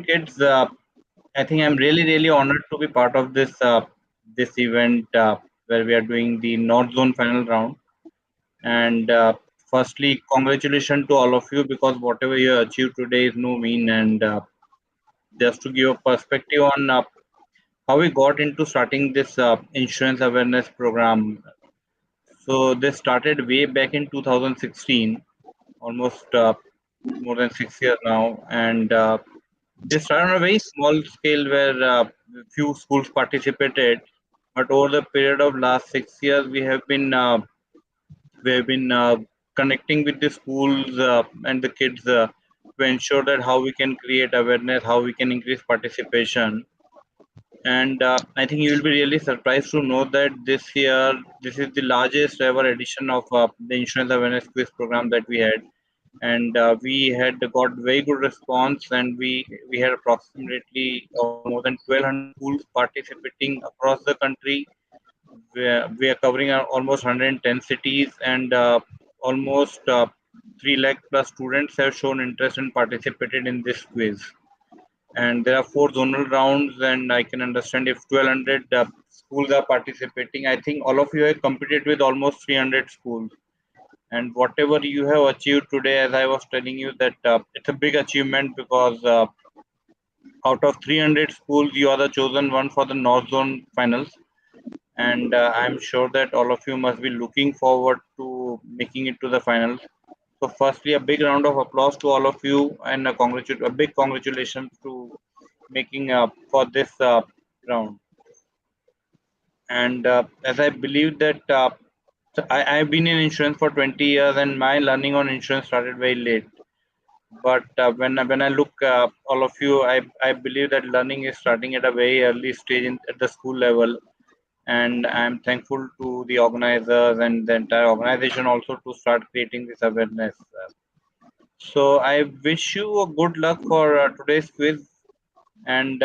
Kids. I think I'm really honored to be part of this event where we are doing the North Zone final round. And firstly, congratulations to all of you because whatever you achieved today is no mean. And just to give a perspective on how we got into starting this insurance awareness program. So this started way back in 2016, almost more than 6 years now, and they started on a very small scale where few schools participated. But over the period of last 6 years, we have been connecting with the schools and the kids to ensure that how we can create awareness, how we can increase participation. And I think you will be really surprised to know that this year, this is the largest ever edition of the Insurance Awareness Quiz program that we had. And we had got very good response, and we had approximately more than 1,200 schools participating across the country. We are covering almost 110 cities, and almost 3 lakh plus students have shown interest and participated in this quiz. And there are 4 zonal rounds, and I can understand if 1,200 schools are participating. I think all of you have competed with almost 300 schools, and whatever you have achieved today, as I was telling you, that it's a big achievement because out of 300 schools, you are the chosen one for the North Zone finals. And I'm sure that all of you must be looking forward to making it to the finals. So, firstly, a big round of applause to all of you, and a big congratulations to making for this round. And as I believe that I've been in insurance for 20 years, and my learning on insurance started very late. But when I look all of you, I believe that learning is starting at a very early stage at the school level, and I'm thankful to the organizers and the entire organization also to start creating this awareness. So I wish you a good luck for today's quiz, and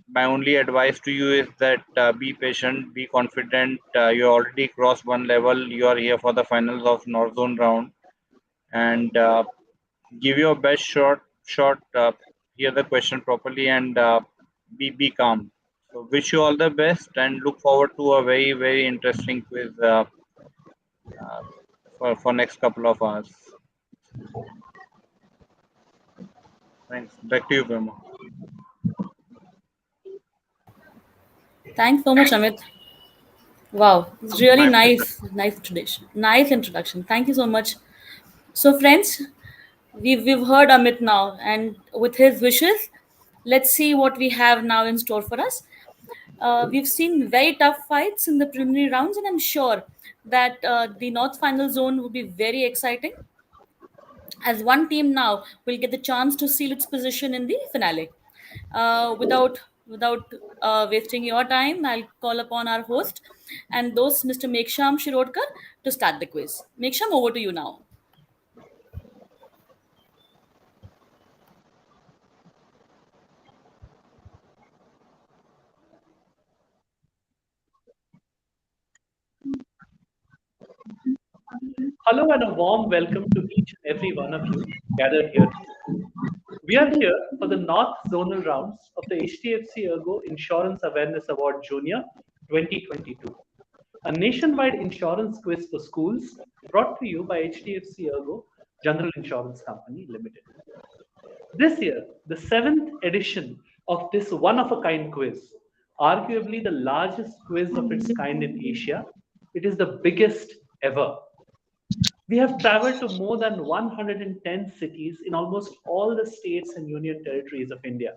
my only advice to you is that be patient, be confident. You already crossed one level. You are here for the finals of North Zone round, and give your best shot. Hear the question properly, and be calm. So wish you all the best, and look forward to a very interesting quiz uh, for next couple of hours. Thanks. Back to you, Prema. Thanks so much, Amit. Wow, it's really My pleasure. nice introduction. Thank you so much. So, friends, we've heard Amit now, and with his wishes, let's see what we have now in store for us. We've seen very tough fights in the preliminary rounds, and I'm sure that the North Final Zone will be very exciting, as one team now will get the chance to seal its position in the finale. Without wasting your time, I'll call upon our host and those Mr. Meksham Shirodkar to start the quiz. Meksham, over to you now. Hello and a warm welcome to each and every one of you gathered here today. We are here for the North Zonal rounds of the HDFC ERGO Insurance Awareness Award Junior 2022, a nationwide insurance quiz for schools brought to you by HDFC ERGO General Insurance Company Limited. This year, the 7th edition of this one of a kind quiz, arguably the largest quiz of its kind in Asia, it is the biggest ever. We have traveled to more than 110 cities in almost all the states and union territories of India,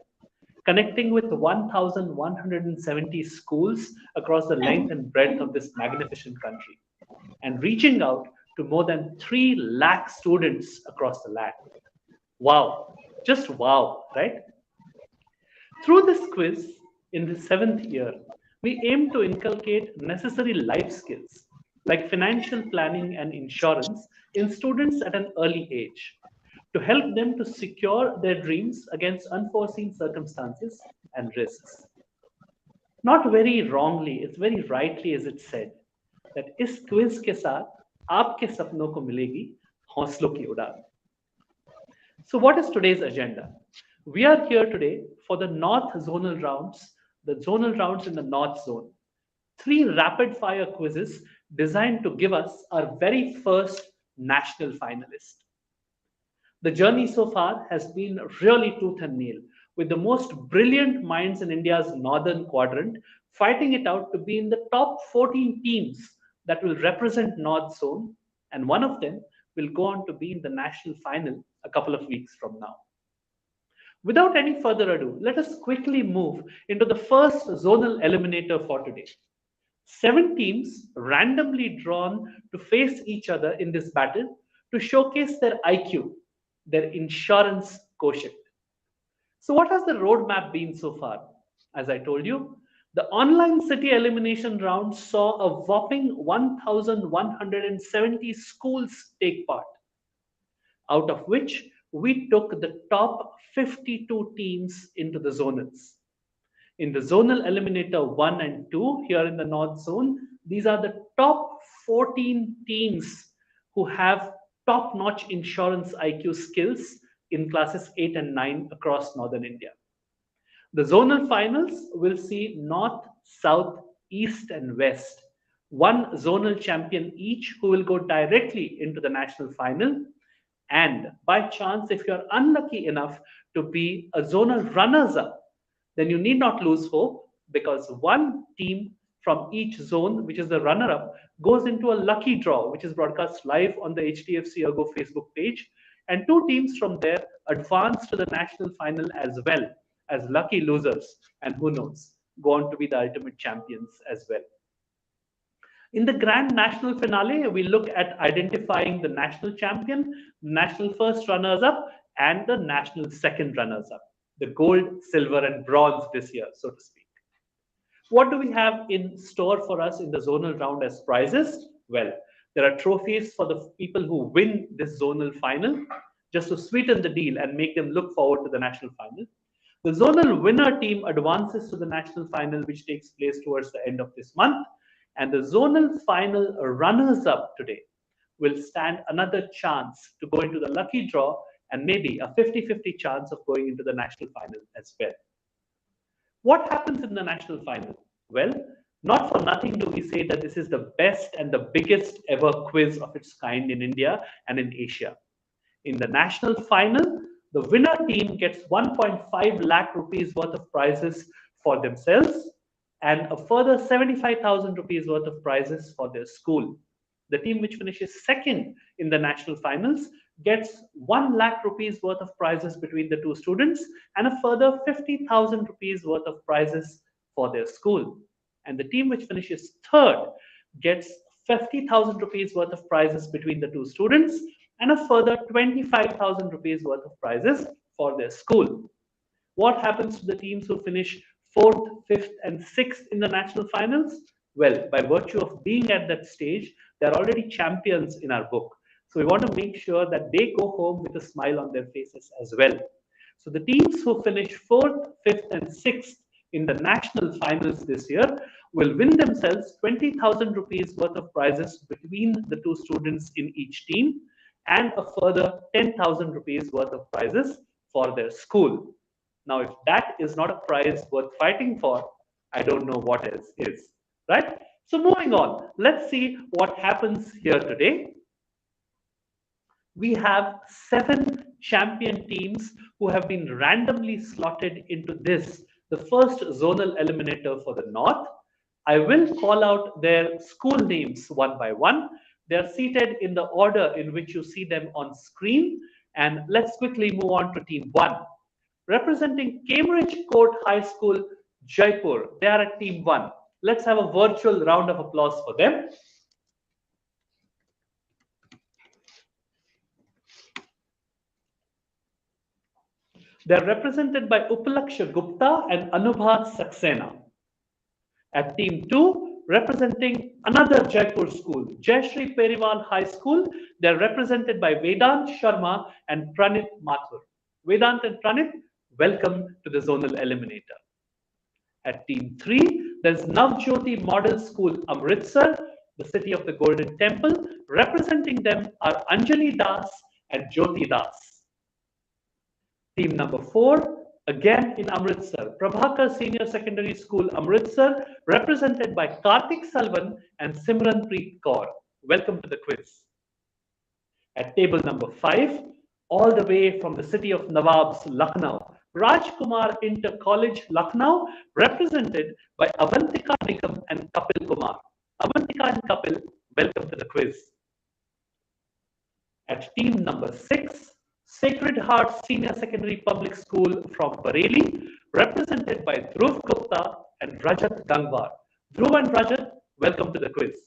connecting with 1,170 schools across the length and breadth of this magnificent country, and reaching out to more than 3 lakh students across the land. Wow, just wow, right? Through this quiz, in the 7th year, we aim to inculcate necessary life skills like financial planning and insurance in students at an early age to help them to secure their dreams against unforeseen circumstances and risks. Not very wrongly, it's very rightly as it said that इस quiz के साथ आपके सपनों को मिलेगी हौसलों की उड़ान. So, what is today's agenda? We are here today for the North Zonal rounds, the zonal rounds in the North Zone. 3 rapid fire quizzes designed to give us our very first national finalist. The journey so far has been really tooth and nail, with the most brilliant minds in India's northern quadrant fighting it out to be in the top 14 teams that will represent North Zone, and one of them will go on to be in the national final a couple of weeks from now. Without any further ado, let us quickly move into the first zonal eliminator for today. 7 teams randomly drawn to face each other in this battle to showcase their IQ, their insurance quotient. So, what has the roadmap been so far? As I told you, the online city elimination round saw a whopping 1,170 schools take part, out of which we took the top 52 teams into the zonals. In the zonal eliminator 1 and 2 here in the North Zone, these are the top 14 teams who have top-notch insurance IQ skills in classes 8 and 9 across northern India. The zonal finals will see North, South, East, and West, one zonal champion each who will go directly into the national final. And by chance, if you're unlucky enough to be a zonal runners-up, then you need not lose hope, because one team from each zone, which is the runner-up, goes into a lucky draw, which is broadcast live on the HDFC ERGO Facebook page. And 2 teams from there advance to the national final as well as lucky losers, and who knows, go on to be the ultimate champions as well. In the grand national finale, we look at identifying the national champion, national first runners-up, and the national second runners-up, the gold, silver, and bronze this year, so to speak. What do we have in store for us in the zonal round as prizes? Well, there are trophies for the people who win this zonal final, just to sweeten the deal and make them look forward to the national final. The zonal winner team advances to the national final, which takes place towards the end of this month. And the zonal final runners-up today will stand another chance to go into the lucky draw, and maybe a 50-50 chance of going into the national final as well. What happens in the national final? Well, not for nothing do we say that this is the best and the biggest ever quiz of its kind in India and in Asia. In the national final, the winner team gets 1.5 lakh rupees worth of prizes for themselves, and a further 75,000 rupees worth of prizes for their school. The team which finishes second in the national finals gets 1 lakh rupees worth of prizes between the 2 students, and a further 50,000 rupees worth of prizes for their school. And the team which finishes third gets 50,000 rupees worth of prizes between the 2 students, and a further 25,000 rupees worth of prizes for their school. What happens to the teams who finish 4th, 5th, and 6th in the national finals? Well, by virtue of being at that stage, they're already champions in our book. So we want to make sure that they go home with a smile on their faces as well. So the teams who finish 4th, 5th, and 6th in the national finals this year will win themselves 20,000 rupees worth of prizes between the 2 students in each team, and a further 10,000 rupees worth of prizes for their school. Now, if that is not a prize worth fighting for, I don't know what else is, right? So moving on, let's see what happens here today. We have 7 champion teams who have been randomly slotted into this, the first zonal eliminator for the North. I will call out their school names one by one. They are seated in the order in which you see them on screen. And let's quickly move on to Team 1. Representing Cambridge Court High School, Jaipur, they are at Team 1. Let's have a virtual round of applause for them. They are represented by Upalaksha Gupta and Anubha Saxena. At Team 2, representing another Jaipur school, Jayashree Periwal High School, they are represented by Vedant Sharma and Pranit Mathur. Vedant and Pranit, welcome to the zonal eliminator. At Team 3, there's Navjyoti Model School, Amritsar, the city of the Golden Temple. Representing them are Anjali Das and Jyoti Das. Team number 4, again in Amritsar, Prabhakar Senior Secondary School, Amritsar, represented by Karthik Salvan and Simranpreet Kaur. Welcome to the quiz. At table number 5, all the way from the city of Nawabs, Lucknow, Rajkumar Inter College, Lucknow, represented by Avantika Nigam and Kapil Kumar. Avantika and Kapil, welcome to the quiz. At team number 6, Sacred Heart Senior Secondary Public School from Bareilly, represented by Dhruv Gupta and Rajat Gangwar. Dhruv and Rajat, welcome to the quiz.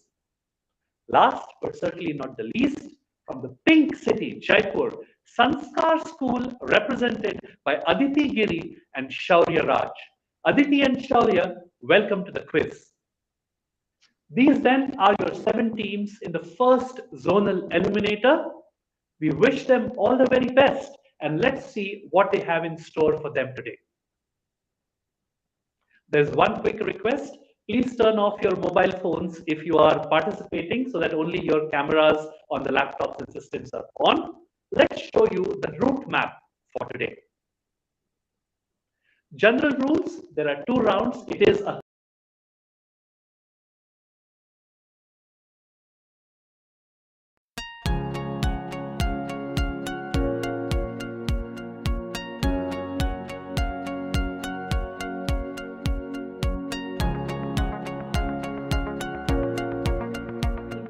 Last but certainly not the least, from the Pink City, Jaipur, Sanskar School, represented by Aditi Giri and Shaurya Raj. Aditi and Shaurya, welcome to the quiz. These then are your 7 teams in the first zonal eliminator. We wish them all the very best, and let's see what they have in store for them today. There's one quick request. Please turn off your mobile phones if you are participating so that only your cameras on the laptops and systems are on. Let's show you the route map for today. General rules, there are 2 rounds. It is a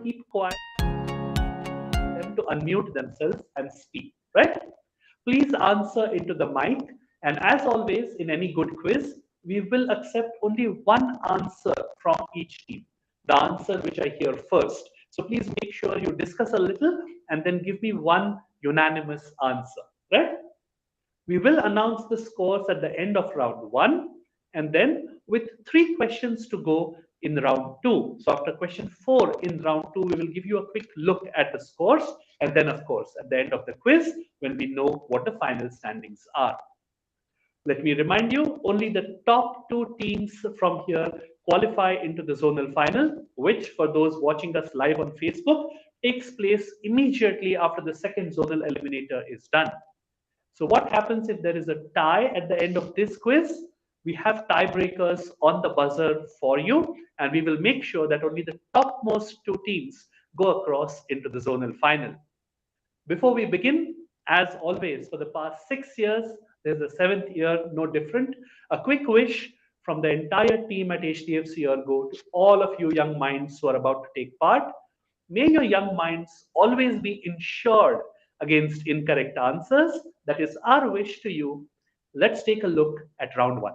keep quiet, them to unmute themselves and speak, right? Please answer into the mic. And as always, in any good quiz, we will accept only one answer from each team, the answer which I hear first. So please make sure you discuss a little and then give me one unanimous answer, right? We will announce the scores at the end of round 1, and then with 3 questions to go in round 2. So after question 4 in round 2, we will give you a quick look at the scores, and then of course at the end of the quiz, when we know what the final standings are. Let me remind you, only the top 2 teams from here qualify into the zonal final, which for those watching us live on Facebook, takes place immediately after the second zonal eliminator is done. So what happens if there is a tie at the end of this quiz? We have tiebreakers on the buzzer for you, and we will make sure that only the topmost 2 teams go across into the zonal final. Before we begin, as always, for the past 6 years, there's a 7th year, no different. A quick wish from the entire team at HDFC ERGO to all of you young minds who are about to take part. May your young minds always be insured against incorrect answers. That is our wish to you. Let's take a look at round 1.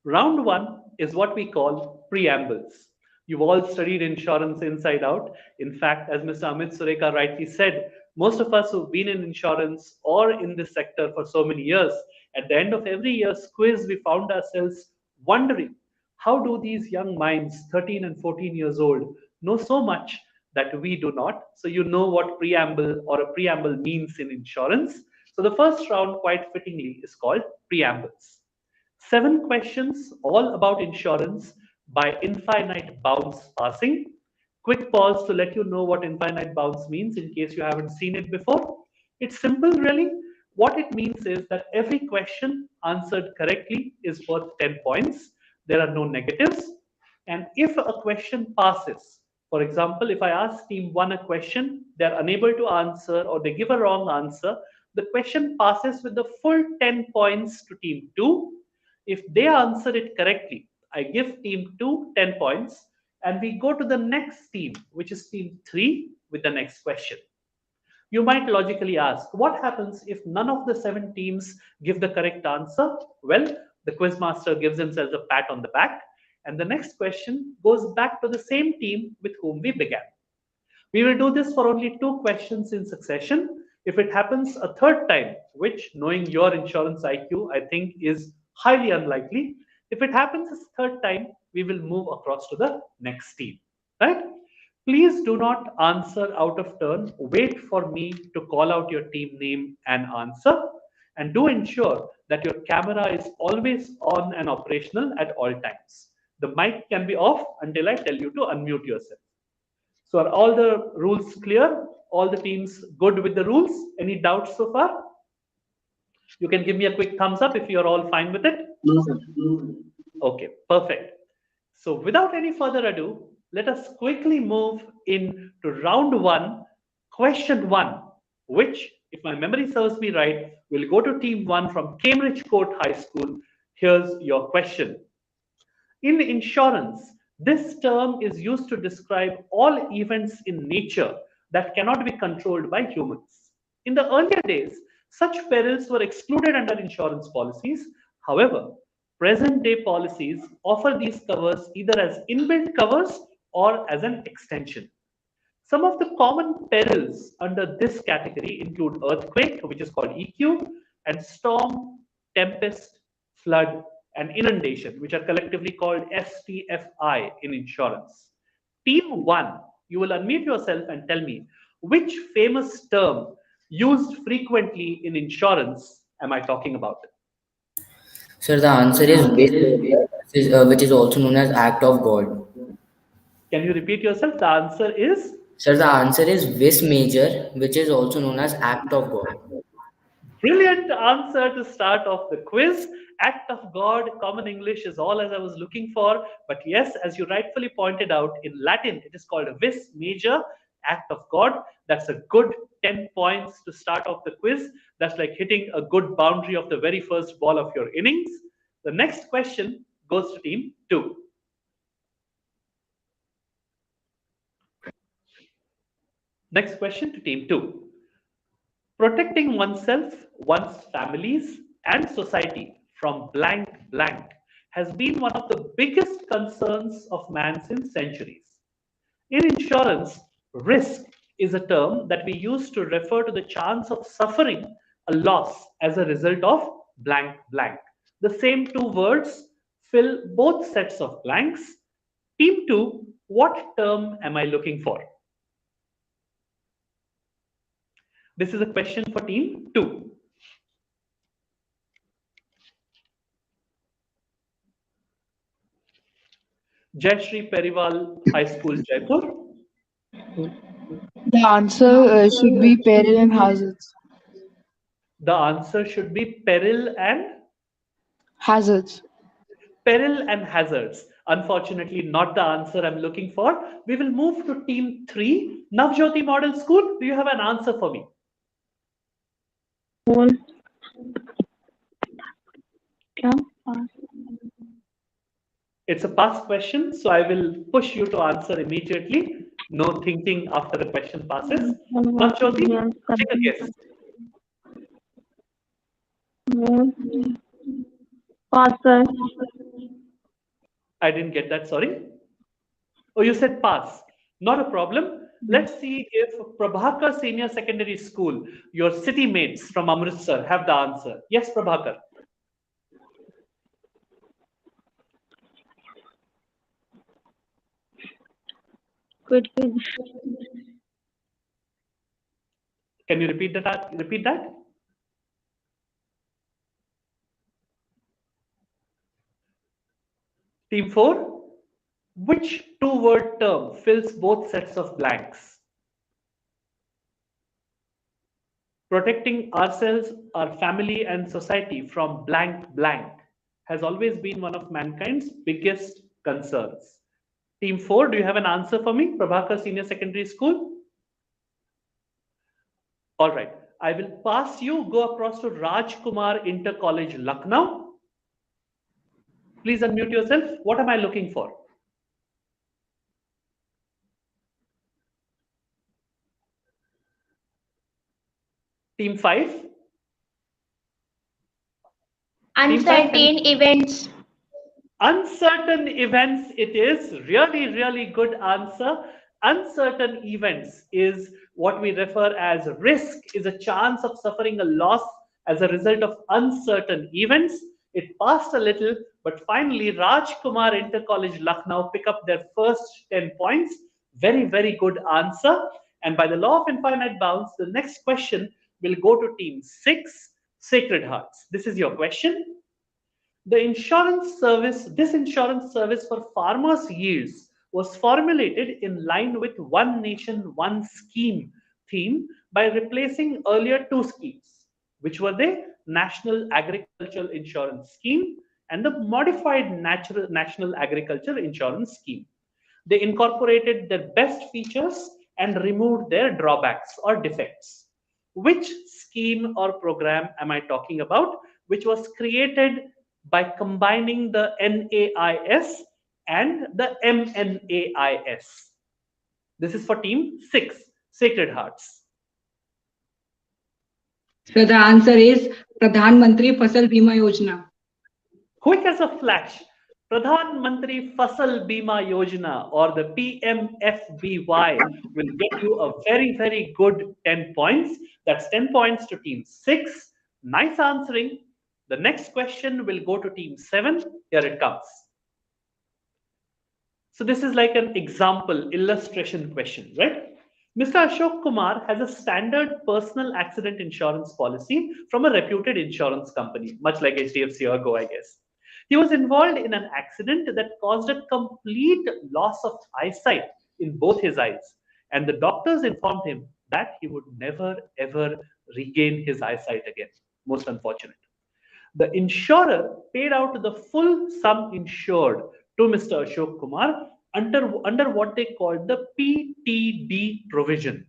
Round 1 is what we call preambles. You've all studied insurance inside out. In fact, as Mr. Amit Sureka rightly said, most of us who've been in insurance or in this sector for so many years, at the end of every year's quiz, we found ourselves wondering, how do these young minds, 13 and 14 years old, know so much that we do not? So you know what preamble or a preamble means in insurance. So the first round, quite fittingly, is called preambles. 7 questions, all about insurance by infinite bounds passing. Quick pause to let you know what infinite bounds means in case you haven't seen it before. It's simple, really. What it means is that every question answered correctly is worth 10 points. There are no negatives. And if a question passes, for example, if I ask team 1 a question, they're unable to answer or they give a wrong answer, the question passes with the full 10 points to team 2. If they answer it correctly, I give team 2 10 points, and we go to the next team, which is team 3, with the next question. You might logically ask, what happens if none of the 7 teams give the correct answer? Well, the quizmaster gives himself a pat on the back, and the next question goes back to the same team with whom we began. We will do this for only 2 questions in succession. If it happens a 3rd time, which, knowing your insurance IQ, I think is highly unlikely, if it happens a 3rd time, we will move across to the next team, right? Please do not answer out of turn. Wait for me to call out your team name and answer. And do ensure that your camera is always on and operational at all times. The mic can be off until I tell you to unmute yourself. So are all the rules clear? All the teams good with the rules? Any doubts so far? You can give me a quick thumbs up if you're all fine with it. No, sir. Okay, perfect. So without any further ado, let us quickly move into round one, question one, which, if my memory serves me right, will go to team one from Cambridge Court High School. Here's your question. In insurance, this term is used to describe all events in nature that cannot be controlled by humans. In the earlier days, such perils were excluded under insurance policies. However, present day policies offer these covers either as inbuilt covers or as an extension. Some of the common perils under this category include earthquake, which is called EQ, and storm, tempest, flood, and inundation, which are collectively called STFI in insurance. Team 1, you will unmute yourself and tell me which famous term used frequently in insurance am I talking about? Sir, the answer is which is also known as act of God. Can you repeat yourself? The answer is? Sir, the answer is vis major, which is also known as act of God. Brilliant answer to start off the quiz. Act of God, common English is all as I was looking for. But yes, as you rightfully pointed out, in Latin, it is called a vis major, act of God. That's a good 10 points to start off the quiz. That's like hitting a good boundary of the very first ball of your innings. The next question goes to team 2. Next question to team 2. Protecting oneself, one's families, and society from blank blank has been one of the biggest concerns of man since centuries. In insurance, risk is a term that we use to refer to the chance of suffering a loss as a result of blank blank. The same two words fill both sets of blanks. Team 2, what term am I looking for? This is a question for team 2. Jayashree Periwal High School, Jaipur. The answer should be peril and hazards. The answer should be peril and Hazards. peril and hazards. Unfortunately, not the answer I'm looking for. We will move to team 3, Navjyoti Model School. Do you have an answer for me? It's a pass question, so I will push you to answer immediately. No thinking after the question passes. Navjyoti, take a guess. Pass, sir. I didn't get that, sorry. Oh, you said pass. Not a problem. Let's see if Prabhakar Senior Secondary School, your city mates from Amritsar, have the answer. Yes, Prabhakar. Good. Can you repeat that? Repeat that? Team 4, which two-word term fills both sets of blanks? Protecting ourselves, our family, and society from blank blank has always been one of mankind's biggest concerns. Team 4, do you have an answer for me? Prabhakar Senior Secondary School? All right. I will pass you, go across to Raj Kumar Inter College, Lucknow. Please unmute yourself. What am I looking for? Team 5? Uncertain events. Uncertain events it is. Really, really good answer. Uncertain events is what we refer as risk, is a chance of suffering a loss as a result of uncertain events. It passed a little, but finally Raj Kumar Inter College Lucknow pick up their first 10 points. Very, very good answer. And by the law of infinite bounds, the next question will go to team 6, Sacred Hearts. This is your question. This insurance service for farmers' yields was formulated in line with One Nation, One Scheme theme by replacing earlier two schemes. Which were they? National Agricultural Insurance Scheme and the Modified National Agriculture Insurance Scheme. They incorporated their best features and removed their drawbacks or defects. Which scheme or program am I talking about, which was created by combining the NAIS and the MNAIS? This is for team 6, Sacred Hearts. So the answer is Pradhan Mantri Fasal Bima Yojana. Quick as a flash, Pradhan Mantri Fasal Bima Yojana, or the PMFBY, will get you a very, very good 10 points. That's 10 points to team 6. Nice answering. The next question will go to team 7. Here it comes. So this is like an example, illustration question, right? Mr. Ashok Kumar has a standard personal accident insurance policy from a reputed insurance company, much like HDFC ERGO, I guess. He was involved in an accident that caused a complete loss of eyesight in both his eyes. And the doctors informed him that he would never ever regain his eyesight again. Most unfortunate. The insurer paid out the full sum insured to Mr. Ashok Kumar under what they called the PTD provision.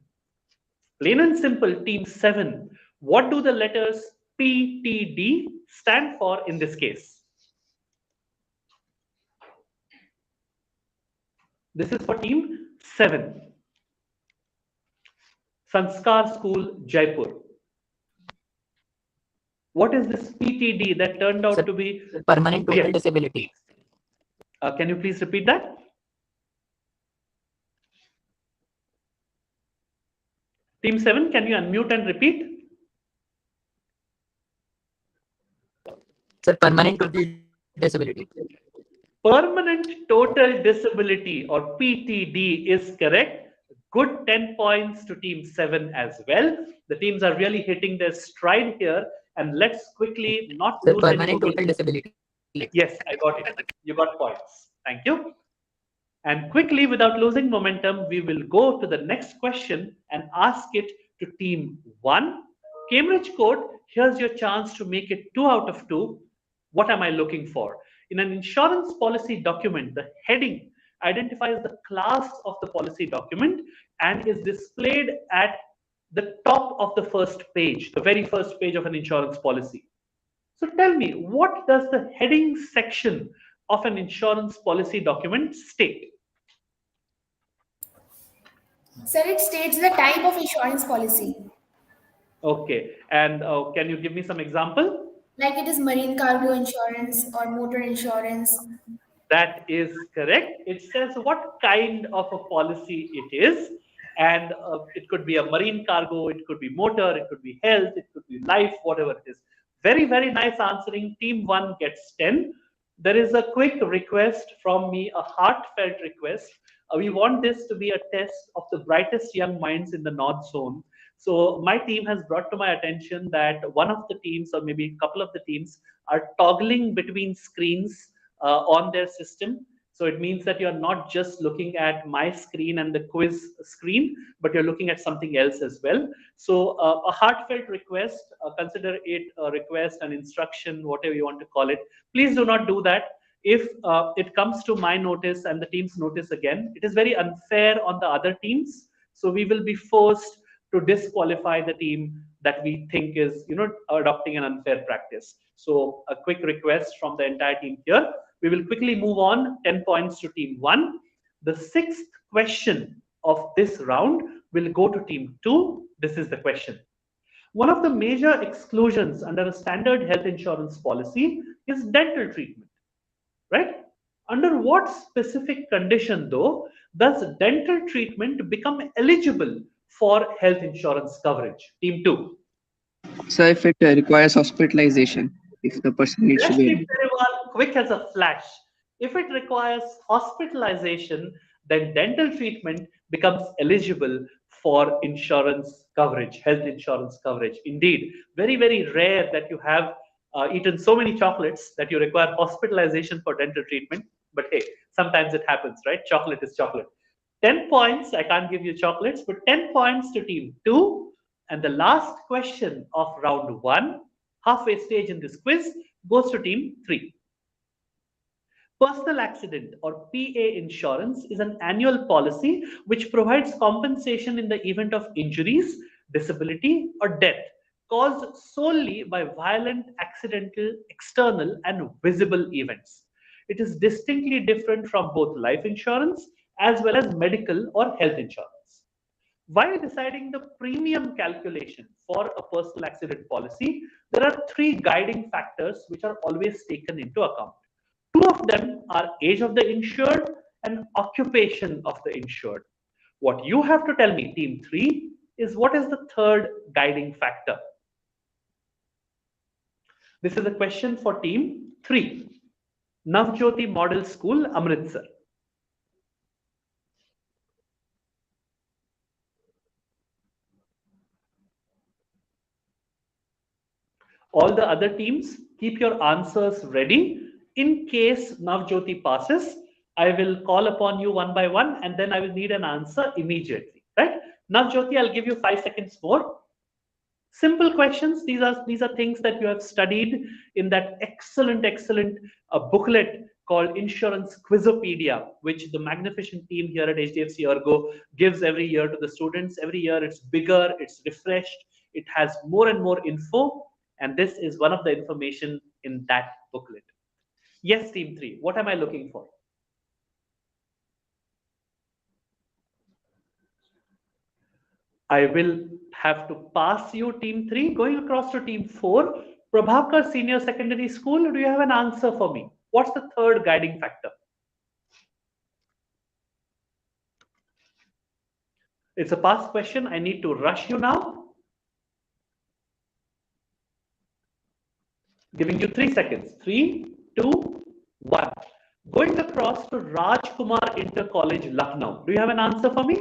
Plain and simple, team 7, what do the letters PTD stand for in this case? This is for team 7. Sanskar School, Jaipur. What is this PTD that turned out to be? Permanent total disability. Can you please repeat that? Team 7, can you unmute and repeat? Sir, permanent total disability. Permanent total disability, or PTD, is correct. Good 10 points to team 7 as well. The teams are really hitting their stride here. And let's quickly not Sir, lose permanent total disability. Yes, I got it. You got points. Thank you. And quickly, without losing momentum, we will go to the next question and ask it to team 1. Cambridge Court, here's your chance to make it 2 out of 2. What am I looking for? In an insurance policy document, the heading identifies the class of the policy document and is displayed at the top of the first page, the very first page of an insurance policy. So tell me, what does the heading section of an insurance policy document state? Sir, it states the type of insurance policy. Okay, and can you give me some example? Like it is marine cargo insurance or motor insurance. That is correct. It says what kind of a policy it is. And it could be a marine cargo, it could be motor, it could be health, it could be life, whatever it is. Very, very nice answering. Team 1 gets 10. There is a quick request from me, a heartfelt request. We want this to be a test of the brightest young minds in the North Zone. So my team has brought to my attention that one of the teams, or maybe a couple of the teams, are toggling between screens on their system. So it means that you're not just looking at my screen and the quiz screen, but you're looking at something else as well. So a heartfelt request, consider it a request, an instruction, whatever you want to call it. Please do not do that. If it comes to my notice and the team's notice again, it is very unfair on the other teams. So we will be forced to disqualify the team that we think is, adopting an unfair practice. So a quick request from the entire team here. We will quickly move on. 10 points to team 1. The 6th question of this round will go to team 2. This is the question. One of the major exclusions under a standard health insurance policy is dental treatment, right? Under what specific condition, though, does dental treatment become eligible for health insurance coverage? Team 2. So if it requires hospitalization, if the person needs to be quick as a flash. If it requires hospitalization, then dental treatment becomes eligible for insurance coverage, health insurance coverage. Indeed, very, very rare that you have eaten so many chocolates that you require hospitalization for dental treatment. But hey, sometimes it happens, right? Chocolate is chocolate. 10 points. I can't give you chocolates, but 10 points to team 2. And the last question of round 1, halfway stage in this quiz goes to team 3. Personal accident or PA insurance is an annual policy which provides compensation in the event of injuries, disability, or death caused solely by violent, accidental, external, and visible events. It is distinctly different from both life insurance as well as medical or health insurance. While deciding the premium calculation for a personal accident policy, there are 3 guiding factors which are always taken into account. 2 of them are age of the insured and occupation of the insured. What you have to tell me, team 3, is what is the third guiding factor? This is a question for team 3. Navjyoti Model School, Amritsar. All the other teams, keep your answers ready. In case Navjyoti passes, I will call upon you one by one and then I will need an answer immediately. Right? Navjyoti, I'll give you 5 seconds more. Simple questions. These are things that you have studied in that excellent booklet called Insurance Quizopedia, which the magnificent team here at HDFC ERGO gives every year to the students. Every year it's bigger, it's refreshed, it has more and more info, and this is one of the information in that booklet. Yes, team 3, what am I looking for? I will have to pass you, team 3. Going across to team 4, Prabhakar Senior Secondary School, do you have an answer for me? What's the third guiding factor? It's a past question. I need to rush you now. Giving you 3 seconds. 3, 2, 1. Going across to Rajkumar Inter College, Lucknow. Do you have an answer for me?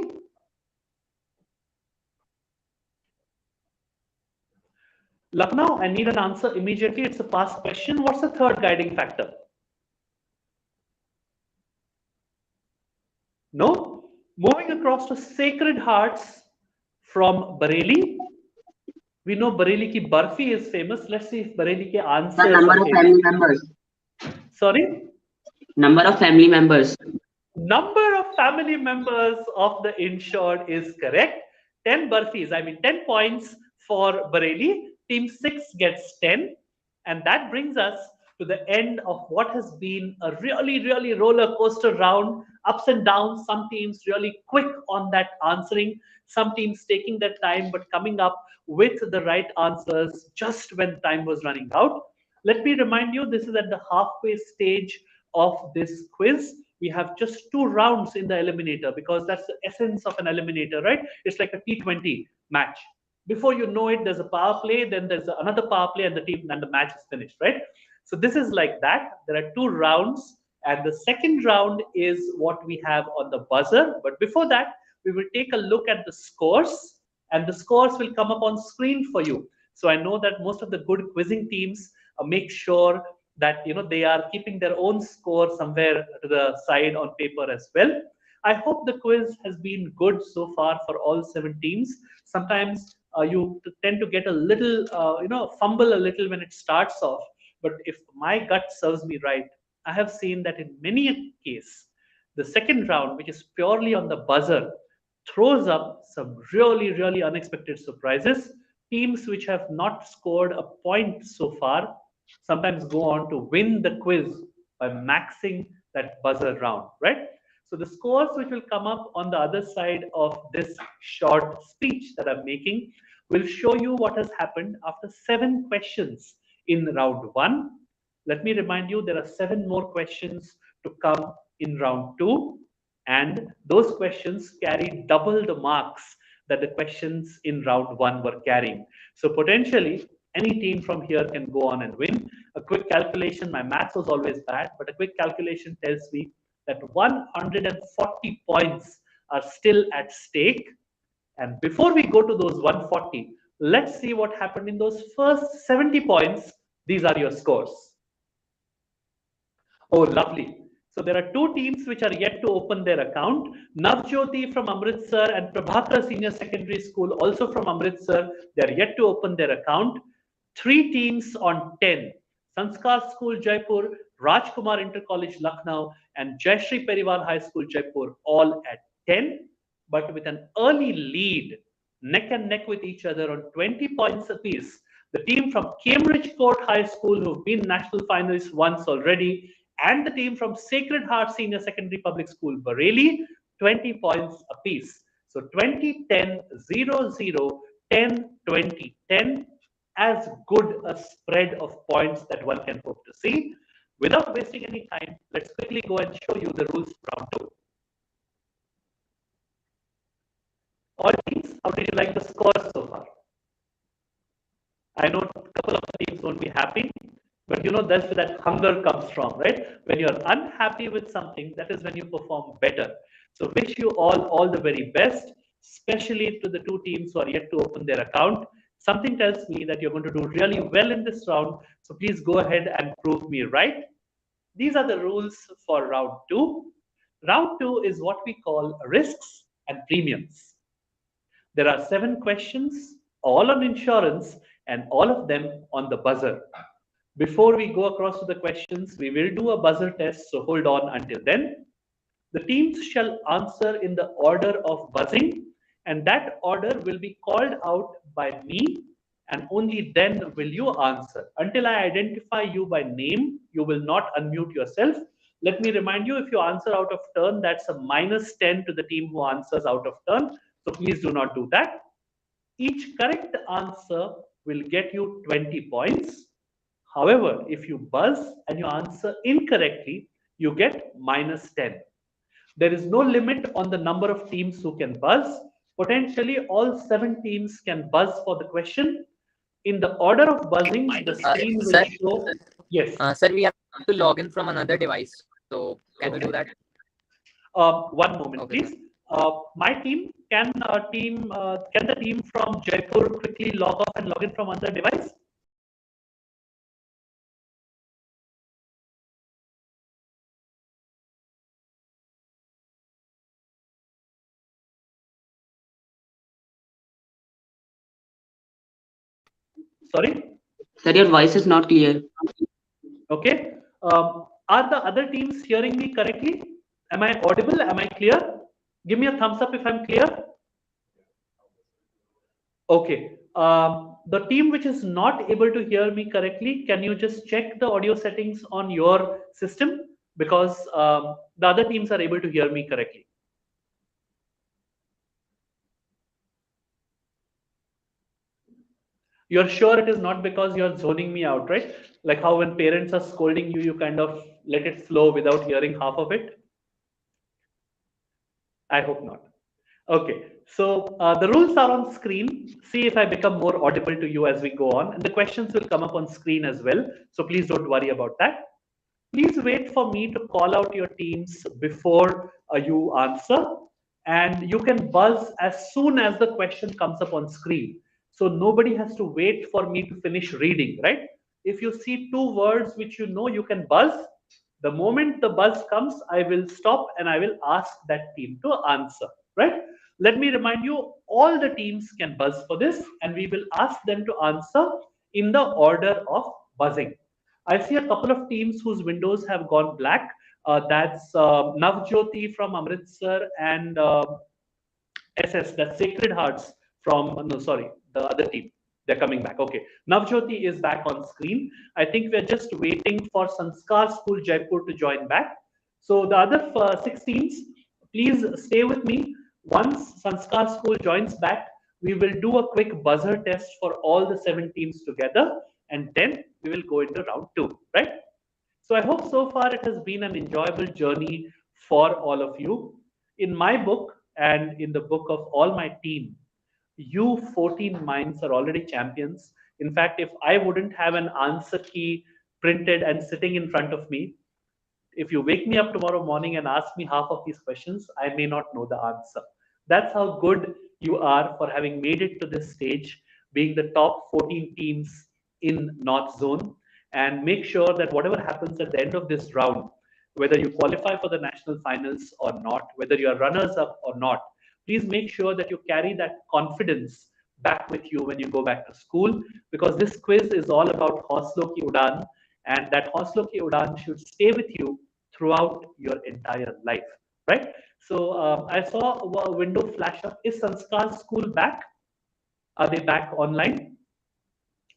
Lucknow, I need an answer immediately. It's a past question. What's the third guiding factor? No? Moving across to Sacred Hearts from Bareilly. We know Bareilly ki Barfi is famous. Let's see if Bareilly ke answers The number of family members. Sorry? Number of family members. Number of family members of the insured is correct. 10 Barfis, 10 points for Bareilly. Team 6 gets 10. And that brings us to the end of what has been a really roller coaster round. Ups and downs. Some teams really quick on that answering. Some teams taking their time but coming up with the right answers just when time was running out. Let me remind you, this is at the halfway stage of this quiz. We have just 2 rounds in the eliminator because that's the essence of an eliminator, right? It's like a T20 match. Before you know it, there's a power play, then there's another power play, and the match is finished, right? So this is like that. There are 2 rounds, and the second round is what we have on the buzzer. But before that, we will take a look at the scores, and the scores will come up on screen for you. So I know that most of the good quizzing teams make sure that they are keeping their own score somewhere to the side on paper as well. I hope the quiz has been good so far for all 7 teams. Sometimes you tend to get a little, fumble a little when it starts off. But if my gut serves me right, I have seen that in many cases, the second round, which is purely on the buzzer, throws up some really unexpected surprises. Teams which have not scored a point so far sometimes go on to win the quiz by maxing that buzzer round, right? So the scores which will come up on the other side of this short speech that I'm making will show you what has happened after 7 questions in round 1. Let me remind you, there are 7 more questions to come in round 2, and those questions carry double the marks that the questions in round 1 were carrying. So potentially, any team from here can go on and win. A quick calculation, my maths was always bad, but a quick calculation tells me that 140 points are still at stake. And before we go to those 140, let's see what happened in those first 70 points. These are your scores. Oh, lovely. So there are 2 teams which are yet to open their account. Navjyoti from Amritsar and Prabhakar Senior Secondary School, also from Amritsar, they are yet to open their account. 3 teams on 10. Sanskar School Jaipur, Rajkumar Inter College Lucknow, and Jayashree Periwar High School Jaipur all at 10, but with an early lead, neck and neck with each other on 20 points apiece. The team from Cambridge Court High School, who've been national finalists once already, and the team from Sacred Heart Senior Secondary Public School, Bareilly, 20 points apiece. So 20, 10, 0, 0, 10, 20, 10, as good a spread of points that one can hope to see. Without wasting any time, let's quickly go and show you the rules for round 2. All teams, how did you like the scores so far? I know a couple of teams won't be happy, but you know that's where that hunger comes from, right? When you're unhappy with something, that is when you perform better. So wish you all the very best, especially to the 2 teams who are yet to open their account. Something tells me that you're going to do really well in this round, so please go ahead and prove me right. These are the rules for round 2. Round 2 is what we call risks and premiums. There are 7 questions, all on insurance, and all of them on the buzzer. Before we go across to the questions, we will do a buzzer test, so hold on until then. The teams shall answer in the order of buzzing, and that order will be called out by me, and only then will you answer. Until I identify you by name, you will not unmute yourself. Let me remind you, if you answer out of turn, that's a -10 to the team who answers out of turn. So please do not do that. Each correct answer will get you 20 points. However, if you buzz and you answer incorrectly, you get -10. There is no limit on the number of teams who can buzz. Potentially, all 7 teams can buzz for the question. In the order of buzzing, the screen will show. Yes. Sir, we have to log in from another device. So can we do that? One moment, please. My team, can the team from Jaipur quickly log off and log in from another device? Sorry? Sir, your voice is not clear. Okay. Are the other teams hearing me correctly? Am I audible? Am I clear? Give me a thumbs up if I'm clear. Okay. The team which is not able to hear me correctly, can you just check the audio settings on your system? Because the other teams are able to hear me correctly. You're sure it is not because you're zoning me out, right? Like how when parents are scolding you, you kind of let it flow without hearing half of it? I hope not. Okay, so the rules are on screen. See if I become more audible to you as we go on. And the questions will come up on screen as well. So please don't worry about that. Please wait for me to call out your teams before you answer. And you can buzz as soon as the question comes up on screen. So nobody has to wait for me to finish reading, right? If you see 2 words which you know, you can buzz. The moment the buzz comes, I will stop and I will ask that team to answer, right? Let me remind you, all the teams can buzz for this, and we will ask them to answer in the order of buzzing. I see a couple of teams whose windows have gone black. That's Navjyoti from Amritsar and SS, that's Sacred Hearts from, no, sorry, the other team. They're coming back. Okay. Navjyoti is back on screen. I think we're just waiting for Sanskar School Jaipur to join back. So the other 6 teams, please stay with me. Once Sanskar School joins back, we will do a quick buzzer test for all the 7 teams together, and then we will go into round 2, right? So I hope so far it has been an enjoyable journey for all of you. In my book and in the book of all my team, you 14 minds are already champions. In fact, if I wouldn't have an answer key printed and sitting in front of me, if you wake me up tomorrow morning and ask me half of these questions, I may not know the answer. That's how good you are for having made it to this stage, being the top 14 teams in North Zone. And make sure that whatever happens at the end of this round, whether you qualify for the national finals or not, whether you are runners up or not, please make sure that you carry that confidence back with you when you go back to school, because this quiz is all about Hauslo Ki Udan, and that Hauslo Ki Udan should stay with you throughout your entire life, right? So I saw a window flash up. Is Sanskar School back? Are they back online?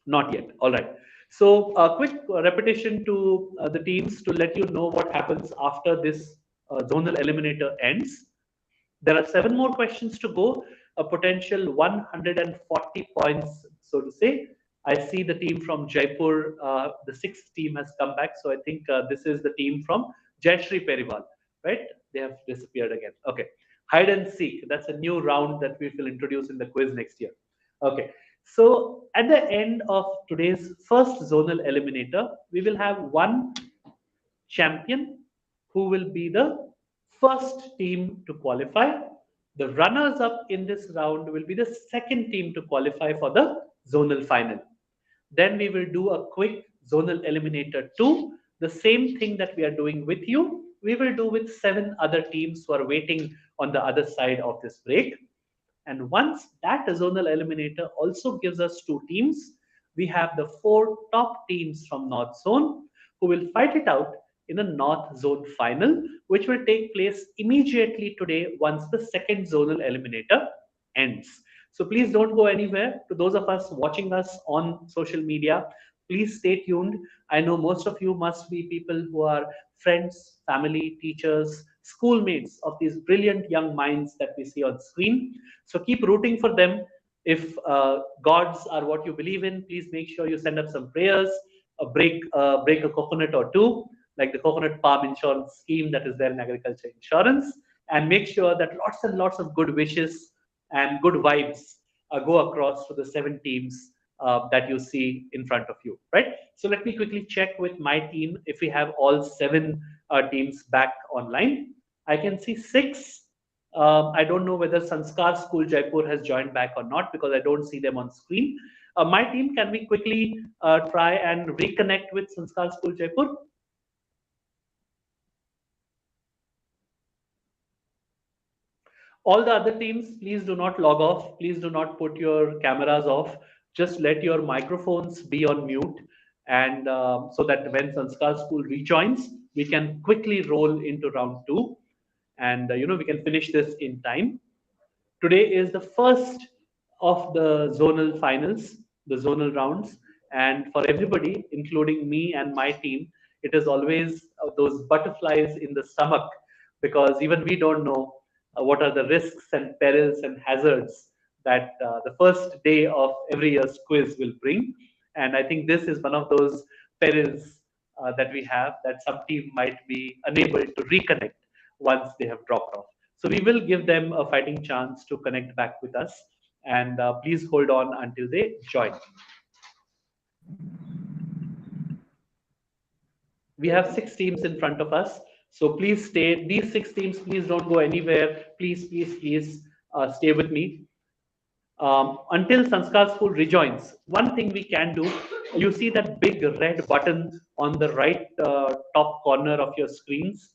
Not yet. All right. So a quick repetition to the teams to let you know what happens after this zonal eliminator ends. There are 7 more questions to go, a potential 140 points, so to say. I see the team from Jaipur, the 6th team has come back. So I think this is the team from Jayashree Periwal, right? They have disappeared again. Okay. Hide and seek. That's a new round that we will introduce in the quiz next year. Okay. So at the end of today's first zonal eliminator, we will have one champion who will be the first team to qualify. The runners up in this round will be the second team to qualify for the zonal final. Then we will do a quick zonal eliminator 2. The same thing that we are doing with you, we will do with 7 other teams who are waiting on the other side of this break. And once that zonal eliminator also gives us 2 teams, we have the 4 top teams from North Zone who will fight it out in a North Zone final, which will take place immediately today once the second zonal eliminator ends. So please don't go anywhere. To those of us watching us on social media, please stay tuned. I know most of you must be people who are friends, family, teachers, schoolmates of these brilliant young minds that we see on screen. So keep rooting for them. If gods are what you believe in, please make sure you send up some prayers, break a coconut or 2, like the coconut palm insurance scheme that is there in agriculture insurance, and make sure that lots and lots of good wishes and good vibes go across to the 7 teams that you see in front of you, right? So let me quickly check with my team if we have all 7 teams back online. I can see 6. I don't know whether Sanskar School Jaipur has joined back or not because I don't see them on screen. My team, can we quickly try and reconnect with Sanskar School Jaipur? All the other teams, please do not log off. Please do not put your cameras off. Just let your microphones be on mute, and so that when Sanskar School rejoins, we can quickly roll into round 2, and we can finish this in time. Today is the first of the zonal finals, the zonal rounds, and for everybody, including me and my team, it is always those butterflies in the stomach, because even we don't know what are the risks and perils and hazards that the first day of every year's quiz will bring. And I think this is one of those perils that we have, that some team might be unable to reconnect once they have dropped off. So we will give them a fighting chance to connect back with us, and please hold on until they join. We have 6 teams in front of us, so please stay. These 6 teams, please don't go anywhere. Please, please, please stay with me. Until Sanskar School rejoins, one thing we can do, you see that big red button on the right top corner of your screens,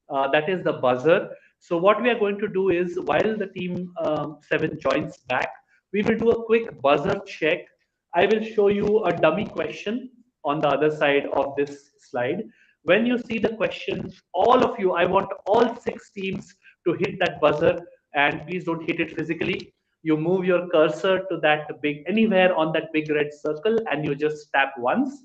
that is the buzzer. So what we are going to do is, while the team 7 joins back, we will do a quick buzzer check. I will show you a dummy question on the other side of this slide. When you see the question, all of you, I want all 6 teams to hit that buzzer, and please don't hit it physically. You move your cursor to that anywhere on that big red circle, and you just tap once,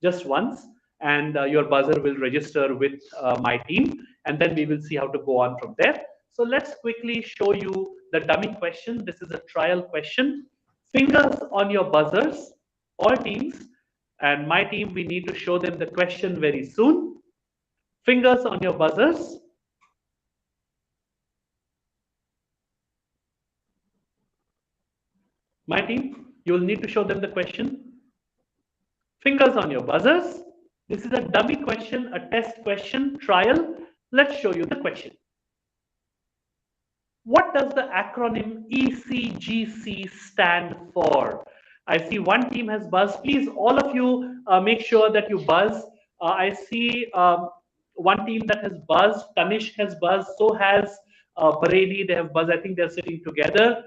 just once, and your buzzer will register with my team, and then we will see how to go on from there. So let's quickly show you the dummy question. This is a trial question. Fingers on your buzzers, all teams, and my team, we need to show them the question very soon. Fingers on your buzzers. My team, you will need to show them the question. Fingers on your buzzers. This is a dummy question, a test question, trial. Let's show you the question. What does the acronym ECGC stand for? I see one team has buzzed. Please, all of you, make sure that you buzz. I see one team that has buzzed. Tanish has buzzed. So has Paredi. They have buzzed. I think they're sitting together.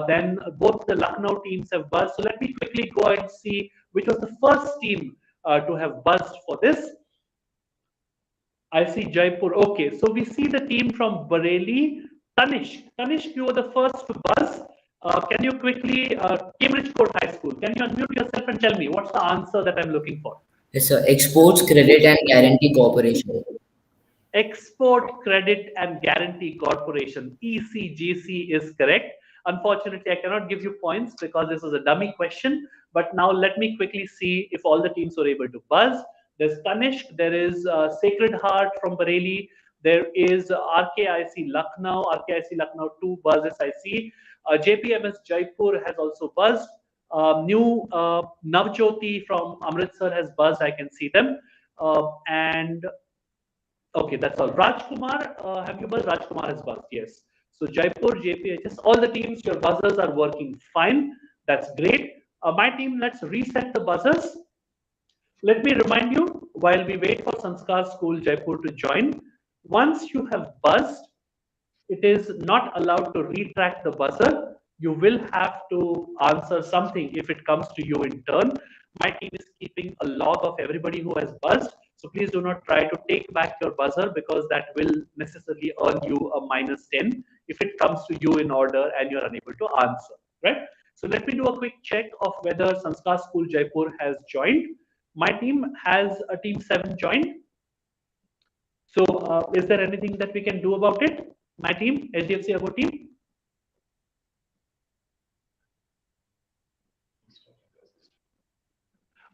Then both the Lucknow teams have buzzed. So let me quickly go and see which was the first team to have buzzed for this. I see Jaipur. Okay, so we see the team from Bareilly. Tanishq. Tanishq, you were the first to buzz. Can you quickly, Cambridge Court High School, can you unmute yourself and tell me what's the answer that I'm looking for? Yes, sir. Exports Credit and Guarantee Corporation. Export Credit and Guarantee Corporation, ECGC, is correct. Unfortunately, I cannot give you points because this was a dummy question. But now let me quickly see if all the teams were able to buzz. There's Tanishq, there is Sacred Heart from Bareilly, there is RKIC Lucknow, RKIC Lucknow 2 buzzes I see. JPMS Jaipur has also buzzed. New Navjyoti from Amritsar has buzzed, I can see them. And okay, that's all. Rajkumar, have you buzzed? Rajkumar has buzzed, yes. So Jaipur, JPHS, all the teams, your buzzers are working fine. That's great. My team, let's reset the buzzers. Let me remind you, while we wait for Sanskar School Jaipur to join, once you have buzzed, it is not allowed to retract the buzzer. You will have to answer something if it comes to you in turn. My team is keeping a log of everybody who has buzzed. So please do not try to take back your buzzer because that will necessarily earn you a -10 if it comes to you in order and you're unable to answer, right? So let me do a quick check of whether Sanskar School Jaipur has joined. My team has a team 7 joined. So is there anything that we can do about it? My team, HDFC ERGO team?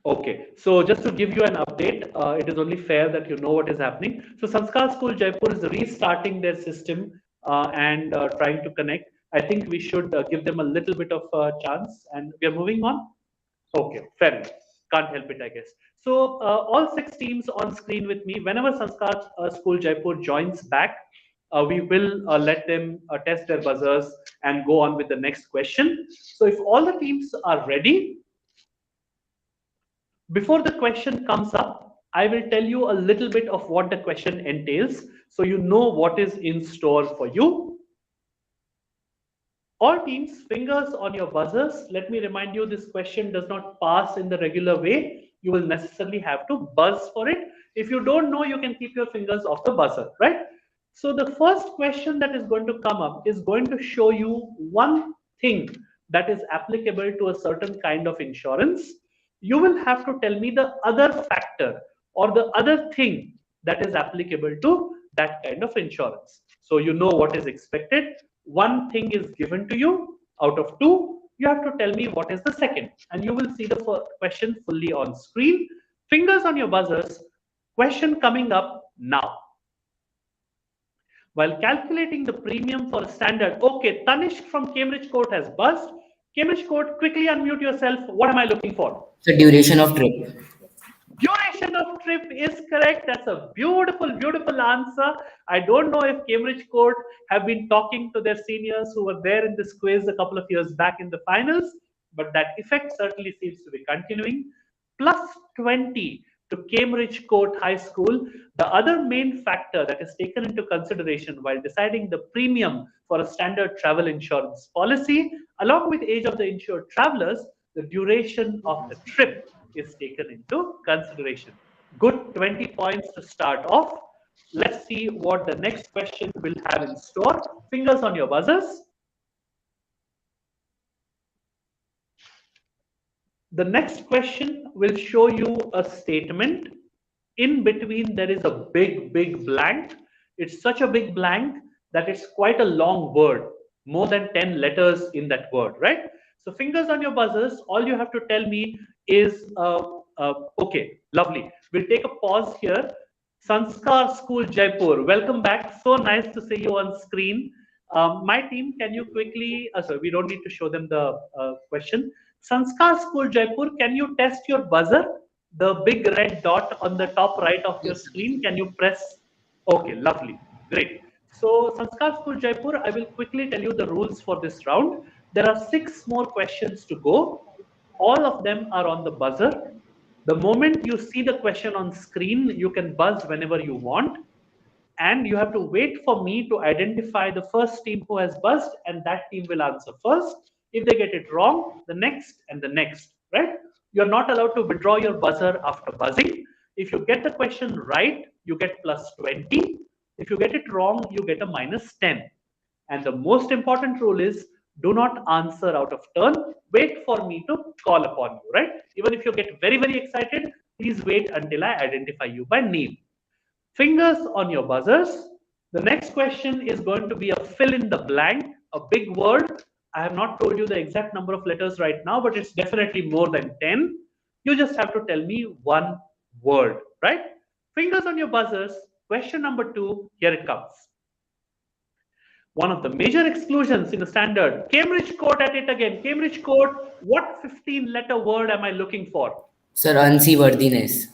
Okay, so just to give you an update, it is only fair that you know what is happening. So Sanskar School Jaipur is restarting their system and trying to connect. I think we should give them a little bit of a chance, and we are moving on. Okay, fair enough. Can't help it, I guess. So all 6 teams on screen with me. Whenever Sanskar School Jaipur joins back, we will let them test their buzzers and go on with the next question. So if all the teams are ready, before the question comes up, I will tell you a little bit of what the question entails so you know what is in store for you. All teams, fingers on your buzzers. Let me remind you, this question does not pass in the regular way. You will necessarily have to buzz for it. If you don't know, you can keep your fingers off the buzzer, right? So the first question that is going to come up is going to show you one thing that is applicable to a certain kind of insurance. You will have to tell me the other factor or the other thing that is applicable to that kind of insurance. So you know what is expected. One thing is given to you out of 2. You have to tell me what is the second. And you will see the question fully on screen. Fingers on your buzzers. Question coming up now. While calculating the premium for a standard, okay, Tanishq from Cambridge Court has buzzed. Cambridge Court, quickly unmute yourself. What am I looking for? The duration of trip. Duration of trip is correct. That's a beautiful, beautiful answer. I don't know if Cambridge Court have been talking to their seniors who were there in this quiz a couple of years back in the finals, but that effect certainly seems to be continuing. +20 to Cambridge Court High School. The other main factor that is taken into consideration while deciding the premium for a standard travel insurance policy, along with age of the insured travelers, the duration of the trip is taken into consideration. Good 20 points to start off. Let's see what the next question will have in store. Fingers on your buzzers. The next question will show you a statement. In between, there is a big, big blank. It's such a big blank that it's quite a long word, more than 10 letters in that word, right? So fingers on your buzzers, all you have to tell me is, okay, lovely. We'll take a pause here. Sanskar School Jaipur, welcome back. So nice to see you on screen. My team, can you quickly, sorry, we don't need to show them the question. Sanskar School Jaipur, can you test your buzzer? The big red dot on the top right of your screen, can you press? Okay, lovely, great. So Sanskar School Jaipur, I will quickly tell you the rules for this round. There are 6 more questions to go. All of them are on the buzzer. The moment you see the question on screen, you can buzz whenever you want. and you have to wait for me to identify the first team who has buzzed, and that team will answer first. If they get it wrong, the next and the next, right? You're not allowed to withdraw your buzzer after buzzing. If you get the question right, you get plus 20. If you get it wrong, you get a minus 10. And the most important rule is do not answer out of turn. Wait for me to call upon you, right? Even if you get very, very excited, please wait until I identify you by name. Fingers on your buzzers. The next question is going to be a fill in the blank, a big word. I have not told you the exact number of letters right now, but it's definitely more than 10. You just have to tell me one word, right? Fingers on your buzzers. Question number 2, here it comes. One of the major exclusions in the standard. Cambridge Court at it again. Cambridge Court, what 15-letter word am I looking for? Sir, unseaworthiness.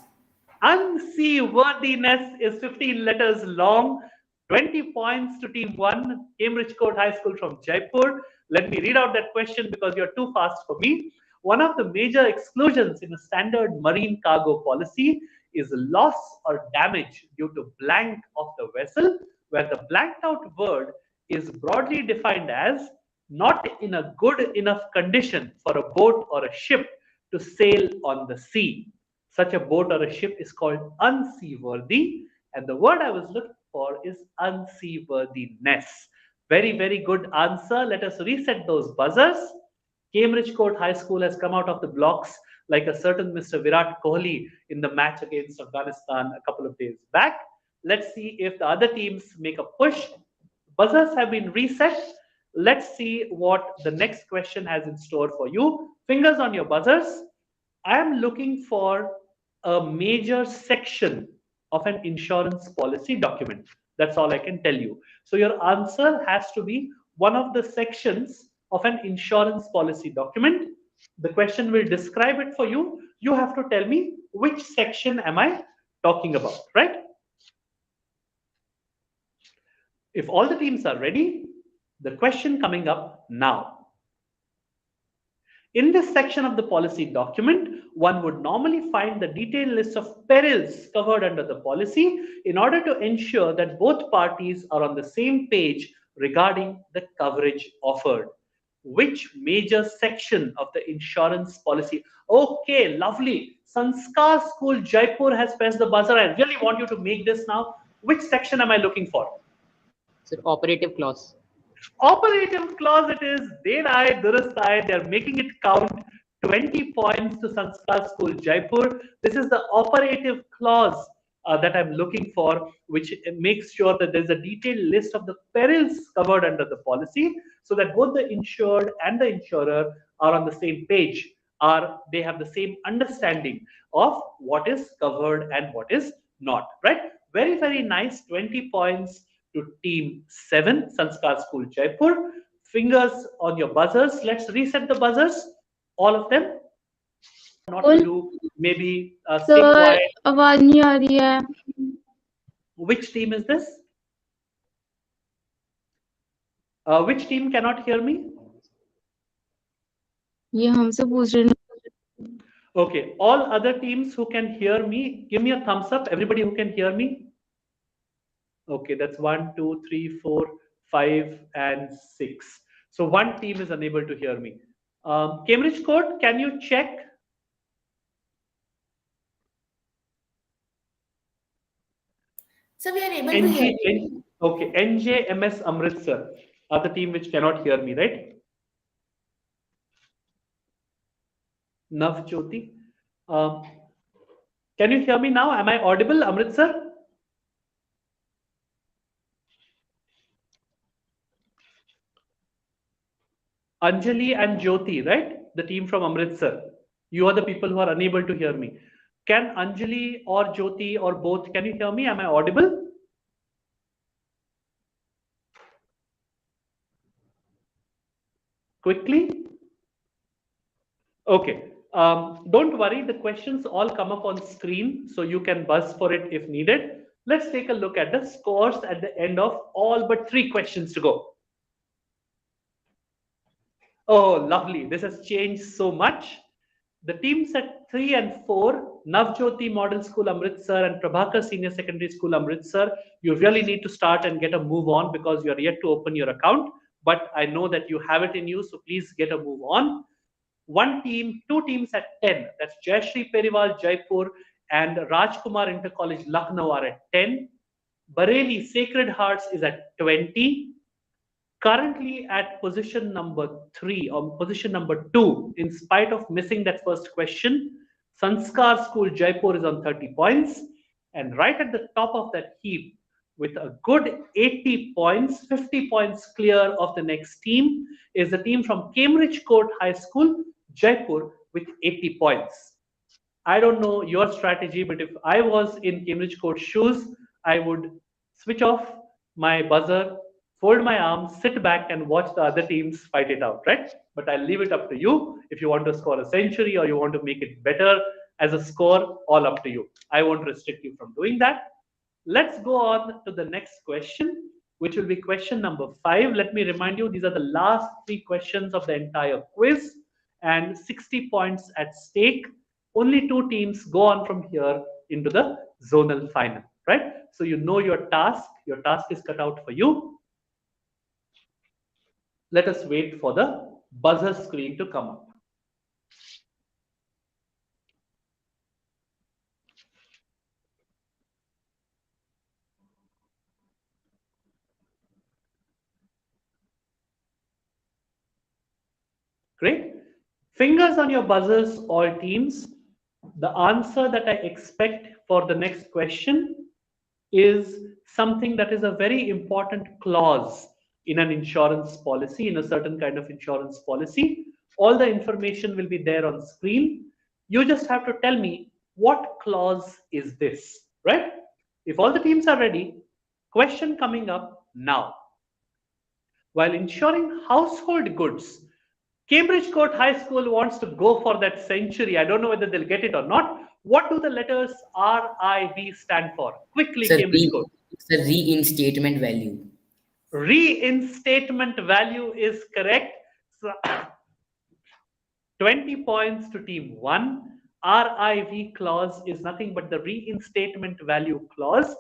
Unseaworthiness is 15 letters long. 20 points to team 1, Cambridge Court High School from Jaipur. Let me read out that question because you're too fast for me. One of the major exclusions in a standard marine cargo policy is loss or damage due to blank of the vessel, where the blanked out word is broadly defined as not in a good enough condition for a boat or a ship to sail on the sea. Such a boat or a ship is called unseaworthy, and the word I was looking for is unseaworthiness. Very, very good answer. Let us reset those buzzers. Cambridge Court High School has come out of the blocks like a certain Mr. Virat Kohli in the match against Afghanistan a couple of days back. Let's see if the other teams make a push. Buzzers have been reset. Let's see what the next question has in store for you. Fingers on your buzzers. I am looking for a major section of an insurance policy document. That's all I can tell you. So your answer has to be one of the sections of an insurance policy document. The question will describe it for you. You have to tell me which section am I talking about, right? If all the teams are ready, the question coming up now. In this section of the policy document, one would normally find the detailed list of perils covered under the policy in order to ensure that both parties are on the same page regarding the coverage offered. Which major section of the insurance policy? Okay, lovely. Sanskar School Jaipur has pressed the buzzer. I really want you to make this now. Which section am I looking for? Sir, operative clause. Operative clause it is. Denai, Durastai, they're making it count. 20 points to Sanskar School Jaipur. This is the operative clause that I'm looking for, which makes sure that there's a detailed list of the perils covered under the policy so that both the insured and the insurer are on the same page, they have the same understanding of what is covered and what is not, right? Very, very nice. 20 points to team 7, Sanskar School Jaipur. Fingers on your buzzers. Let's reset the buzzers, all of them. Not to do, maybe stay quiet. आवाज नहीं आ रही है. Which team is this? Which team cannot hear me? ये हमसे पूछ रहे हैं. Okay, all other teams who can hear me, give me a thumbs up. Everybody who can hear me. Okay, that's 1, 2, 3, 4, 5, and 6. So one team is unable to hear me. Cambridge Court, can you check? So we are able to hear you. Okay, NJMS Amritsar are the team which cannot hear me, right? Navjyoti. Can you hear me now? Am I audible, Amritsar? Anjali and Jyoti, right? The team from Amritsar. You are the people who are unable to hear me. Can Anjali or Jyoti or both, can you hear me? Am I audible? Quickly. Okay. Don't worry, the questions all come up on screen, so you can buzz for it if needed. Let's take a look at the scores at the end of all but 3 questions to go. Oh, lovely. This has changed so much. The teams at 3 and 4 Navjyoti Model School Amritsar and Prabhakar Senior Secondary School Amritsar, you really need to start and get a move on because you are yet to open your account. But I know that you have it in you, so please get a move on. Two teams at 10. That's Jayashree Periwal, Jaipur, and Rajkumar Inter College, Lucknow are at 10. Bareilly Sacred Hearts is at 20. Currently at position number 3 or position number 2, in spite of missing that first question, Sanskar School Jaipur is on 30 points. And right at the top of that heap, with a good 80 points, 50 points clear of the next team, is the team from Cambridge Court High School, Jaipur, with 80 points. I don't know your strategy, but if I was in Cambridge Court shoes, I would switch off my buzzer, fold my arms, sit back and watch the other teams fight it out, right? But I'll leave it up to you. If you want to score a century or you want to make it better as a score, all up to you. I won't restrict you from doing that. Let's go on to the next question, which will be question number 5. Let me remind you, these are the last 3 questions of the entire quiz and 60 points at stake. Only 2 teams go on from here into the zonal final, right? So you know your task is cut out for you. Let us wait for the buzzer screen to come up. Great. Fingers on your buzzers, all teams. The answer that I expect for the next question is something that is a very important clause in an insurance policy, in a certain kind of insurance policy. All the information will be there on screen. You just have to tell me what clause is this, right? If all the teams are ready, question coming up now. While insuring household goods, Cambridge Court High School wants to go for that century. I don't know whether they'll get it or not. What do the letters RIV stand for? Quickly, Cambridge Court. It's the reinstatement value. Reinstatement value is correct. So 20 points to team 1. RIV clause is nothing but the reinstatement value clause.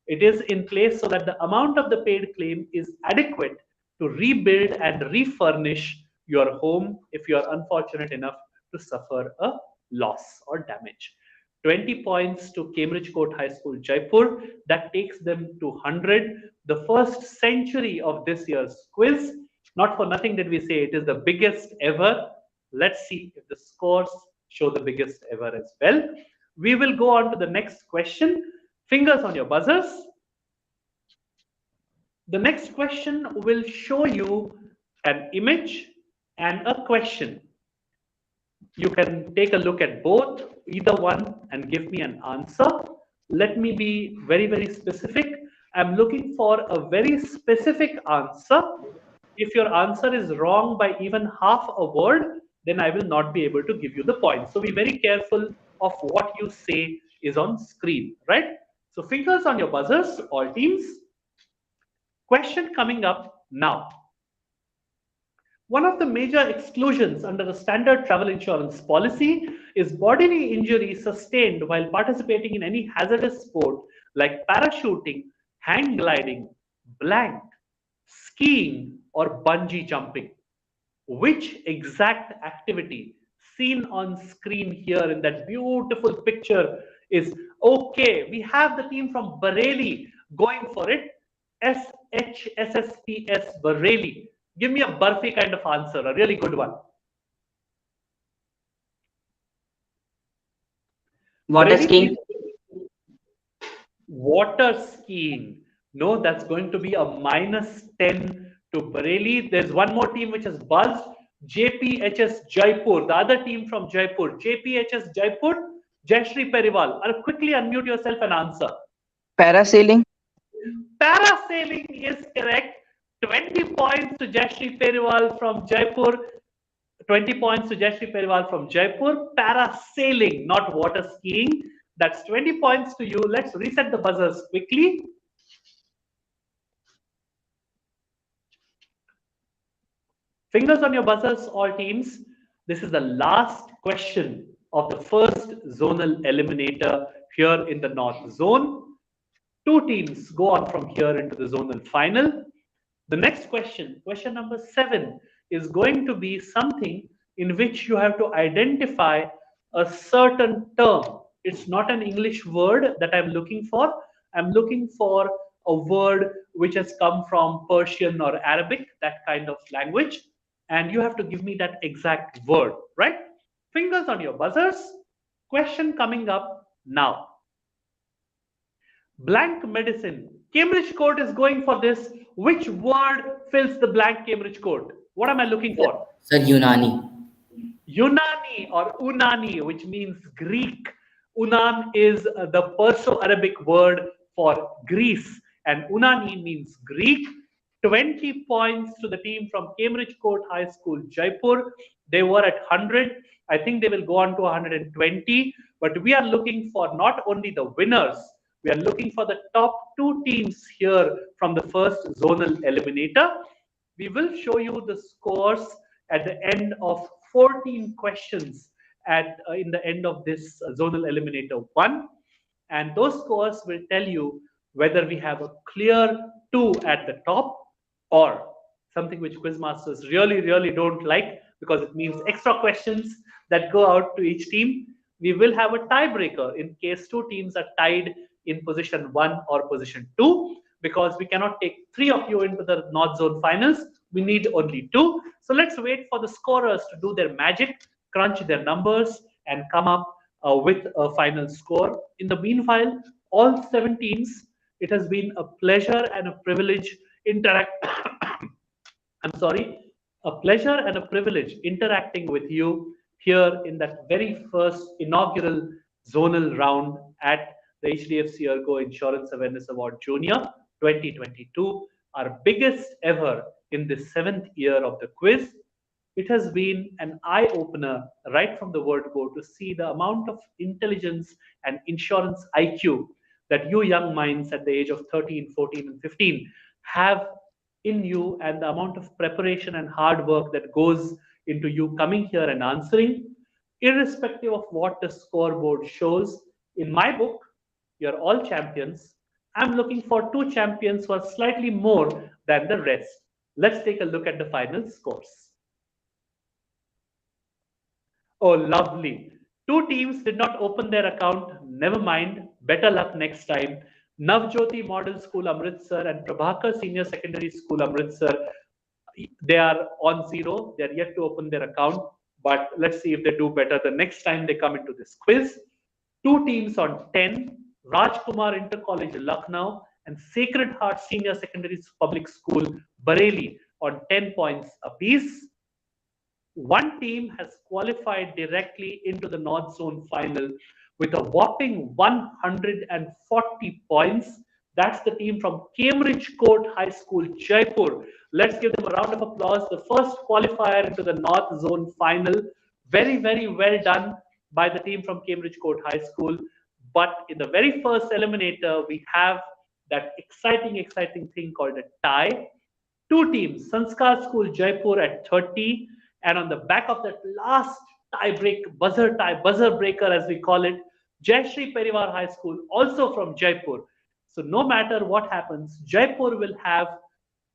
It is in place so that the amount of the paid claim is adequate to rebuild and refurnish your home if you are unfortunate enough to suffer a loss or damage. 20 points to Cambridge Court High School, Jaipur. That takes them to 100. The first century of this year's quiz. Not for nothing did we say it is the biggest ever. Let's see if the scores show the biggest ever as well. We will go on to the next question. Fingers on your buzzers. The next question will show you an image and a question. You can take a look at both, either one, and give me an answer. Let me be very, very specific. I'm looking for a very specific answer. If your answer is wrong by even half a word, then I will not be able to give you the point. So be very careful of what you say is on screen, right? So fingers on your buzzers, all teams. Question coming up now. One of the major exclusions under the standard travel insurance policy is bodily injury sustained while participating in any hazardous sport like parachuting, hang gliding, blank, skiing, or bungee jumping. Which exact activity seen on screen here in that beautiful picture is okay? We have the team from Bareilly going for it. SHSSPS Bareilly. Give me a Burfi kind of answer, a really good one. Water skiing. Water skiing. No, that's going to be a -10 to Bareilly. There's one more team which has buzzed. JPHS Jaipur, the other team from Jaipur. JPHS Jaipur, Jayashree Periwal. Quickly unmute yourself and answer. Parasailing. Parasailing is correct. 20 points to Jayashree Periwal from Jaipur. 20 points to Jayashree Periwal from Jaipur. Parasailing, not water skiing. That's 20 points to you. Let's reset the buzzers quickly. Fingers on your buzzers, all teams. This is the last question of the first zonal eliminator here in the North Zone. 2 teams go on from here into the zonal final. The next question, question number 7, is going to be something in which you have to identify a certain term. It's not an English word that I'm looking for. I'm looking for a word which has come from Persian or Arabic, that kind of language. And you have to give me that exact word, right? Fingers on your buzzers. Question coming up now. Blank medicine. Cambridge Court is going for this. Which word fills the blank Cambridge Court? What am I looking for? Sir, Unani. Unani or Unani, which means Greek. Unan is the Perso-Arabic word for Greece, and Unani means Greek. 20 points to the team from Cambridge Court High School, Jaipur. They were at 100. I think they will go on to 120. But we are looking for not only the winners, we are looking for the top 2 teams here from the first zonal eliminator. We will show you the scores at the end of 14 questions in the end of this zonal eliminator 1. And those scores will tell you whether we have a clear 2 at the top or something which quizmasters really don't like, because it means extra questions that go out to each team. We will have a tiebreaker in case 2 teams are tied in position 1 or position 2, because we cannot take 3 of you into the North Zone finals. We need only 2. So let's wait for the scorers to do their magic, crunch their numbers, and come up with a final score. In the meanwhile, all 7 teams, it has been a pleasure and a privilege a pleasure and a privilege interacting with you here in that very first inaugural zonal round at the HDFC ERGO Insurance Awareness Award Junior 2022, our biggest ever in the 7th year of the quiz. It has been an eye-opener right from the word go to see the amount of intelligence and insurance IQ that you young minds at the age of 13, 14, and 15 have in you, and the amount of preparation and hard work that goes into you coming here and answering. Irrespective of what the scoreboard shows, in my book, you're all champions. I'm looking for 2 champions who are slightly more than the rest. Let's take a look at the final scores. Oh, lovely. 2 teams did not open their account. Never mind. Better luck next time. Navjyoti Model School, Amritsar, and Prabhakar Senior Secondary School, Amritsar, they are on 0. They are yet to open their account. But let's see if they do better the next time they come into this quiz. 2 teams on 10. Rajkumar Inter College, Lucknow, and Sacred Heart Senior Secondary Public School, Bareilly, on 10 points apiece. 1 team has qualified directly into the North Zone final with a whopping 140 points. That's the team from Cambridge Court High School, Jaipur. Let's give them a round of applause. The first qualifier into the North Zone final. Very well done by the team from Cambridge Court High School. But in the very first eliminator, we have that exciting thing called a tie. 2 teams, Sanskar School, Jaipur at 30. And on the back of that last buzzer breaker as we call it, Jayashree Parivar High School, also from Jaipur. So no matter what happens, Jaipur will have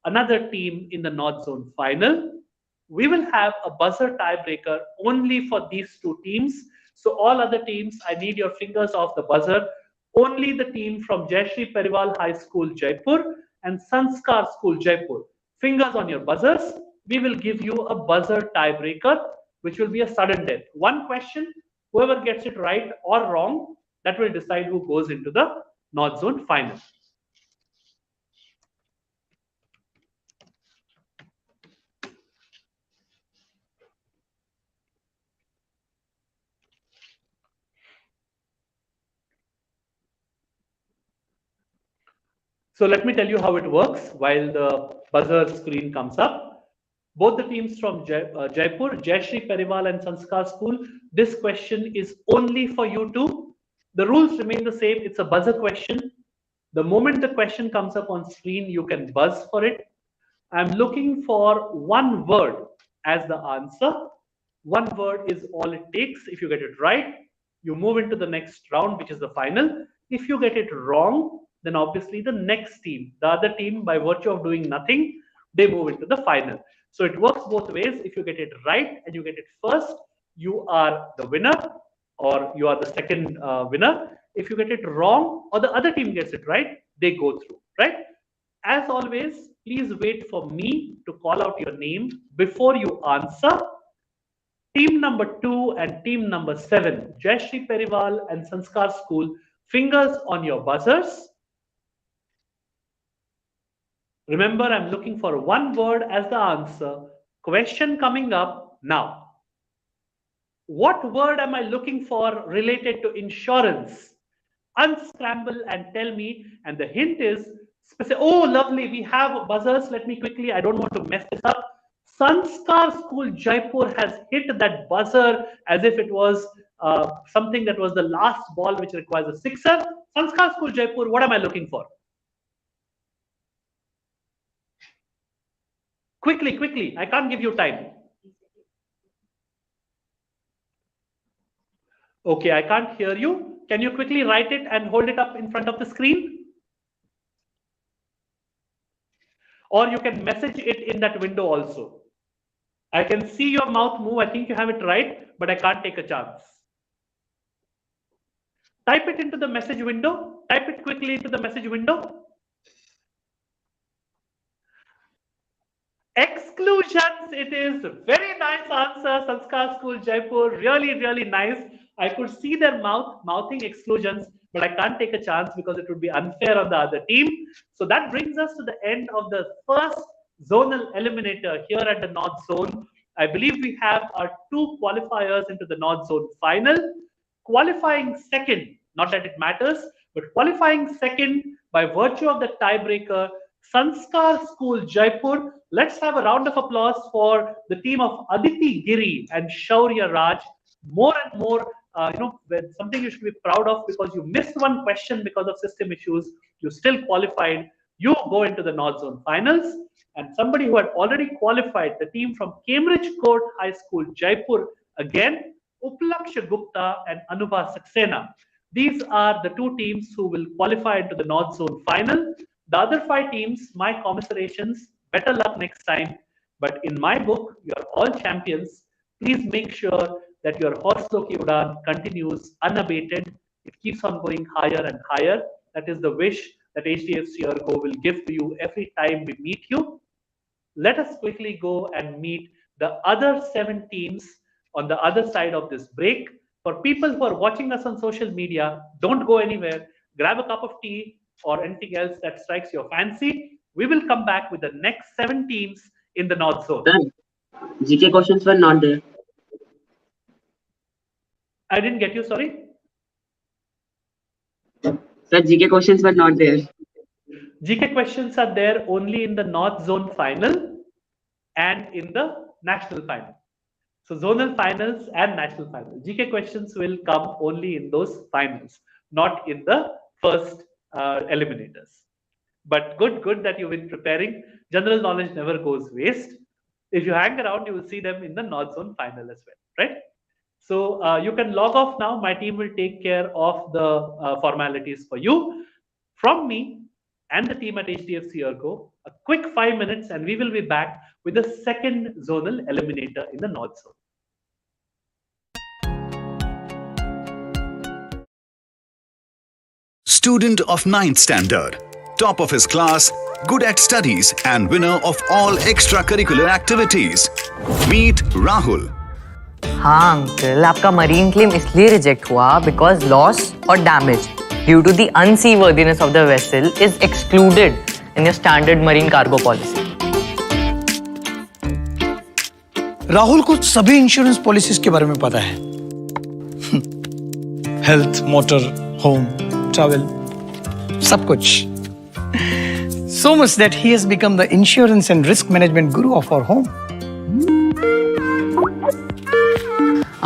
another team in the North Zone final. We will have a buzzer tiebreaker only for these 2 teams. So all other teams, I need your fingers off the buzzer. Only the team from Jayashree Parival High School, Jaipur, and Sanskar School, Jaipur. Fingers on your buzzers. We will give you a buzzer tiebreaker, which will be a sudden death. 1 question, whoever gets it right or wrong, that will decide who goes into the North Zone final. So let me tell you how it works while the buzzer screen comes up. Both the teams from Jaipur, Jayashree Parival and Sanskar School, this question is only for you two. The rules remain the same. It's a buzzer question. The moment the question comes up on screen, you can buzz for it. I'm looking for 1 word as the answer. One word is all it takes. If you get it right, you move into the next round, which is the final. If you get it wrong, then obviously the next team, the other team, by virtue of doing nothing, they move into the final. So it works both ways. If you get it right and you get it first, you are the winner, or you are the second winner. If you get it wrong or the other team gets it right, they go through, right? As always, please wait for me to call out your name before you answer. Team number 2 and team number 7, Jayashree Periwal and Sanskar School, fingers on your buzzers. Remember, I'm looking for one word as the answer. Question coming up now. What word am I looking for related to insurance? Unscramble and tell me. And the hint is specific. Oh, lovely. We have buzzers. Let me quickly, I don't want to mess this up. Sanskar School Jaipur has hit that buzzer as if it was something that was the last ball which requires a sixer. Sanskar School Jaipur, what am I looking for? Quickly, quickly. I can't give you time. Okay, I can't hear you. Can you quickly write it and hold it up in front of the screen? Or you can message it in that window also. I can see your mouth move. I think you have it right, but I can't take a chance. Type it into the message window. Type it quickly into the message window. Exclusions, it is. Very nice answer, Sanskar School Jaipur. Really, really nice. I could see their mouthing exclusions, but I can't take a chance because it would be unfair on the other team. So that brings us to the end of the first zonal eliminator here at the North Zone. I believe we have our 2 qualifiers into the North Zone final. Qualifying second, not that it matters, but qualifying second by virtue of the tiebreaker, Sanskar School Jaipur. Let's have a round of applause for the team of Aditi Giri and Shaurya Raj. More and more, something you should be proud of, because you missed one question because of system issues. You still qualified. You go into the North Zone finals. And somebody who had already qualified, the team from Cambridge Court High School, Jaipur, again, Uplaksha Gupta and Anubha Saxena. These are the 2 teams who will qualify into the North Zone final. The other 5 teams, my commiserations, better luck next time. But in my book, you are all champions. Please make sure that your horse Loki Udan continues unabated. It keeps on going higher and higher. That is the wish that HDFC ERGO will give to you every time we meet you. Let us quickly go and meet the other 7 teams on the other side of this break. For people who are watching us on social media, don't go anywhere. Grab a cup of tea or anything else that strikes your fancy. We will come back with the next 7 teams in the North Zone. GK questions were not there. I didn't get you, sorry. Sir, GK questions were not there. GK questions are there only in the North Zone final and in the National final. So zonal finals and national finals. GK questions will come only in those finals, not in the first eliminators. But good that you've been preparing. General knowledge never goes waste. If you hang around, you will see them in the North Zone final as well, right? So you can log off now. My team will take care of the formalities for you. From me and the team at HDFC ERGO, a quick 5 minutes and we will be back with the second zonal eliminator in the North Zone. Student of 9th standard, top of his class, good at studies and winner of all extracurricular activities. Meet Rahul. हाँ uncle, आपका marine claim इसलिए reject हुआ because loss और damage due to the unseaworthiness of the vessel is excluded in your standard marine cargo policy. Rahul को सभी insurance policies के बारे में पता है। हेल्थ, मोटर, होम, ट्रैवल, सब कुछ। So much that he has become the insurance and risk management guru of our home.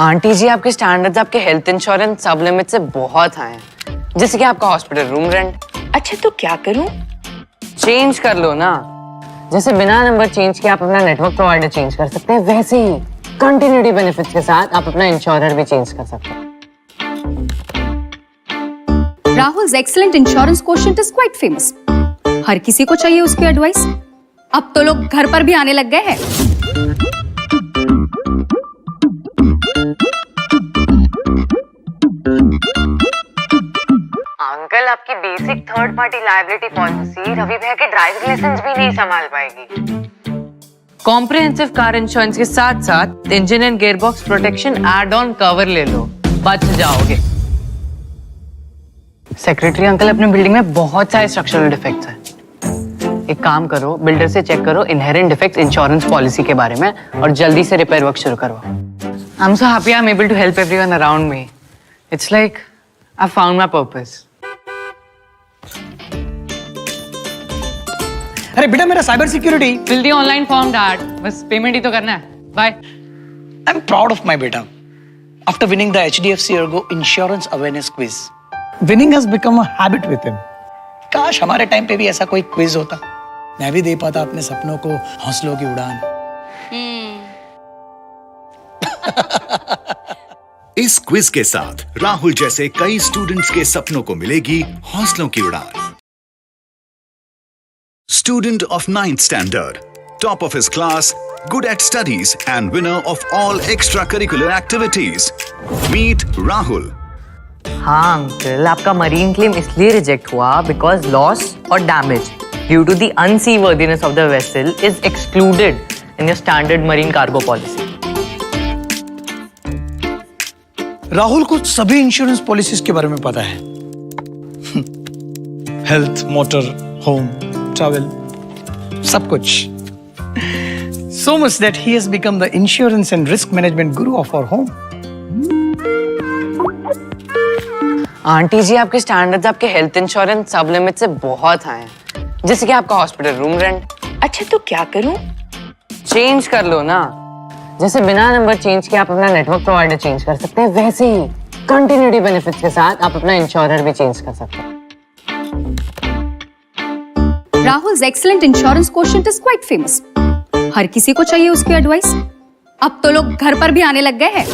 Aunty ji, आपके स्टैंडर्ड्स आपके हेल्थ इंश्योरेंस सब लिमिट से बहुत हाई हैं, जैसे कि आपका हॉस्पिटल रूम रेंट। अच्छा तो क्या करूं? चेंज कर लो ना, जैसे बिना नंबर चेंज किए आप अपना नेटवर्क प्रोवाइडर चेंज कर सकते हैं वैसे ही। कंटिन्यूटी बेनिफिट्स के साथ आप अपना इंश्योरर भी चेंज कर सकते हैं। Rahul's excellent insurance quotient is quite famous. हर किसी को चाहिए उसकी एडवाइस। अब तो लोग घर पर भी आने लग गए हैं। अंकल, आपकी basic third party liability policy Ravi भैया के ड्राइविंग लाइसेंस भी नहीं संभाल पाएगी। कॉम्प्रिहेंसिव कार इंश्योरेंस के साथ साथ engine and gearbox protection add on cover ले लो, बच जाओगे। सेक्रेटरी अंकल, अपने बिल्डिंग में बहुत सारे स्ट्रक्चरल डिफेक्ट्स हैं। एक काम करो, बिल्डर से चेक करो इनहेरेंट डिफेक्ट्स इंश्योरेंस पॉलिसी के बारे में और जल्दी से रिपेयर वर्क शुरू करो। I am so happy I am able to help everyone around me. It's like I found my purpose. अरे बेटा, मेरा cyber security fill the online form dad, बस पेमेंट ही तो करना है। Bye. I am proud of my बेटा after winning the HDFC ERGO Insurance Awareness Quiz. Winning has become a habit with him. काश हमारे टाइम पे भी ऐसा कोई क्विज होता, मैं भी दे पाता अपने सपनों को हौसलों की उड़ान। इस क्विज के साथ राहुल जैसे कई स्टूडेंट्स के सपनों को मिलेगी हौसलों की उड़ान। Student of 9th standard, top of his class, good at studies and winner of all extracurricular activities. Meet Rahul. हाँ अंकल, आपका मरीन क्लेम इसलिए रिजेक्ट हुआ बिकॉज लॉस और damage due to the unseaworthiness of the vessel is excluded in your standard marine cargo policy. Rahul को सभी insurance policies के बारे में पता है। हेल्थ, मोटर, होम, ट्रैवल, सब कुछ। So much that he has become the insurance and risk management guru of our home. Aunty ji, आपके स्टैंडर्ड्स आपके हेल्थ इंश्योरेंस सब लिमिट से बहुत हाई हैं, जैसे कि आपका हॉस्पिटल रूम रेंट। अच्छा, तो क्या करूं? चेंज कर लो ना। जैसे बिना नंबर चेंज किए आप अपना नेटवर्क प्रोवाइडर चेंज कर सकते हैं, वैसे ही कंटिन्यूटी बेनिफिट्स के साथ आप अपना इंश्योरर भी चेंज कर सकते हैं। Rahul's excellent insurance quotient is quite famous. हर किसी को चाहिए उसकी एडवाइस। अब तो लोग घर पर भी आने लग गए हैं।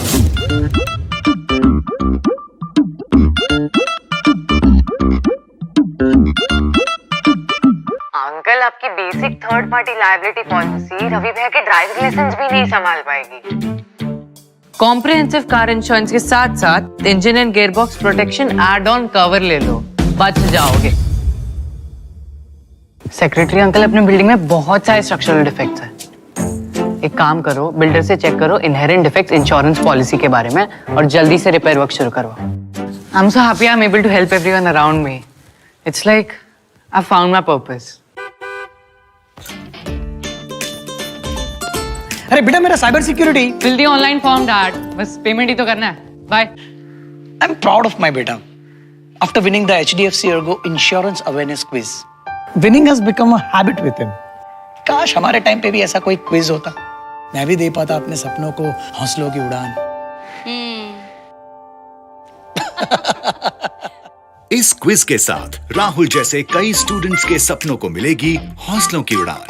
अंकल, आपकी basic third party liability policy Ravi भैया के ड्राइविंग लाइसेंस भी नहीं संभाल पाएगी। कॉम्प्रिहेंसिव कार इंश्योरेंस के साथ साथ engine and gearbox protection add on cover ले लो, बच जाओगे। सेक्रेटरी अंकल, अपने बिल्डिंग में बहुत सारे स्ट्रक्चरल डिफेक्ट्स हैं। एक काम करो, बिल्डर से चेक करो इनहेरेंट डिफेक्ट्स इंश्योरेंस पॉलिसी के बारे में और जल्दी से रिपेयर वर्क शुरू करो। I am so happy I am able to help everyone around me. It's like I found my purpose. अरे बेटा, मेरा cyber security fill the online form dad, बस पेमेंट ही तो करना है। Bye. I am proud of my बेटा after winning the HDFC ERGO Insurance Awareness Quiz. Winning has become a habit with him. काश हमारे टाइम पे भी ऐसा कोई क्विज होता, मैं भी दे पाता अपने सपनों को हौसलों की उड़ान। इस क्विज के साथ राहुल जैसे कई स्टूडेंट्स के सपनों को मिलेगी हौसलों की उड़ान।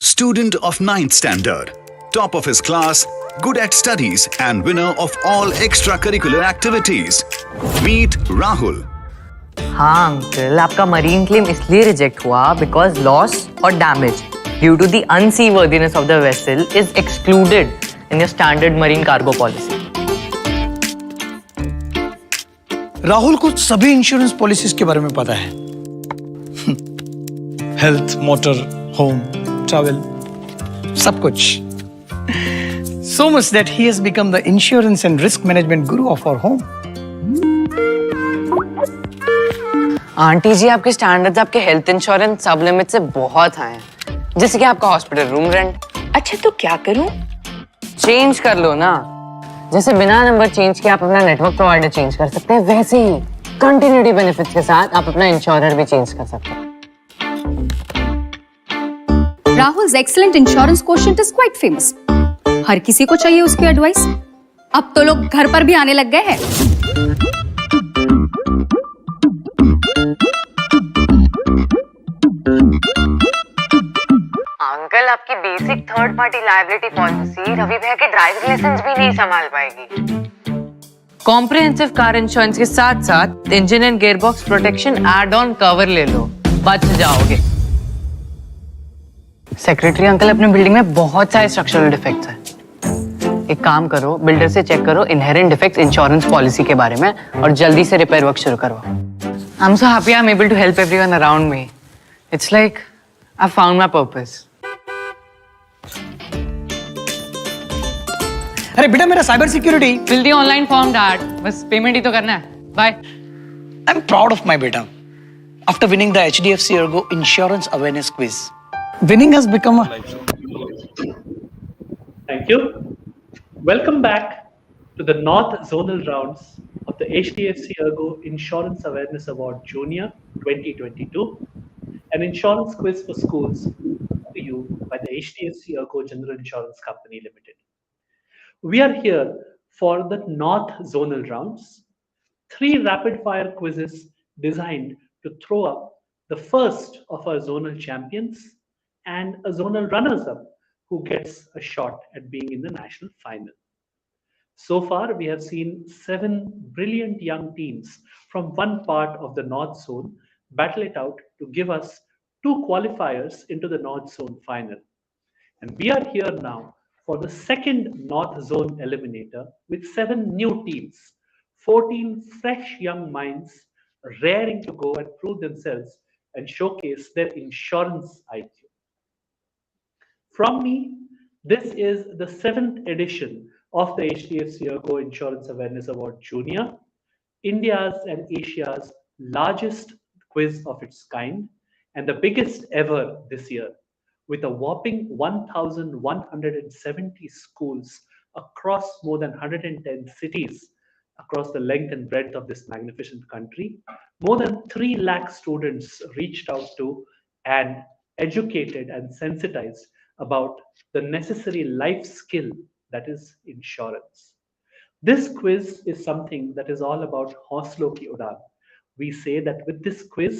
Student of 9th standard, top of his class, good at studies and winner of all extracurricular activities. Meet Rahul. हाँ अंकल, आपका मरीन क्लेम इसलिए रिजेक्ट हुआ बिकॉज लॉस और damage due to the unseaworthiness of the vessel is excluded in your standard marine cargo policy. Rahul को सभी insurance policies के बारे में पता है। हेल्थ, मोटर, होम, ट्रैवल, सब कुछ। So much that he has become the insurance and risk management guru of our home. Aunty ji, आपके स्टैंडर्ड्स आपके हेल्थ इंश्योरेंस सब लिमिट से बहुत हाई हैं, जैसे कि आपका हॉस्पिटल रूम रेंट। अच्छा, तो क्या करूं? चेंज कर लो ना। जैसे बिना नंबर चेंज किए आप अपना नेटवर्क प्रोवाइडर चेंज कर सकते हैं, वैसे ही कंटिन्यूटी बेनिफिट्स के साथ आप अपना इंश्योरर भी चेंज कर सकते हैं। Rahul's excellent insurance quotient is quite famous. हर किसी को चाहिए उसकी एडवाइस। अब तो लोग घर पर भी आने लग गए हैं। अंकल, आपकी basic third party liability policy Ravi भैया के ड्राइविंग लाइसेंस भी नहीं संभाल पाएगी। कॉम्प्रिहेंसिव कार इंश्योरेंस के साथ साथ engine and gearbox protection add on cover ले लो, बच जाओगे। सेक्रेटरी अंकल, अपने बिल्डिंग में बहुत सारे स्ट्रक्चरल डिफेक्ट्स हैं। एक काम करो, बिल्डर से चेक करो इनहेरेंट डिफेक्ट्स इंश्योरेंस पॉलिसी के बारे में और जल्दी से रिपेयर वर्क शुरू करवाओ। I am so happy I am able to help everyone around me. It's like I found my purpose. अरे बेटा, मेरा cyber security fill the online form dad, बस पेमेंट ही तो करना है। Bye. I am proud of my बेटा after winning the HDFC ERGO Insurance Awareness Quiz. Winning has become a Thank you. Welcome back to the North Zonal rounds of the HDFC ERGO Insurance Awareness Award Junior 2022, an insurance quiz for schools brought to you by the HDFC ERGO General Insurance Company Limited. We are here for the North Zonal rounds, 3 rapid-fire quizzes designed to throw up the first of our zonal champions and a zonal runners-up who gets a shot at being in the national final. So far, we have seen 7 brilliant young teams from one part of the North Zone battle it out to give us 2 qualifiers into the North Zone final. And we are here now for the second North Zone Eliminator with 7 new teams, 14 fresh young minds raring to go and prove themselves and showcase their insurance IQ. From me, this is the 7th edition of the HDFC ERGO Insurance Awareness Award Junior, India's and Asia's largest quiz of its kind and the biggest ever this year, with a whopping 1,170 schools across more than 110 cities across the length and breadth of this magnificent country. More than 3 lakh students reached out to and educated and sensitized about the necessary life skill that is insurance. This quiz is something that is all about हौसलों की उड़ान. We say that with this quiz,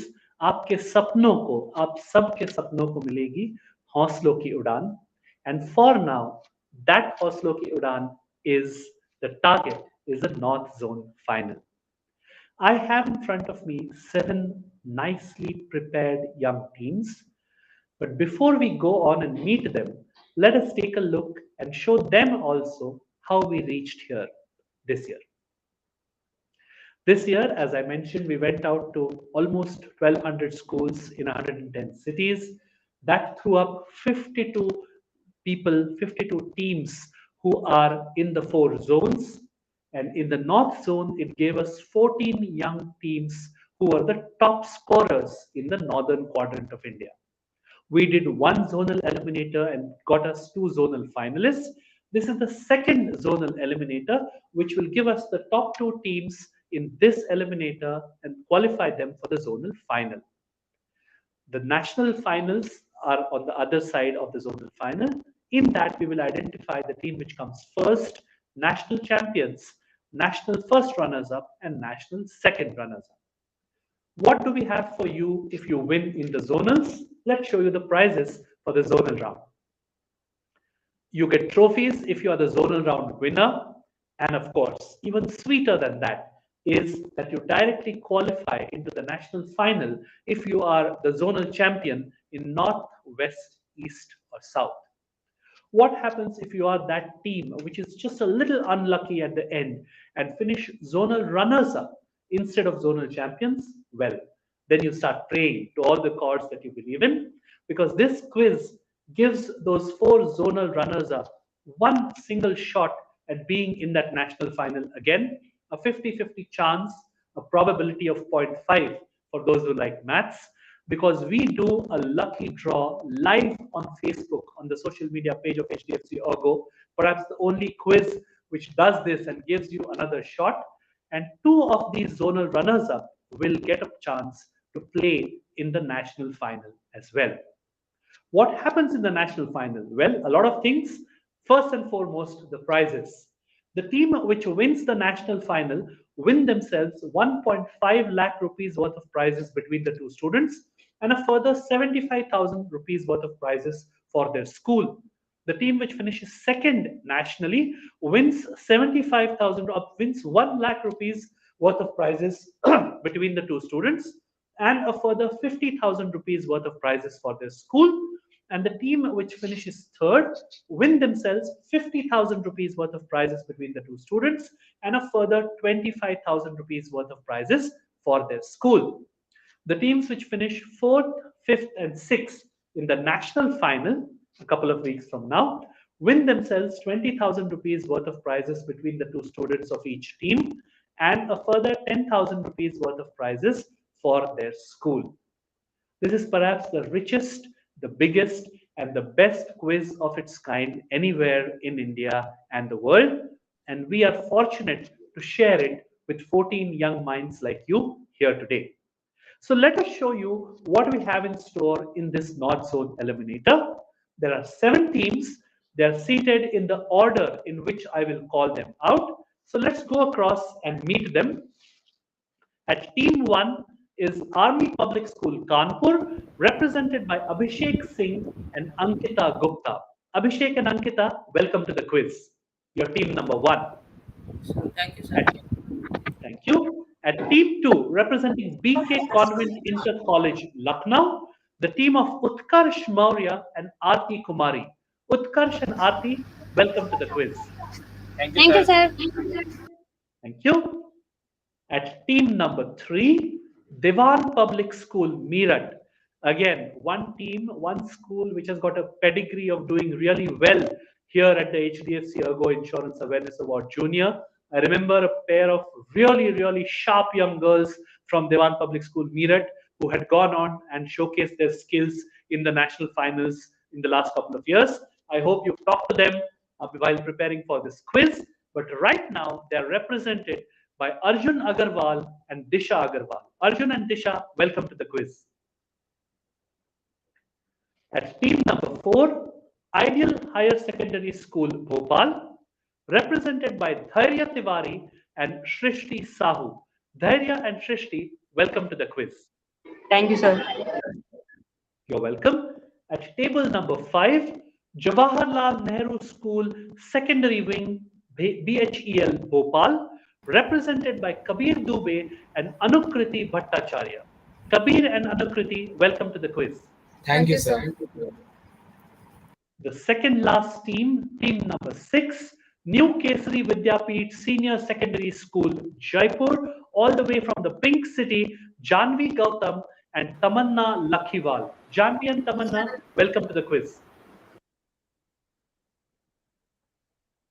आपके सपनों को, आप सबके सपनों को मिलेगी हौसलों की उड़ान. And for now, that हौसलों की उड़ान is the target, is the North Zone final. I have in front of me 7 nicely prepared young teams. But before we go on and meet them, let us take a look and show them also how we reached here this year. This year, as I mentioned, we went out to almost 1,200 schools in 110 cities. That threw up 52 people, 52 teams who are in the 4 zones. And in the North Zone, it gave us 14 young teams who are the top scorers in the northern quadrant of India. We did 1 zonal eliminator and got us 2 zonal finalists. This is the second zonal eliminator, which will give us the top 2 teams in this eliminator and qualify them for the zonal final. The national finals are on the other side of the zonal final. In that, we will identify the team which comes first, national champions, national first runners-up, and national second runners-up. What do we have for you if you win in the zonals? Let's show you the prizes for the zonal round. You get trophies if you are the zonal round winner. And of course, even sweeter than that is that you directly qualify into the national final if you are the zonal champion in North, West, East, or South. What happens if you are that team which is just a little unlucky at the end and finish zonal runners-up instead of zonal champions? Well, then you start praying to all the gods that you believe in, because this quiz gives those 4 zonal runners-up one single shot at being in that national final again, a 50-50 chance, a probability of 0.5 for those who like maths, because we do a lucky draw live on Facebook on the social media page of HDFC ERGO, perhaps the only quiz which does this and gives you another shot. And 2 of these zonal runners-up will get a chance to play in the national final as well. What happens in the national final? Well, a lot of things. First and foremost, the prizes. The team which wins the national final win themselves 1.5 lakh rupees worth of prizes between the 2 students and a further 75,000 rupees worth of prizes for their school. The team which finishes second nationally wins 1 lakh rupees worth of prizes between the two students, and a further 50,000 rupees worth of prizes for their school. And the team which finishes third win themselves 50,000 rupees worth of prizes between the two students, and a further 25,000 rupees worth of prizes for their school. The teams which finish fourth, fifth, and sixth in the national final a couple of weeks from now win themselves 20,000 rupees worth of prizes between the two students of each team, and a further 10,000 rupees worth of prizes for their school. This is perhaps the richest, the biggest, and the best quiz of its kind anywhere in India and the world. And we are fortunate to share it with 14 young minds like you here today. So let us show you what we have in store in this North Zone Eliminator. There are 7 teams. They are seated in the order in which I will call them out. So let's go across and meet them. At team 1 is Army Public School Kanpur, represented by Abhishek Singh and Ankita Gupta. Abhishek and Ankita, welcome to the quiz. Your team number 1. Thank you, sir. Thank you. At team 2, representing BK Convent Inter College, Lucknow, the team of Utkarsh Maurya and Aarti Kumari. Utkarsh and Aarti, welcome to the quiz. Thank you, sir. Thank you. At team number 3, Dewan Public School, Meerut. Again, one team, one school which has got a pedigree of doing really well here at the HDFC ERGO Insurance Awareness Award Junior. I remember a pair of really, really sharp young girls from Dewan Public School, Meerut, who had gone on and showcased their skills in the national finals in the last couple of years. I hope you've talked to them while preparing for this quiz. But right now, they're represented by Arjun Agarwal and Disha Agarwal. Arjun and Disha, welcome to the quiz. At team number 4, Ideal Higher Secondary School, Bhopal, represented by Dhairya Tiwari and Shrishti Sahu. Dhairya and Shrishti, welcome to the quiz. Thank you, sir. You're welcome. At table number 5, Jawaharlal Nehru School Secondary Wing, BHEL, Bhopal, represented by Kabir Dubey and Anukriti Bhattacharya. Kabir and Anukriti, welcome to the quiz. Thank you, sir. The second last team, team number 6, New Kesari Vidyapeeth Senior Secondary School, Jaipur, all the way from the Pink City, Janvi Gautam and Tamanna Lakhiwal. Janvi and Tamanna, welcome to the quiz.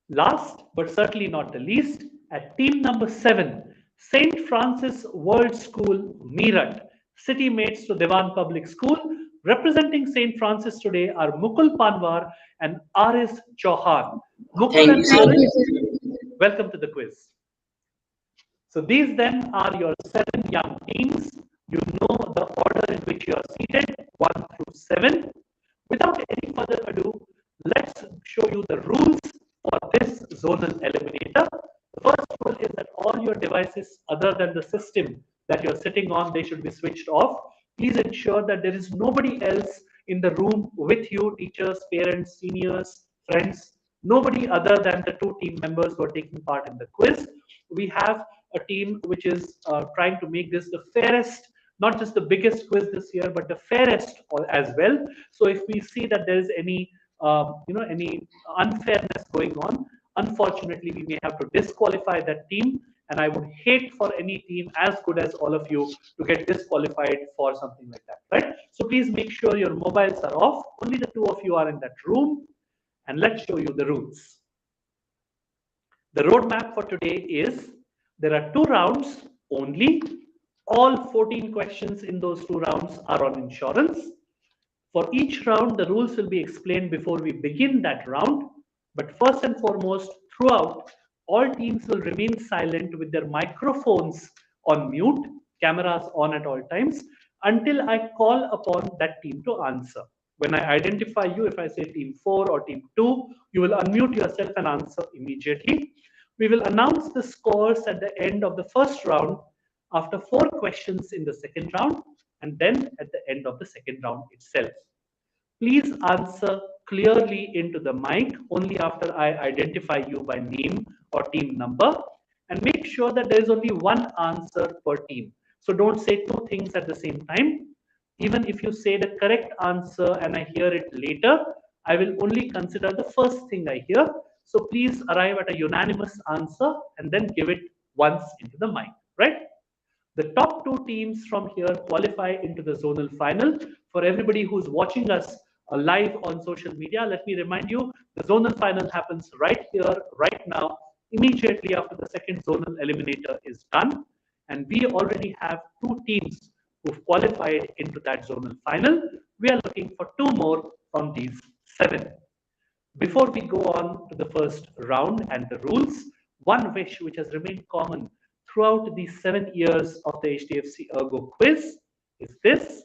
Last, but certainly not the least, at team number 7, St. Francis World School, Meerut, city mates to Dewan Public School. Representing St. Francis today are Mukul Panwar and Aris Chauhan. Mukul and Aris, welcome to the quiz. So these then are your 7 young teams. You know the order in which you are seated, 1 through 7. Without any further ado, let's show you the rules for this zonal eliminator. The first rule is that all your devices other than the system that you're sitting on, they should be switched off. Please ensure that there is nobody else in the room with you, teachers, parents, seniors, friends, nobody other than the 2 team members who are taking part in the quiz. We have a team which is trying to make this the fairest, not just the biggest quiz this year, but the fairest as well. So if we see that there is any any unfairness going on, unfortunately, we may have to disqualify that team. And I would hate for any team as good as all of you to get disqualified for something like that, right? So please make sure your mobiles are off. Only the 2 of you are in that room. And let's show you the rules. The roadmap for today is there are 2 rounds only. All 14 questions in those 2 rounds are on insurance. For each round, the rules will be explained before we begin that round. But first and foremost, throughout, all teams will remain silent with their microphones on mute, cameras on at all times, until I call upon that team to answer. When I identify you, if I say team 4 or team 2, you will unmute yourself and answer immediately. We will announce the scores at the end of the first round, after 4 questions in the second round, and then at the end of the second round itself. Please answer clearly into the mic only after I identify you by name or team number, and make sure that there is only one answer per team. So don't say two things at the same time. Even if you say the correct answer and I hear it later, I will only consider the first thing I hear. So please arrive at a unanimous answer and then give it once into the mic, right? The top two teams from here qualify into the zonal final. For everybody who's watching us live on social media, let me remind you, the zonal final happens right here, right now, immediately after the second zonal eliminator is done. And we already have two teams who've qualified into that zonal final. We are looking for two more from these 7. Before we go on to the first round and the rules, one wish which has remained common throughout these 7 years of the HDFC ERGO quiz is this: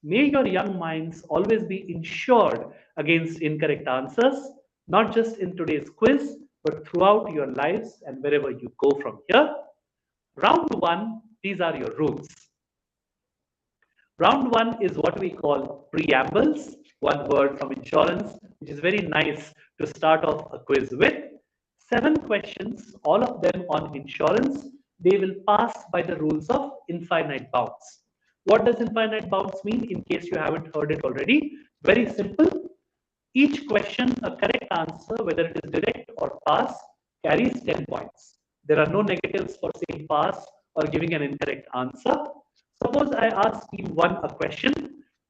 may your young minds always be insured against incorrect answers, not just in today's quiz, but throughout your lives and wherever you go from here. Round 1, these are your rules. Round 1 is what we call preambles, one word from insurance, which is very nice to start off a quiz with. 7 questions, all of them on insurance. They will pass by the rules of infinite bounds. What does infinite bounds mean, in case you haven't heard it already? Very simple. Each question, a correct answer, whether it is direct or pass, carries 10 points. There are no negatives for saying pass or giving an incorrect answer. Suppose I ask team 1 a question,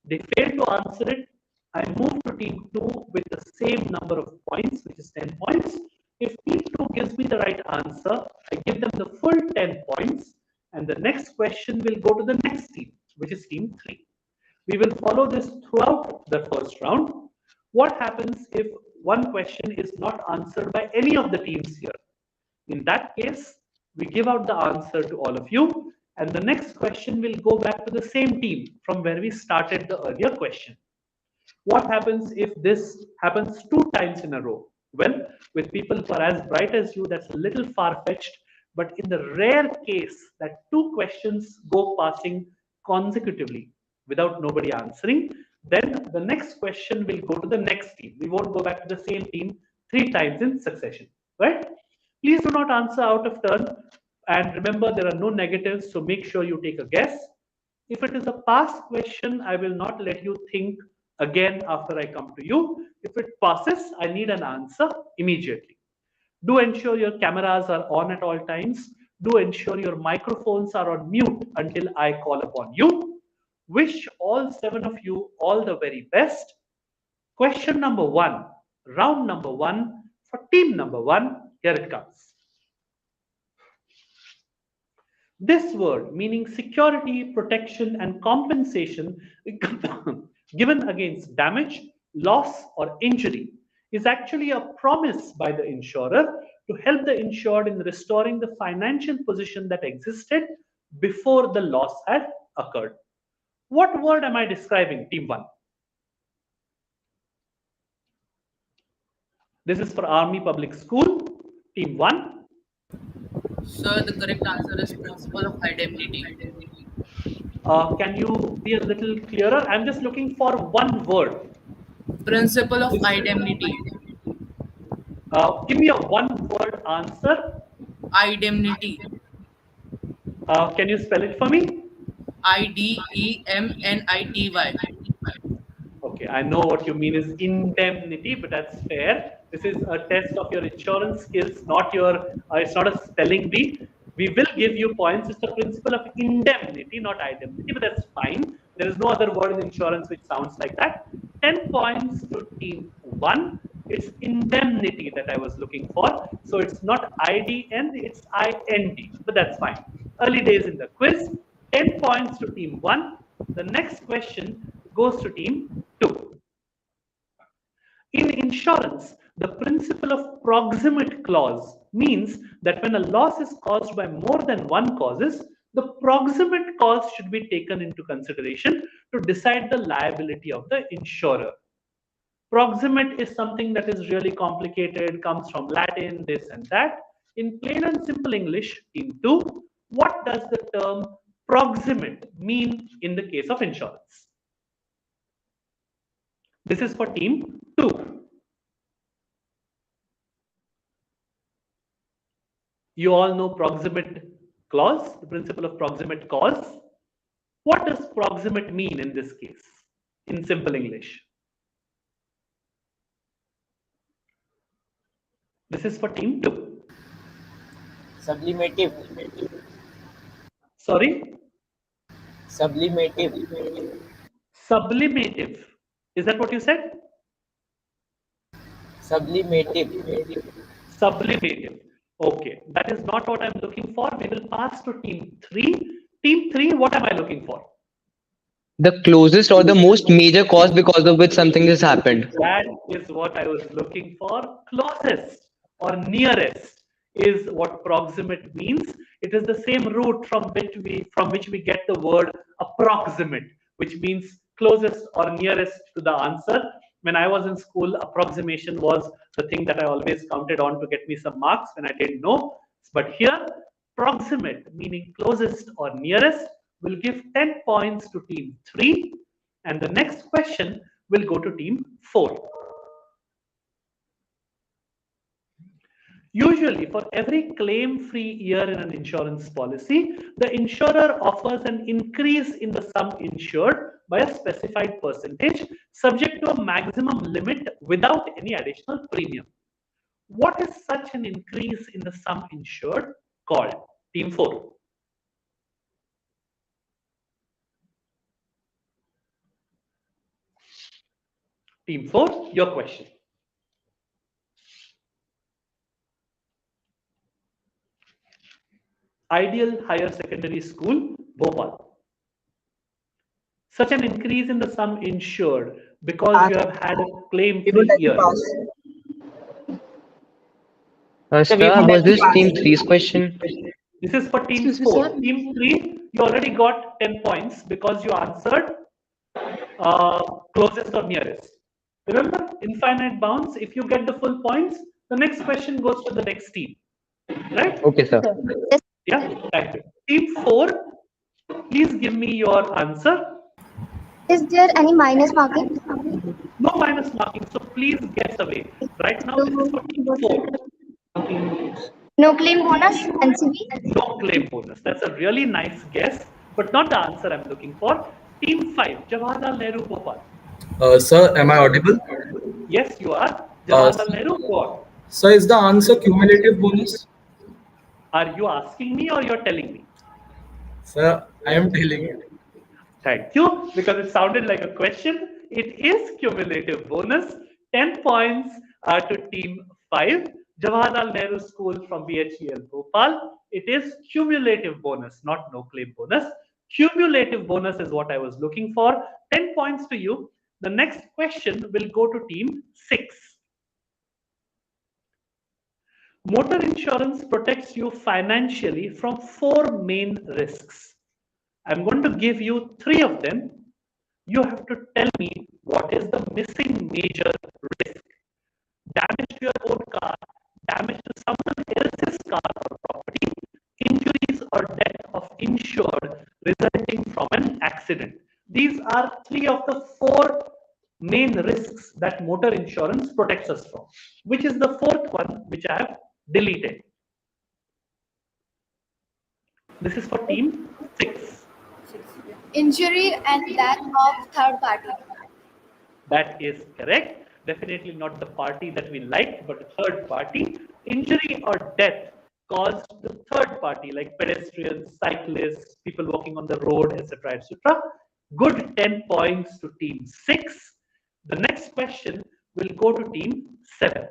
they fail to answer it, I move to team 2 with the same number of points, which is 10 points. If team 2 gives me the right answer, I give them the full 10 points, and the next question will go to the next team, which is team 3. We will follow this throughout the first round. What happens if one question is not answered by any of the teams here? In that case, we give out the answer to all of you, and the next question will go back to the same team from where we started the earlier question. What happens if this happens 2 times in a row? Well, with people who are as bright as you, that's a little far-fetched, but in the rare case that 2 questions go passing consecutively without nobody answering, then the next question will go to the next team. We won't go back to the same team 3 times in succession, right? Please do not answer out of turn. And remember, there are no negatives, so make sure you take a guess. If it is a pass question, I will not let you think again after I come to you. If it passes, I need an answer immediately. Do ensure your cameras are on at all times. Do ensure your microphones are on mute until I call upon you. Wish all 7 of you all the very best. Question number 1, round number 1 for team number 1. Here it comes. This word, meaning security, protection, and compensation given against damage, loss, or injury, is actually a promise by the insurer to help the insured in restoring the financial position that existed before the loss had occurred. What word am I describing, team 1? This is for Army Public School, team 1. Sir, the correct answer is principle of indemnity. Can you be a little clearer? I'm just looking for one word. Principle of indemnity. Give me a one-word answer. Indemnity. Can you spell it for me? IDEMNITY. Okay, I know what you mean is indemnity, but that's fair. This is a test of your insurance skills, not your, it's not a spelling bee. We will give you points. It's the principle of indemnity, not indemnity, but that's fine. There is no other word in insurance which sounds like that. 10 points to team 1. It's indemnity that I was looking for. So it's not IDN, it's IND, but that's fine. Early days in the quiz. 10 points to team 1. The next question goes to team 2. In insurance, the principle of proximate clause means that when a loss is caused by more than one causes, the proximate cause should be taken into consideration to decide the liability of the insurer. Proximate is something that is really complicated, comes from Latin, this and that. In plain and simple English, team 2, what does the term proximate mean in the case of insurance? This is for team 2. You all know proximate clause, the principle of proximate cause. What does proximate mean in this case, in simple English? This is for team 2. Sublimative. Sorry? Sublimative. Sublimative. Is that what you said? Sublimative. Sublimative. Okay, that is not what I'm looking for. We will pass to team 3. Team 3, what am I looking for? The closest or the most major cause because of which something has happened. That is what I was looking for. Closest or nearest is what proximate means. It is the same root from which we get the word approximate, which means closest or nearest to the answer. When I was in school, approximation was the thing that I always counted on to get me some marks when I didn't know. But here, proximate, meaning closest or nearest, will give 10 points to team 3. And the next question will go to team 4. Usually, for every claim-free year in an insurance policy, the insurer offers an increase in the sum insured by a specified percentage, subject to a maximum limit without any additional premium. What is such an increase in the sum insured called? Team 4. Team 4, your question. Ideal Higher Secondary School, Bhopal. Such an increase in the sum insured because you have had a claim-free year. Sir, was this team 3's question? This is for team 4. Team 3, you already got 10 points because you answered closest or nearest. Remember, infinite bounds, if you get the full points, the next question goes to the next team. Right? Okay, sir. Yeah, thank you. Team 4, please give me your answer. Is there any minus marking? No minus marking, so please guess away. Right now, this is for team 4. No claim bonus, NCB? No claim bonus. That's a really nice guess, but not the answer I'm looking for. Team 5, Jawaharlal Nehru, Bhopal. Sir, am I audible? Yes, you are. Jawaharlal Nehru, go on. Sir, is the answer cumulative bonus? Are you asking me or you're telling me? Sir, I am telling you. Thank you, because it sounded like a question. It is cumulative bonus. 10 points are to team 5. Jawaharlal Nehru School from BHEL Bhopal. It is cumulative bonus, not no claim bonus. Cumulative bonus is what I was looking for. 10 points to you. The next question will go to team 6. Motor insurance protects you financially from 4 main risks. I'm going to give you 3 of them. You have to tell me what is the missing major risk. Damage to your own car, damage to someone else's car or property, injuries or death of insured resulting from an accident. These are 3 of the 4 main risks that motor insurance protects us from. Which is the 4th one which I have deleted? This is for team 6. Injury and death of third party. That is correct. Definitely not the party that we liked, but a third party. Injury or death caused the third party, like pedestrians, cyclists, people walking on the road, etc., etc. Good 10 points to team 6. The next question will go to team 7.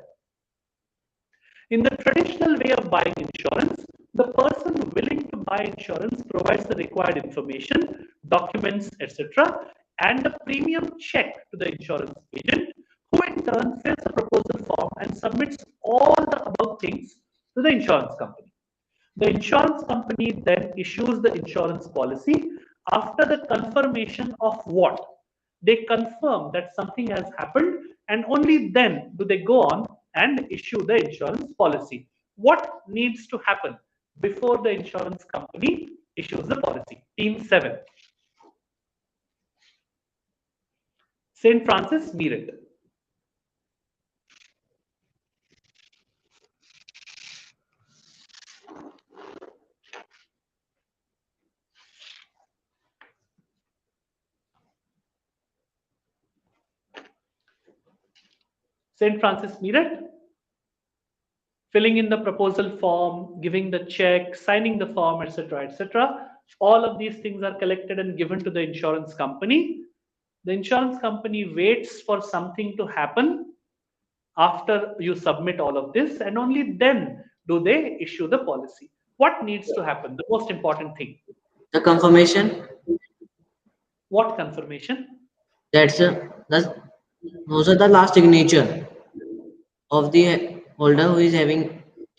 In the traditional way of buying insurance, the person willing to buy insurance provides the required information, documents, etc., and a premium check to the insurance agent, who in turn fills a proposal form and submits all the above things to the insurance company. The insurance company then issues the insurance policy after the confirmation of what? They confirm that something has happened, and only then do they go on and issue the insurance policy. What needs to happen before the insurance company issues the policy? Team 7. St. Francis Meerut. St. Francis Meerut, filling in the proposal form, giving the check, signing the form, etc., etc. All of these things are collected and given to the insurance company. The insurance company waits for something to happen after you submit all of this, and only then do they issue the policy. What needs to happen? The most important thing. The confirmation. What confirmation? That's also the last signature of the holder who is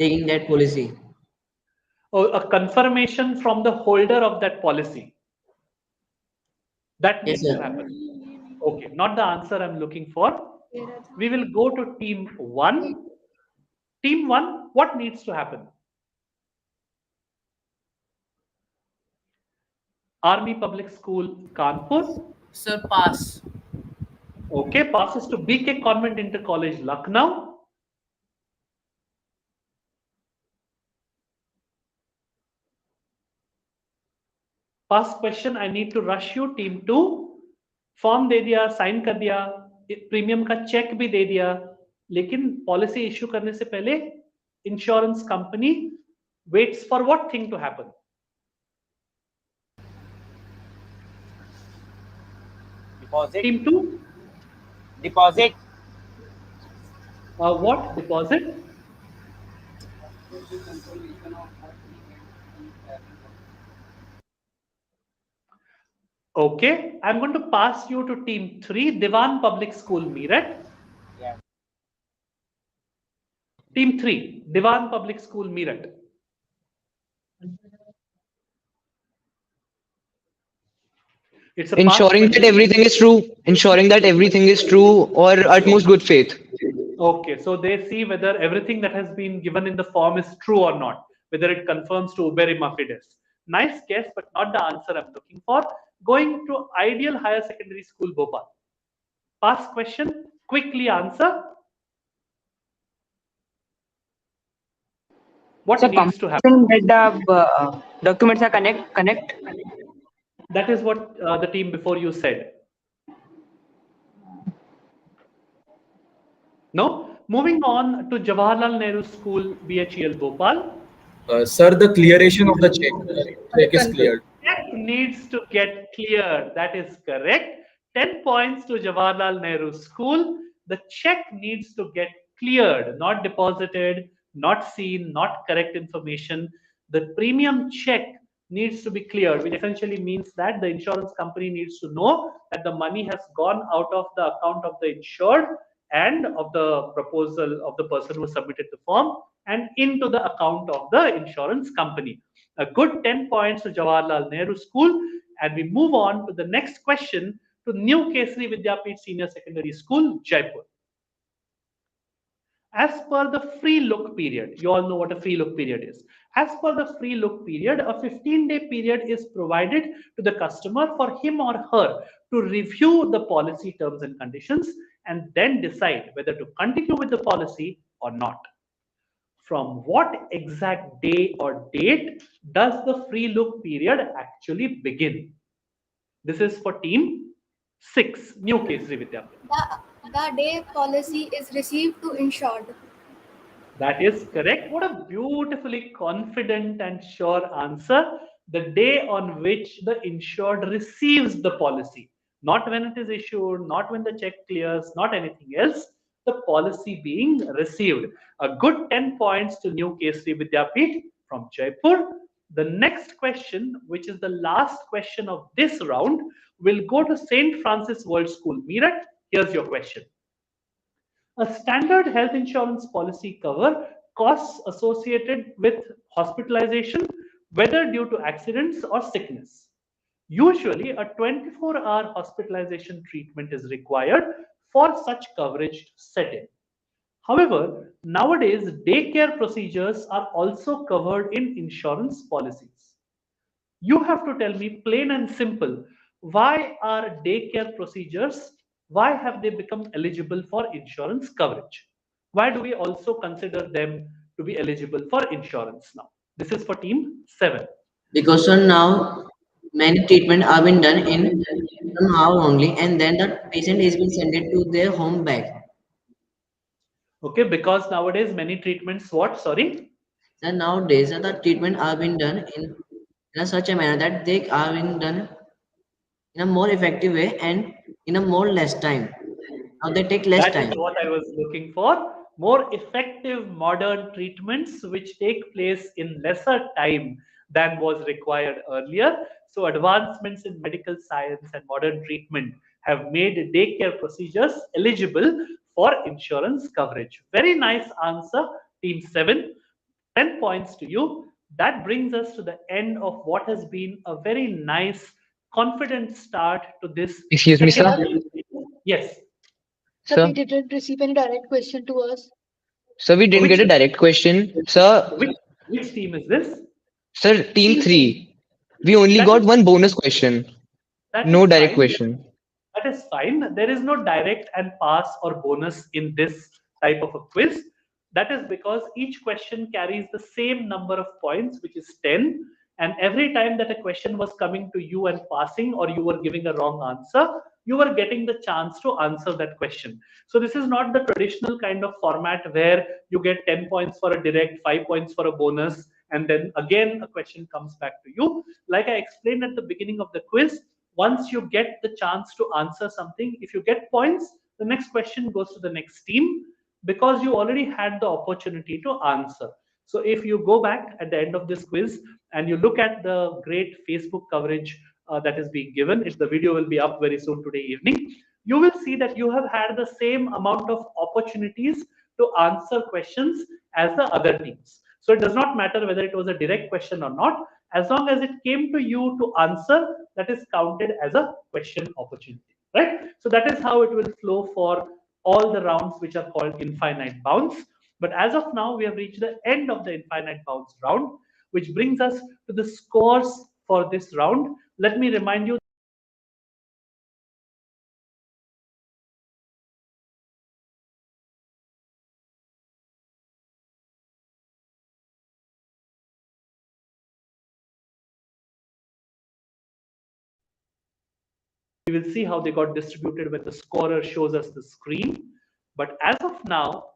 taking that policy. Oh, a confirmation from the holder of that policy. That needs to happen. Okay, not the answer I'm looking for. We will go to team 1. Team 1, what needs to happen? Army Public School, Kanpur. Sir, pass. Okay, passes to BK Convent Inter College, Lucknow. Pass question, I need to rush you. Team 2, form दे दिया, sign कर दिया, premium का check भी दे दिया, लेकिन policy issue करने से पहले insurance company waits for what thing to happen? Deposit. Team 2? Deposit. What? Deposit? Okay, I'm going to pass you to team 3, Diwan Public School, Meerut. Yeah. Team 3, Diwan Public School, Meerut. It's a ensuring that everything is true, ensuring that everything is true or utmost good faith. Okay, so they see whether everything that has been given in the form is true or not, whether it confirms to uberima fides. Nice guess, but not the answer I'm looking for. Going to Ideal Higher Secondary School, Bhopal. Past question, quickly answer. What needs to happen? That the documents are connect. That is what the team before you said. No? Moving on to Jawaharlal Nehru School, BHEL, Bhopal. Sir, the clearation of the check is cleared. Check needs to get cleared. That is correct. 10 points to Jawaharlal Nehru School. The check needs to get cleared, not deposited, not seen, not correct information. The premium check needs to be cleared, which essentially means that the insurance company needs to know that the money has gone out of the account of the insured and of the proposal of the person who submitted the form and into the account of the insurance company. A good 10 points to Jawaharlal Nehru School. And we move on to the next question to New Kesari Vidyapith Senior Secondary School, Jaipur. As per the free look period, you all know what a free look period is. As per the free look period, a 15-day period is provided to the customer for him or her to review the policy terms and conditions and then decide whether to continue with the policy or not. From what exact day or date does the free look period actually begin? This is for team 6, New Kesari Vidyapith. The day policy is received to insured. That is correct. What a beautifully confident and sure answer. The day on which the insured receives the policy. Not when it is issued, not when the check clears, not anything else. The policy being received. A good 10 points to New Kesari Vidyapith from Jaipur. The next question, which is the last question of this round, will go to St. Francis World School, Meerut. Here's your question. A standard health insurance policy cover costs associated with hospitalization, whether due to accidents or sickness. Usually, a 24-hour hospitalization treatment is required for such coverage to set in. However, nowadays, daycare procedures are also covered in insurance policies. You have to tell me plain and simple, why are daycare procedures why have they become eligible for insurance coverage? Why do we also consider them to be eligible for insurance now? This is for team 7. Because so now many treatment are being done in somehow only, and then the patient is being sent it to their home back. Okay, because nowadays many treatments what? Sorry? So nowadays the treatment are being done in such a manner that they are being done in a more effective way and in a more less time. Now they take less That is time. what I was looking for. More effective modern treatments which take place in lesser time than was required earlier. So advancements in medical science and modern treatment have made daycare procedures eligible for insurance coverage. Very nice answer, team 7. 10 points to you. That brings us to the end of what has been a very nice, confident start to this. Excuse me, sir. Yes. Sir, Sir, we didn't receive any direct question to us. sir, we didn't Which get a direct question. Sir, which team is this? sir, team 3. We only got one bonus question. That No is direct fine. question. That is fine. There is no direct and pass or bonus in this type of a quiz. That is because each question carries the same number of points, which is 10. And every time that a question was coming to you and passing, or you were giving a wrong answer, you were getting the chance to answer that question. So this is not the traditional kind of format where you get 10 points for a direct, 5 points for a bonus, and then again a question comes back to you. Like I explained at the beginning of the quiz, once you get the chance to answer something, if you get points, the next question goes to the next team because you already had the opportunity to answer. So if you go back at the end of this quiz and you look at the great Facebook coverage that is being given, if the video will be up very soon today evening, you will see that you have had the same amount of opportunities to answer questions as the other teams. So it does not matter whether it was a direct question or not. As long as it came to you to answer, that is counted as a question opportunity, right? So that is how it will flow for all the rounds which are called infinite bounds. But as of now, we have reached the end of the infinite bounds round, which brings us to the scores for this round. Let me remind you. We will see how they got distributed when the scorer shows us the screen. But as of now,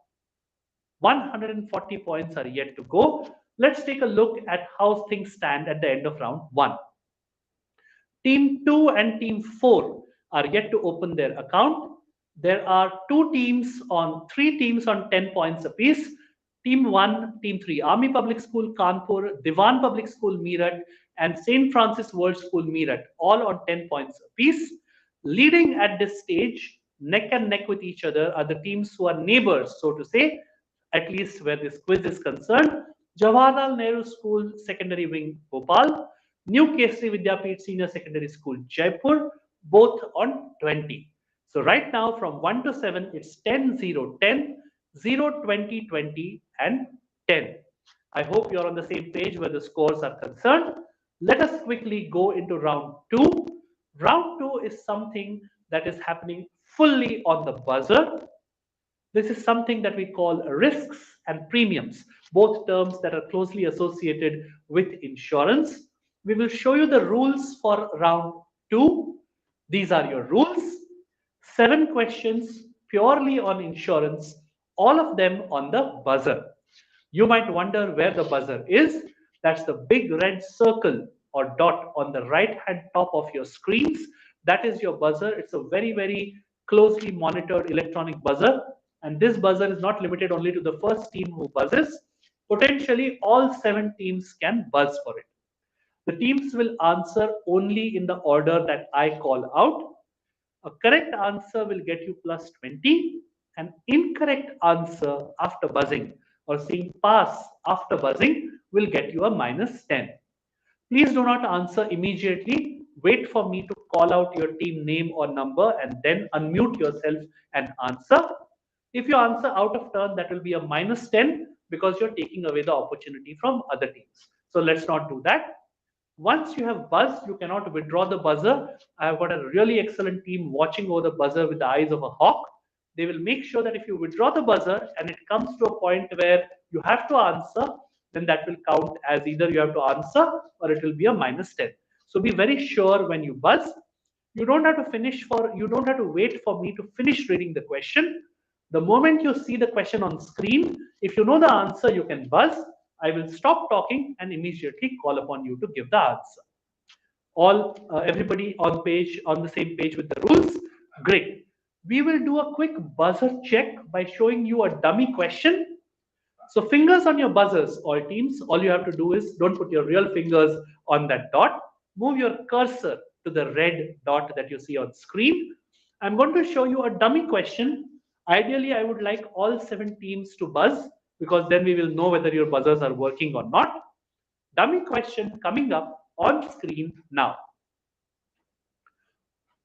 140 points are yet to go. Let's take a look at how things stand at the end of round 1. Team 2 and Team 4 are yet to open their account. There are three teams on 10 points apiece. Team 1, Team 3, Army Public School Kanpur, Diwan Public School Meerut, and St. Francis World School Meerut, all on 10 points apiece. Leading at this stage, neck and neck with each other, are the teams who are neighbors, so to say, at least where this quiz is concerned. Jawaharlal Nehru School Secondary Wing, Bhopal, New Kesri Vidyapeeth Senior Secondary School, Jaipur, both on 20. So right now from 1 to 7, it's 10, 0, 10, 0, 20, 20, and 10. I hope you're on the same page where the scores are concerned. Let us quickly go into round 2. Round 2 is something that is happening fully on the buzzer. This is something that we call risks and premiums, both terms that are closely associated with insurance. We will show you the rules for round 2. These are your rules. 7 questions purely on insurance, all of them on the buzzer. You might wonder where the buzzer is. That's the big red circle or dot on the right hand top of your screens. That is your buzzer. It's a very, very closely monitored electronic buzzer. And this buzzer is not limited only to the first team who buzzes. Potentially, all 7 teams can buzz for it. The teams will answer only in the order that I call out. A correct answer will get you plus 20. An incorrect answer after buzzing or saying pass after buzzing will get you a minus 10. Please do not answer immediately. Wait for me to call out your team name or number and then unmute yourself and answer. If you answer out of turn, that will be a minus 10 because you're taking away the opportunity from other teams. So let's not do that. Once you have buzzed, you cannot withdraw the buzzer. I have got a really excellent team watching over the buzzer with the eyes of a hawk. They will make sure that if you withdraw the buzzer and it comes to a point where you have to answer, then that will count as either you have to answer or it will be a -10. So be very sure when you buzz. You don't have to wait for me to finish reading the question. The moment you see the question on screen, if you know the answer, you can buzz. I will stop talking and immediately call upon you to give the answer. Everybody on the same page with the rules? Great. We will do a quick buzzer check by showing you a dummy question. So fingers on your buzzers, all teams. All you have to do is don't put your real fingers on that dot. Move your cursor to the red dot that you see on screen. I'm going to show you a dummy question. Ideally, I would like all 7 teams to buzz because then we will know whether your buzzers are working or not. Dummy question coming up on screen now.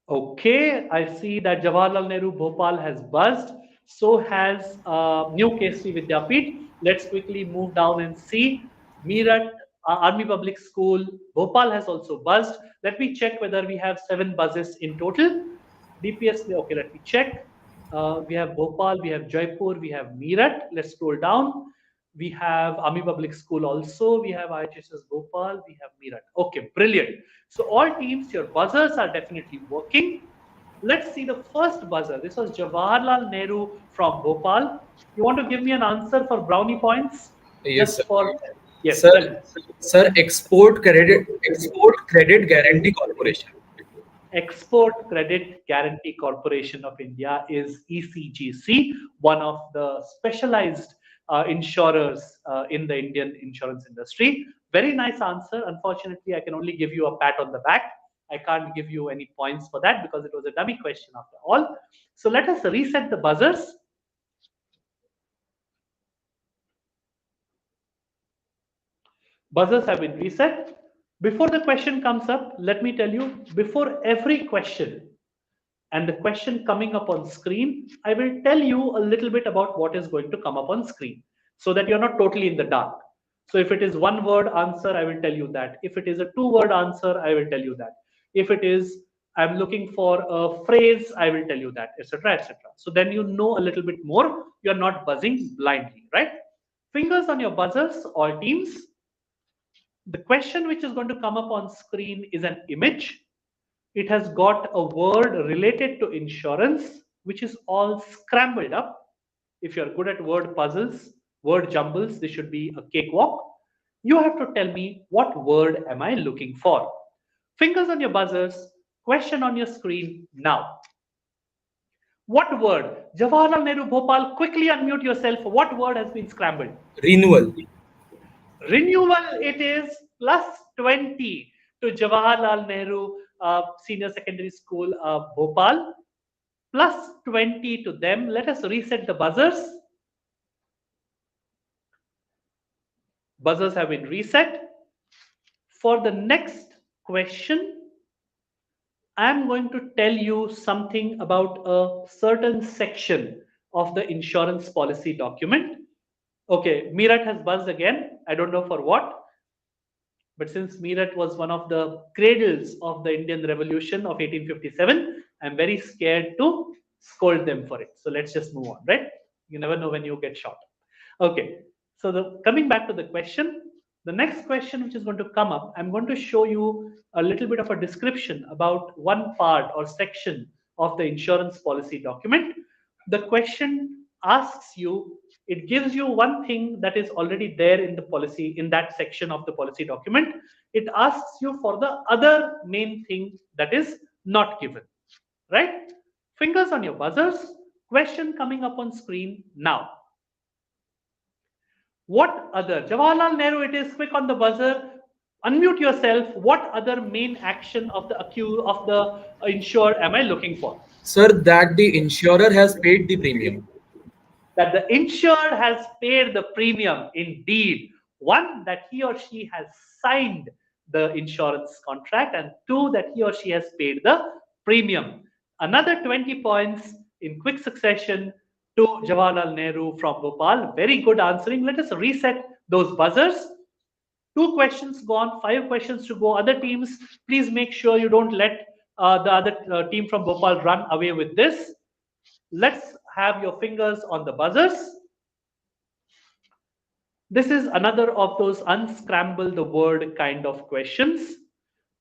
Okay, I see that Jawaharlal Nehru Bhopal has buzzed. So has New KC Vidyapeeth. Let's quickly move down and see. Meerut Army Public School Bhopal has also buzzed. Let me check whether we have 7 buzzes in total. DPS, okay, let me check. We have Bhopal, we have Jaipur, we have Meerut. Let's scroll down. We have Army Public School also. We have IHSS Bhopal. We have Meerut. Okay, brilliant. So all teams, your buzzers are definitely working. Let's see the first buzzer. This was Jawaharlal Nehru from Bhopal. You want to give me an answer for brownie points? Yes, Just for yes, sir. Export Credit Guarantee Corporation. Export Credit Guarantee Corporation of India is ECGC, one of the specialized insurers in the Indian insurance industry. Very nice answer. Unfortunately, I can only give you a pat on the back. I can't give you any points for that because it was a dummy question after all. So let us reset the buzzers. Buzzers have been reset. Before the question comes up, let me tell you, before every question and the question coming up on screen, I will tell you a little bit about what is going to come up on screen so that you're not totally in the dark. So if it is 1-word answer, I will tell you that. If it is a 2-word answer, I will tell you that. If it is, I'm looking for a phrase, I will tell you that, etc., etc. So then you know a little bit more. You're not buzzing blindly, right? Fingers on your buzzers, all teams. The question which is going to come up on screen is an image. It has got a word related to insurance, which is all scrambled up. If you're good at word puzzles, word jumbles, this should be a cakewalk. You have to tell me what word am I looking for. Fingers on your buzzers, question on your screen now. What word? Jawaharlal Nehru Bhopal, quickly unmute yourself. What word has been scrambled? Renewal. Renewal it is, plus 20 to Jawaharlal Nehru Senior Secondary School Bhopal. Plus 20 to them. Let us reset the buzzers. Buzzers have been reset. For the next question, I am going to tell you something about a certain section of the insurance policy document. Okay, Meerut has buzzed again. I don't know for what. But since Meerut was one of the cradles of the Indian Revolution of 1857, I'm very scared to scold them for it. So let's just move on, right? You never know when you get shot. Okay, so coming back to the question, the next question which is going to come up, I'm going to show you a little bit of a description about one part or section of the insurance policy document. The question asks you, it gives you one thing that is already there in the policy, in that section of the policy document. It asks you for the other main thing that is not given, right? Fingers on your buzzers. Question coming up on screen now. What other? Jawaharlal Nehru, it is, quick on the buzzer. Unmute yourself. What other main action of the insured am I looking for? Sir, that the insurer has paid the premium. That the insured has paid the premium, indeed. 1, that he or she has signed the insurance contract, and 2, that he or she has paid the premium. Another 20 points in quick succession to Jawaharlal Nehru from Bhopal. Very good answering. Let us reset those buzzers. 2 questions gone, 5 questions to go. Other teams, please make sure you don't let the other team from Bhopal run away with this. Let's have your fingers on the buzzers. This is another of those unscramble the word kind of questions.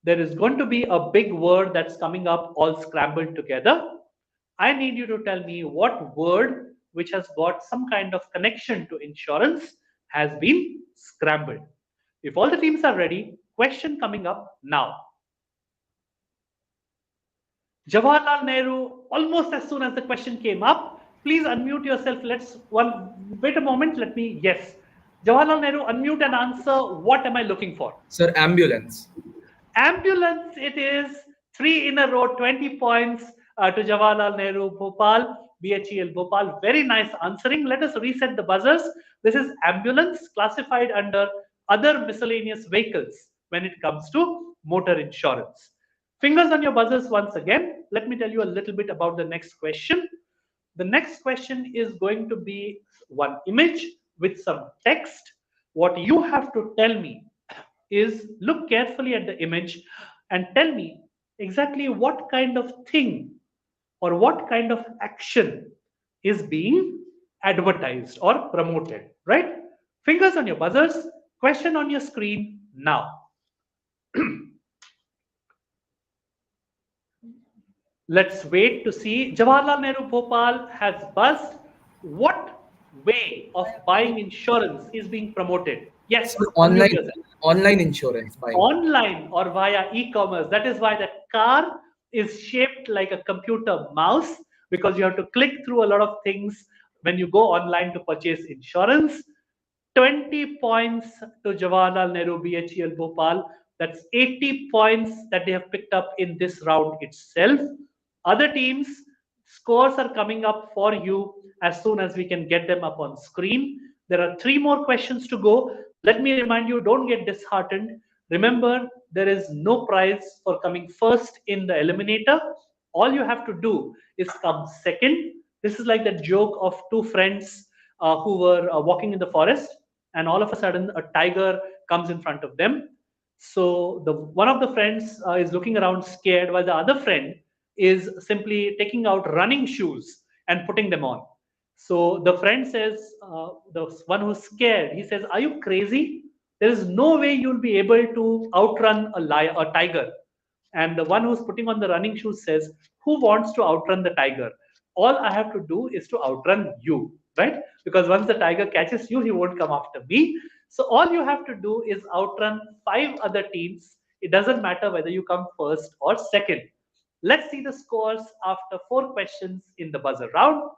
There is going to be a big word that's coming up all scrambled together. I need you to tell me what word which has got some kind of connection to insurance has been scrambled. If all the teams are ready, question coming up now. Jawaharlal Nehru, almost as soon as the question came up, please unmute yourself. Wait a moment, yes. Jawaharlal Nehru, unmute and answer. What am I looking for? Sir, ambulance. Ambulance it is. 3 in a row, 20 points to Jawaharlal Nehru, Bhopal, BHEL Bhopal. Very nice answering. Let us reset the buzzers. This is ambulance classified under other miscellaneous vehicles when it comes to motor insurance. Fingers on your buzzers once again. Let me tell you a little bit about the next question. The next question is going to be one image with some text. What you have to tell me is look carefully at the image and tell me exactly what kind of thing or what kind of action is being advertised or promoted, right? Fingers on your buzzers, question on your screen now. Let's wait to see. Jawaharlal Nehru Bhopal has buzzed. What way of buying insurance is being promoted? Yes, Sir, online insurance buying. Online or via e-commerce. That is why the car is shaped like a computer mouse, because you have to click through a lot of things when you go online to purchase insurance. 20 points to Jawaharlal Nehru BHEL Bhopal. That's 80 points that they have picked up in this round itself. Other teams, scores are coming up for you as soon as we can get them up on screen. There are 3 more questions to go. Let me remind you, don't get disheartened. Remember, there is no prize for coming first in the eliminator. All you have to do is come second. This is like the joke of 2 friends who were walking in the forest, and all of a sudden a tiger comes in front of them. So one of the friends is looking around scared, while the other friend is simply taking out running shoes and putting them on. So the friend says, the one who's scared, he says, "Are you crazy? There is no way you'll be able to outrun a tiger." And the one who's putting on the running shoes says, "Who wants to outrun the tiger? All I have to do is to outrun you, right? Because once the tiger catches you, he won't come after me. So all you have to do is outrun 5 other teams. It doesn't matter whether you come first or second." Let's see the scores after 4 questions in the buzzer round.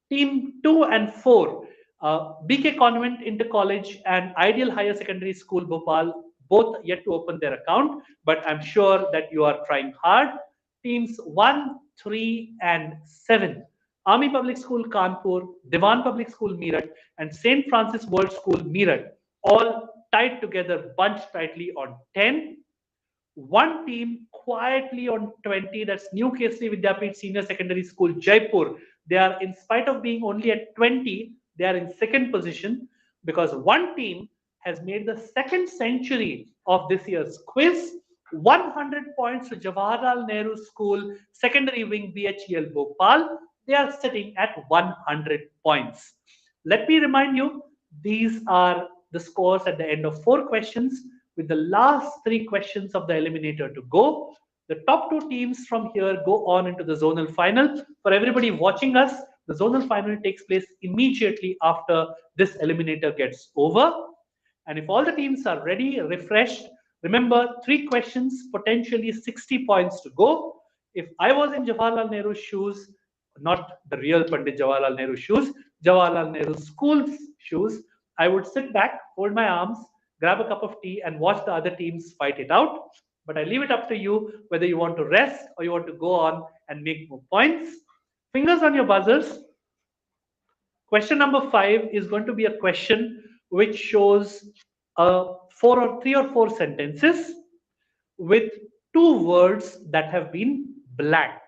Team 2 and 4, BK Convent Inter College and Ideal Higher Secondary School Bhopal, both yet to open their account, but I'm sure that you are trying hard. Teams 1, 3 and 7, Army Public School Kanpur, Diwan Public School Meerut and St. Francis World School Meerut, all tied together, bunched tightly on 10. One team quietly on 20, that's New Kesari Vidyapit Senior Secondary School, Jaipur. They are, in spite of being only at 20, they are in second position, because one team has made the 2nd century of this year's quiz. 100 points to Jawaharlal Nehru School Secondary Wing BHEL Bhopal. They are sitting at 100 points. Let me remind you, these are the scores at the end of 4 questions, with the last 3 questions of the eliminator to go. The top 2 teams from here go on into the zonal final. For everybody watching us, the zonal final takes place immediately after this eliminator gets over. And if all the teams are ready, refreshed, remember 3 questions, potentially 60 points to go. If I was in Jawaharlal Nehru's shoes, not the real Pandit Jawaharlal Nehru shoes, Jawaharlal Nehru School's shoes, I would sit back, hold my arms, grab a cup of tea and watch the other teams fight it out. But I leave it up to you whether you want to rest or you want to go on and make more points. Fingers on your buzzers. Question number 5 is going to be a question which shows 3 or 4 sentences with 2 words that have been blanked.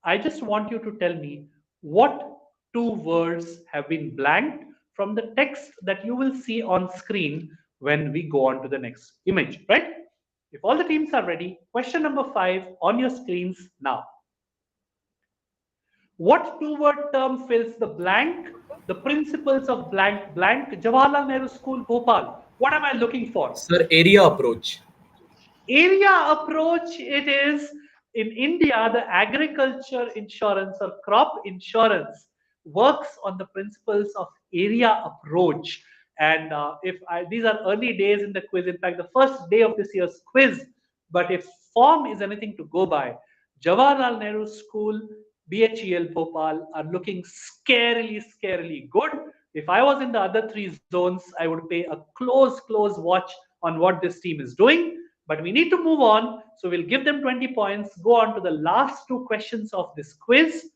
I just want you to tell me what 2 words have been blanked from the text that you will see on screen when we go on to the next image, right? If all the teams are ready, question number 5 on your screens now. What two-word term fills the blank? The principles of blank blank. Jawaharlal Nehru School, Bhopal. What am I looking for? Sir, area approach. Area approach it is. In India, the agriculture insurance or crop insurance works on the principles of area approach. And these are early days in the quiz, in fact, the first day of this year's quiz. But if form is anything to go by, Jawaharlal Nehru School, BHEL Bhopal are looking scarily good. If I was in the other 3 zones, I would pay a close watch on what this team is doing. But we need to move on, so we'll give them 20 points, go on to the last 2 questions of this quiz.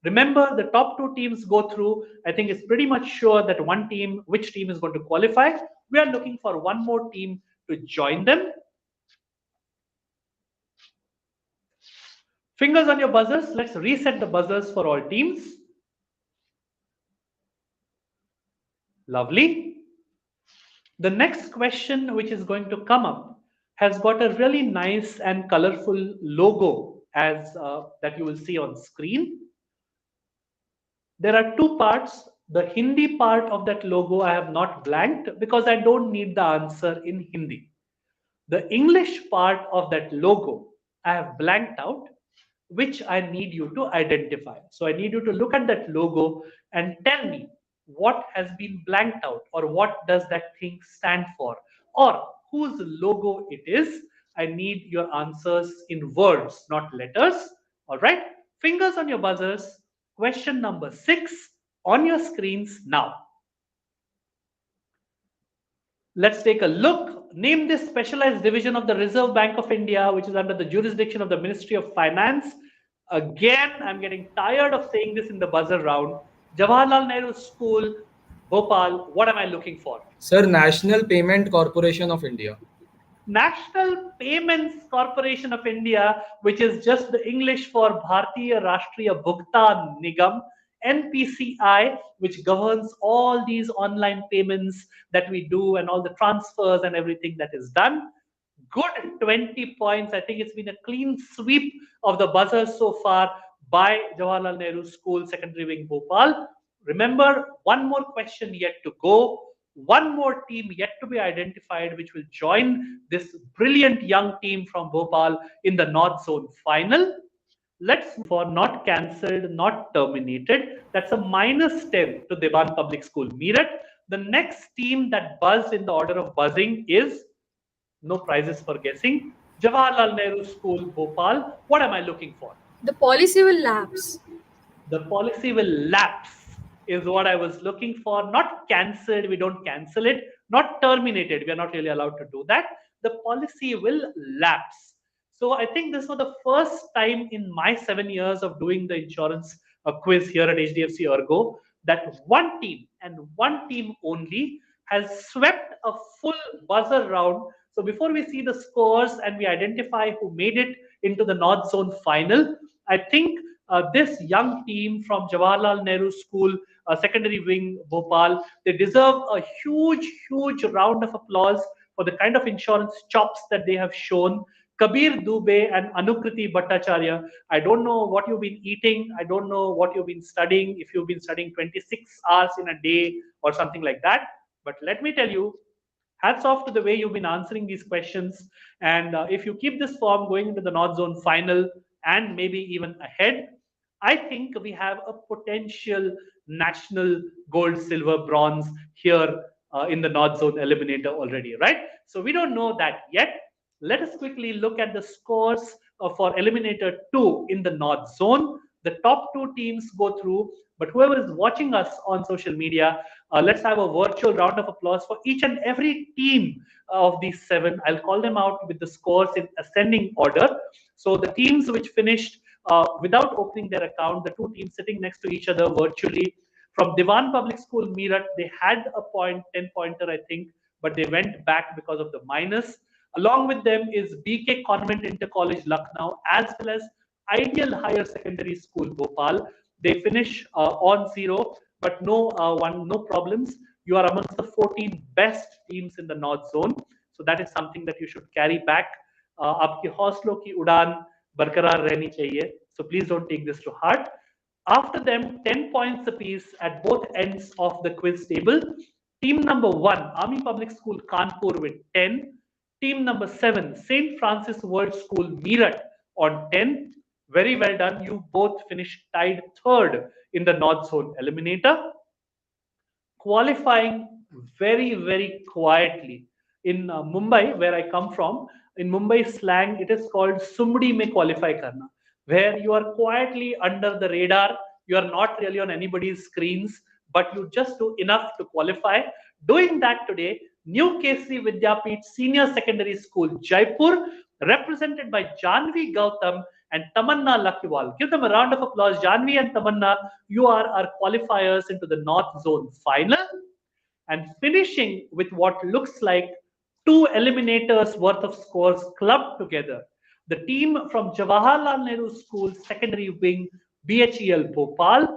Remember, the top 2 teams go through. I think it's pretty much sure that which team is going to qualify. We are looking for one more team to join them. Fingers on your buzzers. Let's reset the buzzers for all teams. Lovely. The next question which is going to come up has got a really nice and colorful logo as that you will see on screen. There are 2 parts. The Hindi part of that logo I have not blanked because I don't need the answer in Hindi. The English part of that logo I have blanked out, which I need you to identify. So I need you to look at that logo and tell me what has been blanked out, or what does that thing stand for, or whose logo it is. I need your answers in words, not letters. All right, fingers on your buzzers. Question number 6 on your screens now. Let's take a look. Name this specialized division of the Reserve Bank of India, which is under the jurisdiction of the Ministry of Finance. Again, I'm getting tired of saying this in the buzzer round. Jawaharlal Nehru School, Bhopal, what am I looking for? Sir, National Payment Corporation of India. National Payments Corporation of India, which is just the English for Bharatiya Rashtriya Bhugtan Nigam, NPCI, which governs all these online payments that we do and all the transfers and everything that is done. Good 20 points. I think it's been a clean sweep of the buzzers so far by Jawaharlal Nehru School, Secondary Wing, Bhopal. Remember, one more question yet to go. One more team yet to be identified, which will join this brilliant young team from Bhopal in the North Zone final. Let's for not cancelled, not terminated. That's a -10 to Devan Public School, Meerut. The next team that buzzed in the order of buzzing is, no prizes for guessing, Jawaharlal Nehru School, Bhopal. What am I looking for? The policy will lapse. The policy will lapse is what I was looking for. Not cancelled, we don't cancel it. Not terminated, we are not really allowed to do that. The policy will lapse. So I think this was the first time in my 7 years of doing the insurance quiz here at HDFC ERGO that one team and one team only has swept a full buzzer round. So before we see the scores and we identify who made it into the North Zone final, I think this young team from Jawaharlal Nehru School, Secondary Wing, Bhopal, they deserve a huge round of applause for the kind of insurance chops that they have shown. Kabir Dubey and Anukriti Bhattacharya, I don't know what you've been eating. I don't know what you've been studying, if you've been studying 26 hours in a day or something like that. But let me tell you, hats off to the way you've been answering these questions. And if you keep this form going into the North Zone final and maybe even ahead, I think we have a potential national gold, silver, bronze here in the North Zone Eliminator already, right? So we don't know that yet. Let us quickly look at the scores for Eliminator 2 in the North Zone. The top 2 teams go through, but whoever is watching us on social media, let's have a virtual round of applause for each and every team of these 7. I'll call them out with the scores in ascending order. So the teams which finished without opening their account, the 2 teams sitting next to each other virtually. From Devan Public School, Meerut, they had a 10-pointer, I think, but they went back because of the minus. Along with them is BK Convent Inter College, Lucknow, as well as Ideal Higher Secondary School, Bhopal. They finish on 0, but no problems. You are amongst the 14 best teams in the North Zone. So that is something that you should carry back. आपकी हौसलों की उड़ान बरकरार रहनी चाहिए. So please don't take this to heart. After them, 10 points apiece at both ends of the quiz table. Team number 1, Army Public School Kanpur with 10. Team number 7, St. Francis World School Meerut on 10. Very well done. You both finished tied third in the North Zone Eliminator. Qualifying very, very quietly. In Mumbai, where I come from, in Mumbai slang, it is called Sumdi mein qualify karna, where you are quietly under the radar. You are not really on anybody's screens, but you just do enough to qualify. Doing that today, New Kesri Vidyapeeth Senior Secondary School, Jaipur, represented by Janvi Gautam and Tamanna Lakiwal. Give them a round of applause. Janvi and Tamanna, you are our qualifiers into the North Zone final. And finishing with what looks like 2 eliminators worth of scores clubbed together. The team from Jawaharlal Nehru School Secondary Wing, BHEL Bhopal,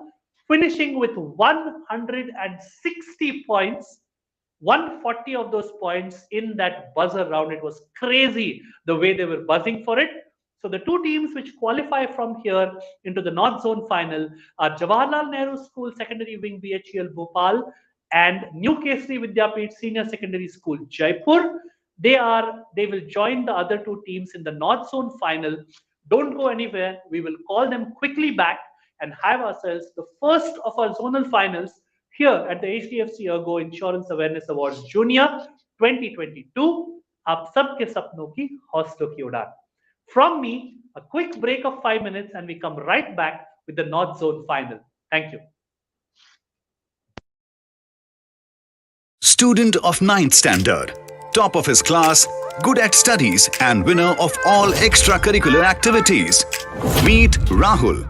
finishing with 160 points, 140 of those points in that buzzer round. It was crazy the way they were buzzing for it. So the 2 teams which qualify from here into the North Zone final are Jawaharlal Nehru School Secondary Wing, BHEL Bhopal, and New Kesri Vidyapeeth Senior Secondary School, Jaipur. They will join the other 2 teams in the North Zone final. Don't go anywhere. We will call them quickly back and have ourselves the first of our zonal finals here at the HDFC ERGO Insurance Awareness Awards Junior 2022. आप सबके सपनों की हौसलों की उड़ान. From me, a quick break of 5 minutes and we come right back with the North Zone final. Thank you. Student of 9th standard, top of his class, good at studies and winner of all extracurricular activities. Meet Rahul.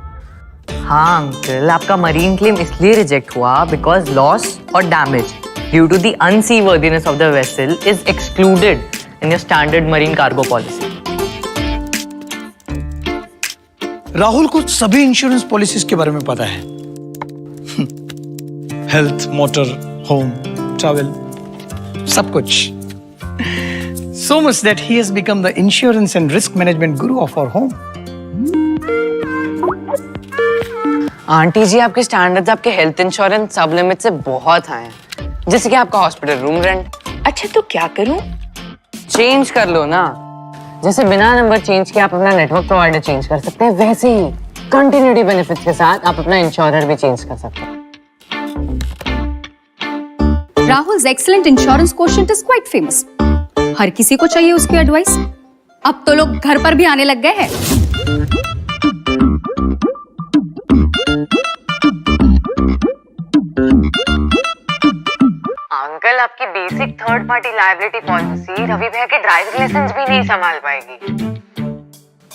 हाँ uncle, आपका marine claim इसलिए reject हुआ because loss और damage due to the unseaworthiness of the vessel is excluded in your standard marine cargo policy. Rahul को सभी insurance policies के बारे में पता है. हेल्थ, मोटर, होम, ट्रैवल, सब कुछ. So much that he has become the insurance and risk management guru of our home. Aunty ji, आपके स्टैंडर्ड्स आपके हेल्थ इंश्योरेंस सब लिमिट से बहुत हाई हैं, जैसे कि आपका हॉस्पिटल रूम रेंट. अच्छा तो क्या करूं? चेंज कर लो ना. जैसे बिना नंबर चेंज किए आप अपना नेटवर्क प्रोवाइडर चेंज कर सकते हैं, वैसे ही कंटिन्यूटी बेनिफिट्स के साथ आप अपना इंश्योरर भी चेंज कर सकते हैं. Rahul's excellent insurance quotient is quite famous. हर किसी को चाहिए उसकी एडवाइस. अब तो लोग घर पर भी आने लग गए हैं. अंकल, आपकी basic third party liability policy Ravi भैया के ड्राइविंग लाइसेंस भी नहीं संभाल पाएगी.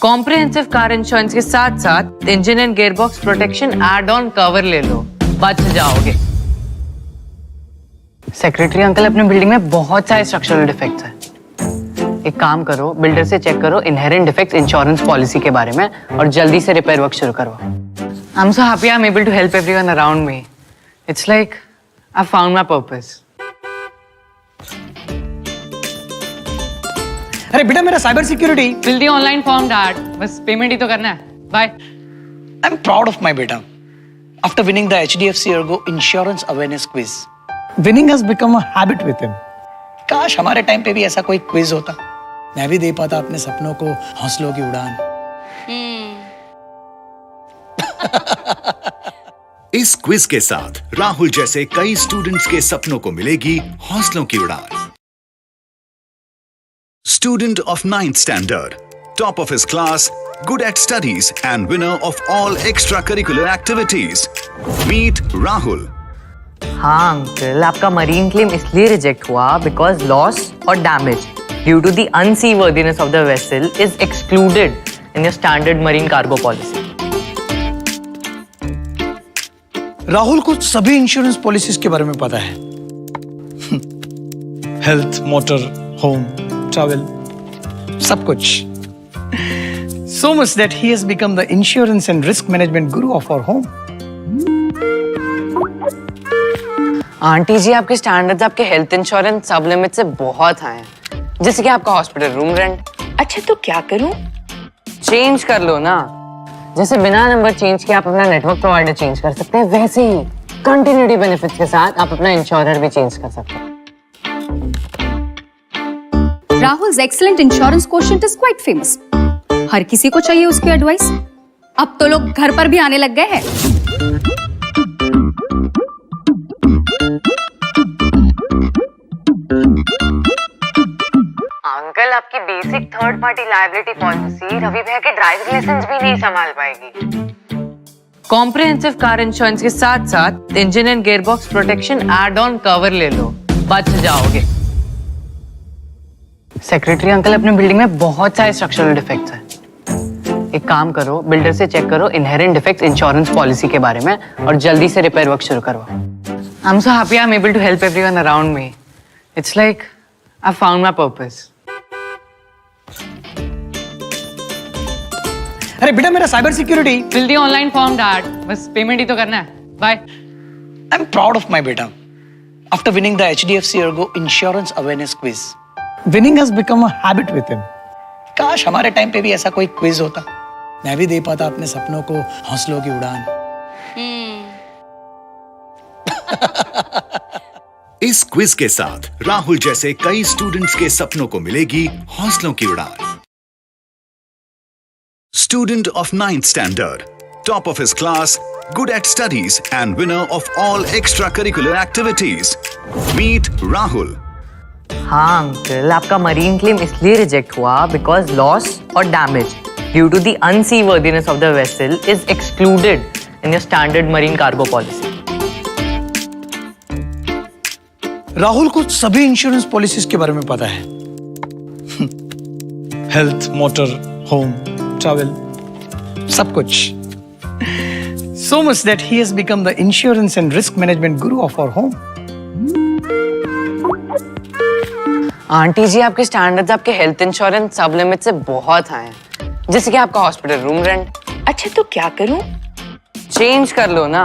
कॉम्प्रिहेंसिव कार इंश्योरेंस के साथ साथ engine and gearbox protection add on cover ले लो, बच जाओगे. सेक्रेटरी अंकल, अपने बिल्डिंग में बहुत सारे स्ट्रक्चरल डिफेक्ट्स हैं. एक काम करो, बिल्डर से चेक करो इनहेरेंट डिफेक्ट्स इंश्योरेंस पॉलिसी के बारे में और जल्दी से रिपेयर वर्क शुरू करो. I am so happy I am able to help everyone around me. It's like I found my purpose. अरे बेटा, मेरा cyber security. Fill the online form dad, बस पेमेंट ही तो करना है. Bye. I am proud of my बेटा. After winning the HDFC ERGO Insurance Awareness Quiz, winning has become a habit with him. काश हमारे टाइम पे भी ऐसा कोई क्विज होता, मैं भी दे पाता अपने सपनों को हौसलों की उड़ान. इस क्विज के साथ राहुल जैसे कई स्टूडेंट्स के सपनों को मिलेगी हौसलों की उड़ान. Student of 9th standard, top of his class, good at studies and winner of all extracurricular activities. Meet Rahul. हाँ अंकल, आपका मरीन क्लेम इसलिए रिजेक्ट हुआ बिकॉज लॉस और damage due to the unseaworthiness of the vessel is excluded in your standard marine cargo policy. Rahul को सभी insurance policies के बारे में पता है. हेल्थ, मोटर, होम, ट्रैवल, सब कुछ. So much that he has become the insurance and risk management guru of our home. Aunty ji, आपके स्टैंडर्ड्स आपके हेल्थ इंश्योरेंस सब लिमिट से बहुत हाई हैं, जैसे कि आपका हॉस्पिटल रूम रेंट। अच्छा तो क्या करूं? चेंज कर लो ना। जैसे बिना नंबर चेंज किए आप अपना नेटवर्क प्रोवाइडर चेंज कर सकते हैं, वैसे ही कंटिन्यूटी बेनिफिट्स के साथ आप अपना इंश्योरर भी चेंज कर सकते हैं। Rahul's excellent insurance quotient is quite famous. हर किसी को चाहिए उसकी एडवाइस। अब तो लोग घर पर भी आने लग गए हैं। अंकल, आपकी basic third party liability policy Ravi भैया के ड्राइविंग लाइसेंस भी नहीं संभाल पाएगी। कॉम्प्रिहेंसिव कार इंश्योरेंस के साथ साथ engine and gearbox protection add on cover ले लो, बच जाओगे। सेक्रेटरी अंकल, अपने बिल्डिंग में बहुत सारे स्ट्रक्चरल डिफेक्ट्स हैं। एक काम करो, बिल्डर से चेक करो इनहेरेंट डिफेक्ट्स इंश्योरेंस पॉलिसी के बारे में और जल्दी से रिपेयर वर्क शुरू करवाओ। I am so happy I am able to help everyone around me. It's like I found my purpose. अरे बेटा, मेरा cyber security fill the online form dad, बस पेमेंट ही तो करना है। Bye. I am proud of my बेटा after winning the HDFC ERGO Insurance Awareness Quiz. Winning has become a habit with him. काश हमारे टाइम पे भी ऐसा कोई क्विज होता, मैं भी दे पाता अपने सपनों को हौसलों की उड़ान। इस क्विज के साथ राहुल जैसे कई स्टूडेंट्स के सपनों को मिलेगी हौसलों की उड़ान। Student of 9th standard, top of his class, good at studies and winner of all extracurricular activities. Meet Rahul. हाँ अंकल, आपका मरीन क्लेम इसलिए रिजेक्ट हुआ बिकॉज लॉस और damage due to the unseaworthiness of the vessel is excluded in your standard marine cargo policy. Rahul को सभी insurance policies के बारे में पता है। हेल्थ, मोटर, होम, ट्रैवल, सब कुछ। So much that he has become the insurance and risk management guru of our home. Aunty ji, आपके स्टैंडर्ड्स आपके हेल्थ इंश्योरेंस सब लिमिट से बहुत हाई हैं, जैसे कि आपका हॉस्पिटल रूम रेंट। अच्छा तो क्या करूं? चेंज कर लो ना।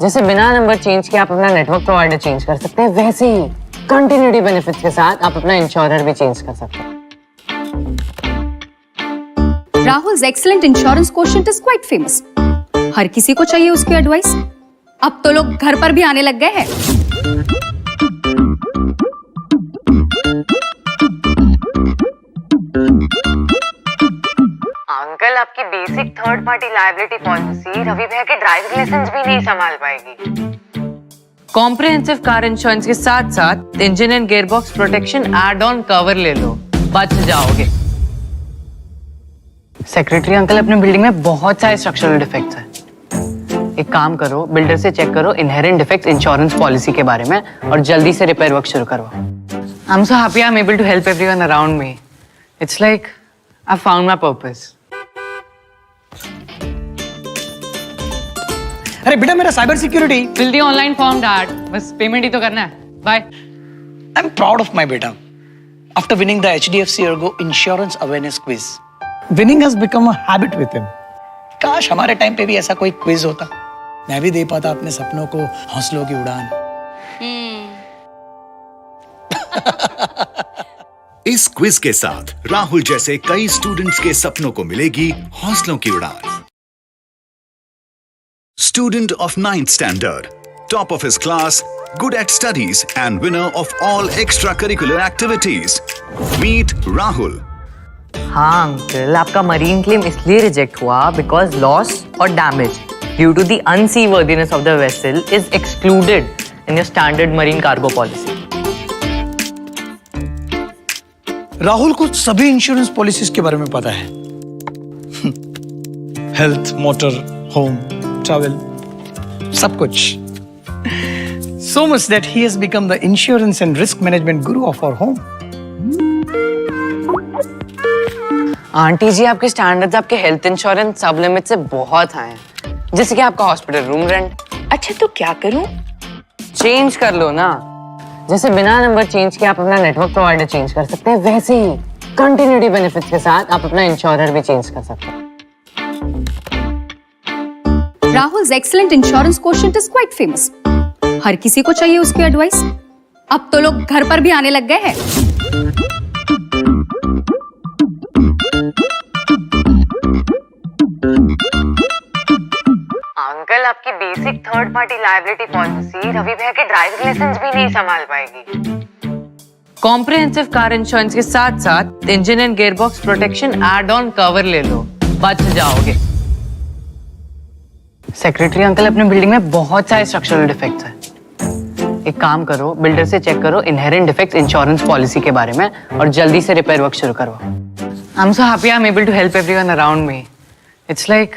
जैसे बिना नंबर चेंज किए आप अपना नेटवर्क प्रोवाइडर चेंज कर सकते हैं, वैसे ही कंटिन्यूटी बेनिफिट्स के साथ आप अपना इंश्योरर भी चेंज कर सकते हैं। Rahul's excellent insurance quotient is quite famous. हर किसी को चाहिए उसकी एडवाइस। अब तो लोग घर पर भी आने लग गए हैं। अंकल, आपकी basic third party liability policy Ravi भैया के ड्राइविंग लाइसेंस भी नहीं संभाल पाएगी। कॉम्प्रिहेंसिव कार इंश्योरेंस के साथ साथ engine and gearbox protection add on cover ले लो, बच जाओगे। सेक्रेटरी अंकल, अपने बिल्डिंग में बहुत सारे स्ट्रक्चरल डिफेक्ट्स हैं। एक काम करो, बिल्डर से चेक करो इनहेरेंट डिफेक्ट्स इंश्योरेंस पॉलिसी के बारे में और जल्दी से रिपेयर वर्क शुरू करवाओ। I am so happy I am able to help everyone around me. It's like I found my purpose. अरे बेटा, मेरा cyber security fill the online form dad, बस पेमेंट ही तो करना है। Bye. I am proud of my बेटा after winning the HDFC ERGO Insurance Awareness Quiz. Winning has become a habit with him. काश हमारे टाइम पे भी ऐसा कोई क्विज होता, मैं भी दे पाता अपने सपनों को हौसलों की उड़ान। इस क्विज के साथ राहुल जैसे कई स्टूडेंट्स के सपनों को मिलेगी हौसलों की उड़ान। Student of 9th standard, top of his class, good at studies and winner of all extracurricular activities. Meet Rahul. हाँ अंकल, आपका मरीन क्लेम इसलिए रिजेक्ट हुआ बिकॉज लॉस और damage due to the unseaworthiness of the vessel is excluded in your standard marine cargo policy. Rahul को सभी insurance policies के बारे में पता है। हेल्थ, मोटर, होम, ट्रैवल, सब कुछ। So much that he has become the insurance and risk management guru of our home. Aunty ji, आपके स्टैंडर्ड्स आपके हेल्थ इंश्योरेंस सब लिमिट से बहुत हाई हैं, जैसे कि आपका हॉस्पिटल रूम रेंट। अच्छा तो क्या करूं? चेंज कर लो ना। जैसे बिना नंबर चेंज किए आप अपना नेटवर्क प्रोवाइडर चेंज कर सकते हैं, वैसे ही कंटिन्यूटी बेनिफिट्स के साथ आप अपना इंश्योरर भी चेंज कर सकते हैं। Rahul's excellent insurance quotient is quite famous. हर किसी को चाहिए उसकी एडवाइस। अब तो लोग घर पर भी आने लग गए हैं। अंकल, आपकी basic third party liability policy Ravi भैया के ड्राइविंग लाइसेंस भी नहीं संभाल पाएगी। कॉम्प्रिहेंसिव कार इंश्योरेंस के साथ साथ engine and gearbox protection add on cover ले लो, बच जाओगे। सेक्रेटरी अंकल, अपने बिल्डिंग में बहुत सारे स्ट्रक्चरल डिफेक्ट्स हैं। एक काम करो, बिल्डर से चेक करो इनहेरेंट डिफेक्ट्स इंश्योरेंस पॉलिसी के बारे में और जल्दी से रिपेयर वर्क शुरू करवाओ। I am so happy I am able to help everyone around me. It's like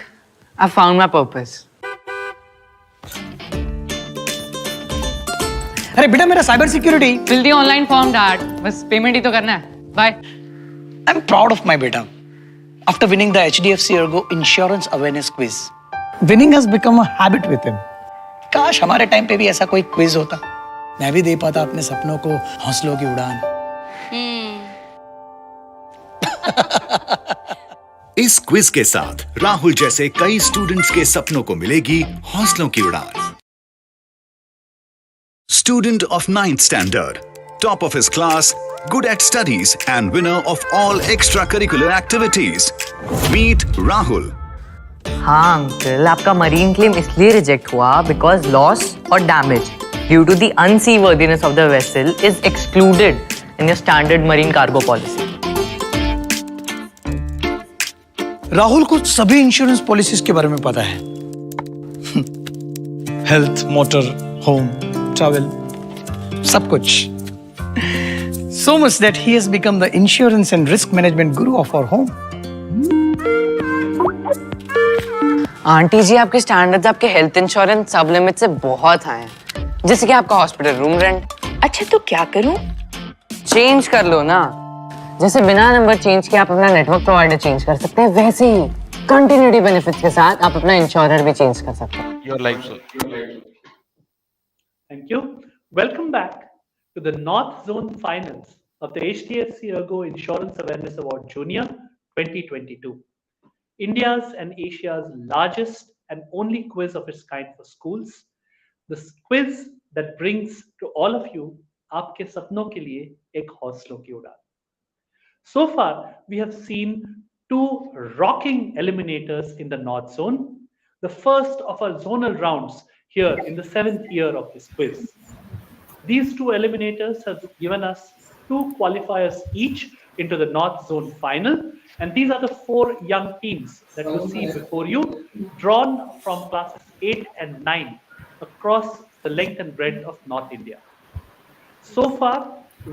I found my purpose. अरे बेटा, मेरा cyber security fill the online form dad, बस पेमेंट ही तो करना है। Bye. I am proud of my बेटा after winning the HDFC ERGO Insurance Awareness Quiz. Winning has become a habit with him. काश हमारे टाइम पे भी ऐसा कोई क्विज होता, मैं भी दे पाता अपने सपनों को हौसलों की उड़ान। इस क्विज के साथ राहुल जैसे कई स्टूडेंट्स के सपनों को मिलेगी हौसलों की उड़ान। Student of 9th standard, top of his class, good at studies and winner of all extracurricular activities. Meet Rahul. हाँ अंकल, आपका मरीन क्लेम इसलिए रिजेक्ट हुआ बिकॉज लॉस और damage due to the unseaworthiness of the vessel is excluded in your standard marine cargo policy. Rahul को सभी insurance policies के बारे में पता है। हेल्थ, मोटर, होम, ट्रैवल, सब कुछ। So much that he has become the insurance and risk management guru of our home. Aunty ji, आपके स्टैंडर्ड्स आपके हेल्थ इंश्योरेंस सब लिमिट से बहुत हाई हैं, जैसे कि आपका हॉस्पिटल रूम रेंट। अच्छा तो क्या करूं? चेंज कर लो ना। जैसे बिना नंबर चेंज किए आप अपना नेटवर्क प्रोवाइडर चेंज कर सकते हैं, वैसे ही कंटिन्यूटी बेनिफिट्स के साथ आप अपना इंश्योरर भी चेंज कर सकते हैं। Your life, sir. Thank you. Welcome back to the North Zone Finals of the HDFC ERGO Insurance Awareness Award Junior 2022. India's and Asia's largest and only quiz of its kind for schools. This quiz that brings to all of you आपके सपनों के लिए एक हौसलों की उड़ान. So far, we have seen two rocking eliminators in the North Zone, the first of our zonal rounds here in the 7th year of this quiz. These two eliminators have given us two qualifiers each into the North Zone final, and these are the four young teams that you see before you, drawn from classes 8 and 9 across the length and breadth of North India. So far,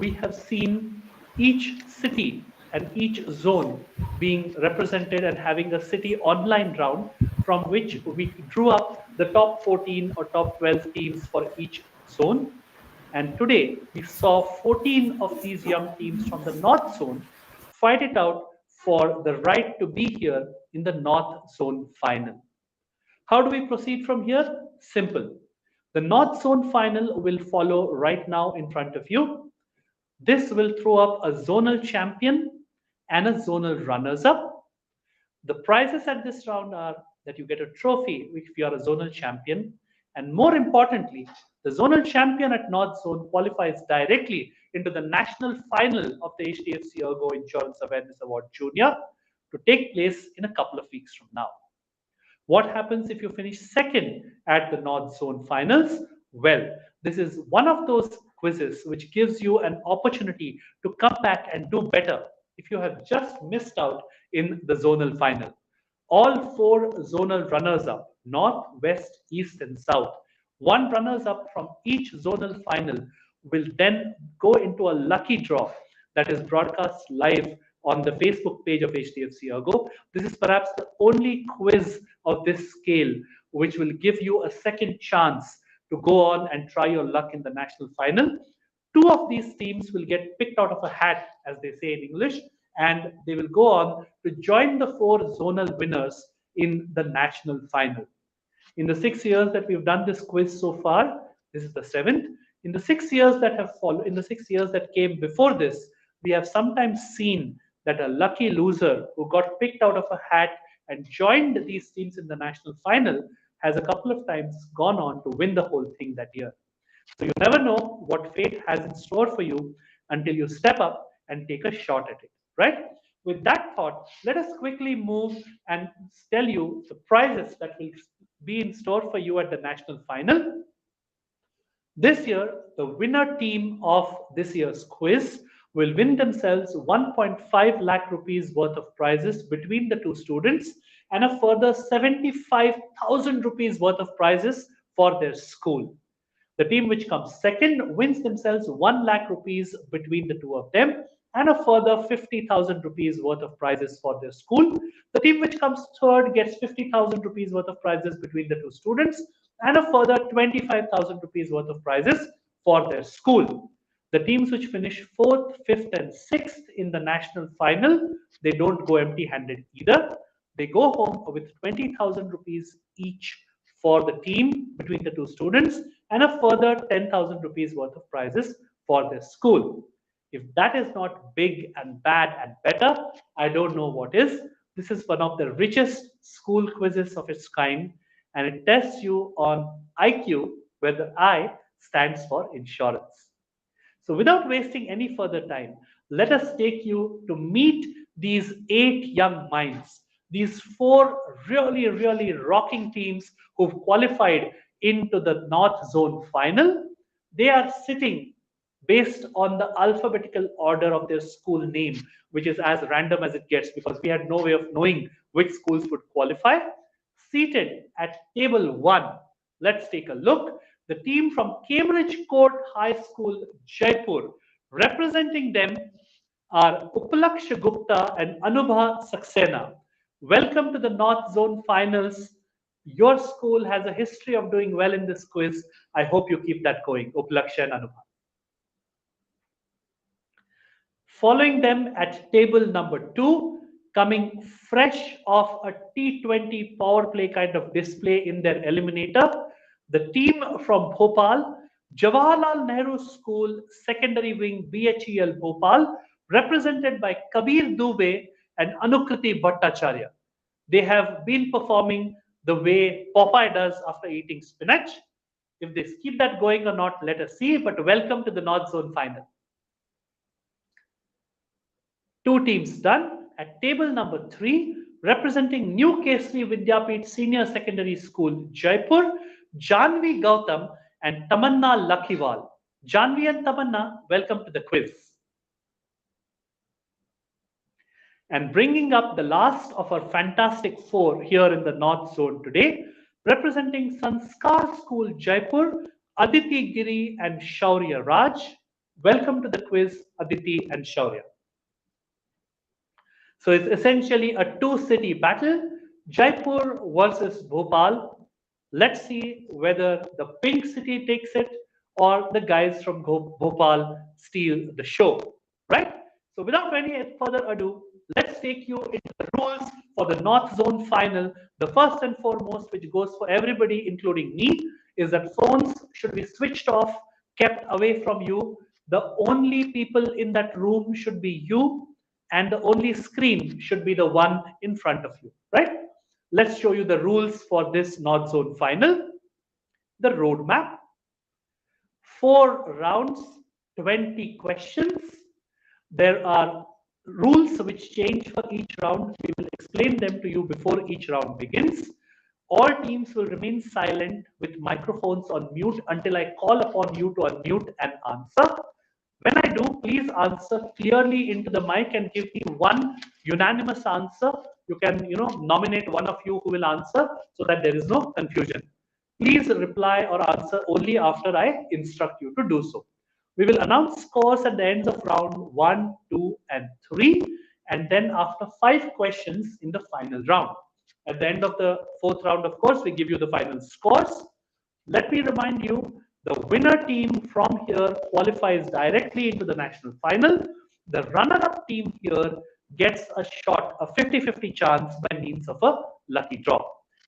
we have seen each city and each zone being represented and having a city online round from which we drew up the top 14 or top 12 teams for each zone. And today we saw 14 of these young teams from the North Zone fight it out for the right to be here in the North Zone final. How do we proceed from here? Simple. The North Zone final will follow right now in front of you. This will throw up a zonal champion and a zonal runners-up. The prizes at this round are that you get a trophy if you are a zonal champion, and more importantly, the zonal champion at North Zone qualifies directly into the national final of the HDFC ERGO Insurance Awareness Award Junior to take place in a couple of weeks from now. What happens if you finish second at the North Zone finals? Well, this is one of those quizzes which gives you an opportunity to come back and do better if you have just missed out in the zonal final. All four zonal runners-up, North, West, East, and South, one runners-up from each zonal final will then go into a lucky draw that is broadcast live on the Facebook page of HDFC ERGO. This is perhaps the only quiz of this scale which will give you a second chance to go on and try your luck in the national final. Two of these teams will get picked out of a hat, as they say in English, and they will go on to join the four zonal winners in the national final. In the 6 years that we've done this quiz so far, this is the 7th. In the 6 years that have followed, in the 6 years that came before this, we have sometimes seen that a lucky loser who got picked out of a hat and joined these teams in the national final has a couple of times gone on to win the whole thing that year. So you never know what fate has in store for you until you step up and take a shot at it, right? With that thought, let us quickly move and tell you the prizes that will be in store for you at the national final. This year, the winner team of this year's quiz will win themselves 1.5 lakh rupees worth of prizes between the two students and a further 75,000 rupees worth of prizes for their school. The team which comes second wins themselves 1 lakh rupees between the two of them and a further 50,000 rupees worth of prizes for their school. The team which comes third gets 50,000 rupees worth of prizes between the two students and a further 25,000 rupees worth of prizes for their school. The teams which finish fourth, fifth, and sixth in the national final, they don't go empty-handed either. They go home with 20,000 rupees each for the team between the two students and a further 10,000 rupees worth of prizes for their school. If that is not big and bad and better, I don't know what is. This is one of the richest school quizzes of its kind, and it tests you on IQ, where the I stands for insurance. So without wasting any further time, let us take you to meet these 8 young minds, these 4 really, really rocking teams who've qualified into the North Zone final. They are sitting based on the alphabetical order of their school name, which is as random as it gets because we had no way of knowing which schools would qualify. Seated at table 1, let's take a look. The team from Cambridge Court High School, Jaipur, representing them are Upalaksha Gupta and Anubha Saxena. Welcome to the North Zone Finals. Your school has a history of doing well in this quiz. I hope you keep that going, Upalaksha and Anubha. Following them at table number 2, coming fresh off a T20 power play kind of display in their eliminator, the team from Bhopal, Jawaharlal Nehru School Secondary Wing BHEL Bhopal, represented by Kabir Dubey and Anukriti Bhattacharya. They have been performing the way Popeye does after eating spinach. If they keep that going or not, let us see, but welcome to the North Zone final. 2 teams done. At table number 3, representing New Kesri Vidyapit Senior Secondary School, Jaipur, Janvi Gautam and Tamanna Lakhiwal. Janvi and Tamanna, welcome to the quiz. And bringing up the last of our fantastic 4 here in the North Zone today, representing Sanskar School, Jaipur, Aditi Giri and Shaurya Raj. Welcome to the quiz, Aditi and Shaurya. So it's essentially a 2-city battle, Jaipur versus Bhopal. Let's see whether the pink city takes it or the guys from Bhopal steal the show, right? So without any further ado, let's take you into the rules for the North Zone final. The first and foremost, which goes for everybody, including me, is that phones should be switched off, kept away from you. The only people in that room should be you, and the only screen should be the one in front of you, right? Let's show you the rules for this North Zone final. The roadmap: 4 rounds, 20 questions. There are rules which change for each round. We will explain them to you before each round begins. All teams will remain silent with microphones on mute until I call upon you to unmute and answer. When I do, please answer clearly into the mic and give me one unanimous answer. You can, nominate one of you who will answer so that there is no confusion. Please reply or answer only after I instruct you to do so. We will announce scores at the end of round 1, 2, and 3, and then after 5 questions in the final round. At the end of the 4th round, of course, we give you the final scores. Let me remind you, the winner team from here qualifies directly into the national final. The runner-up team here gets a shot, a 50-50 chance by means of a lucky draw.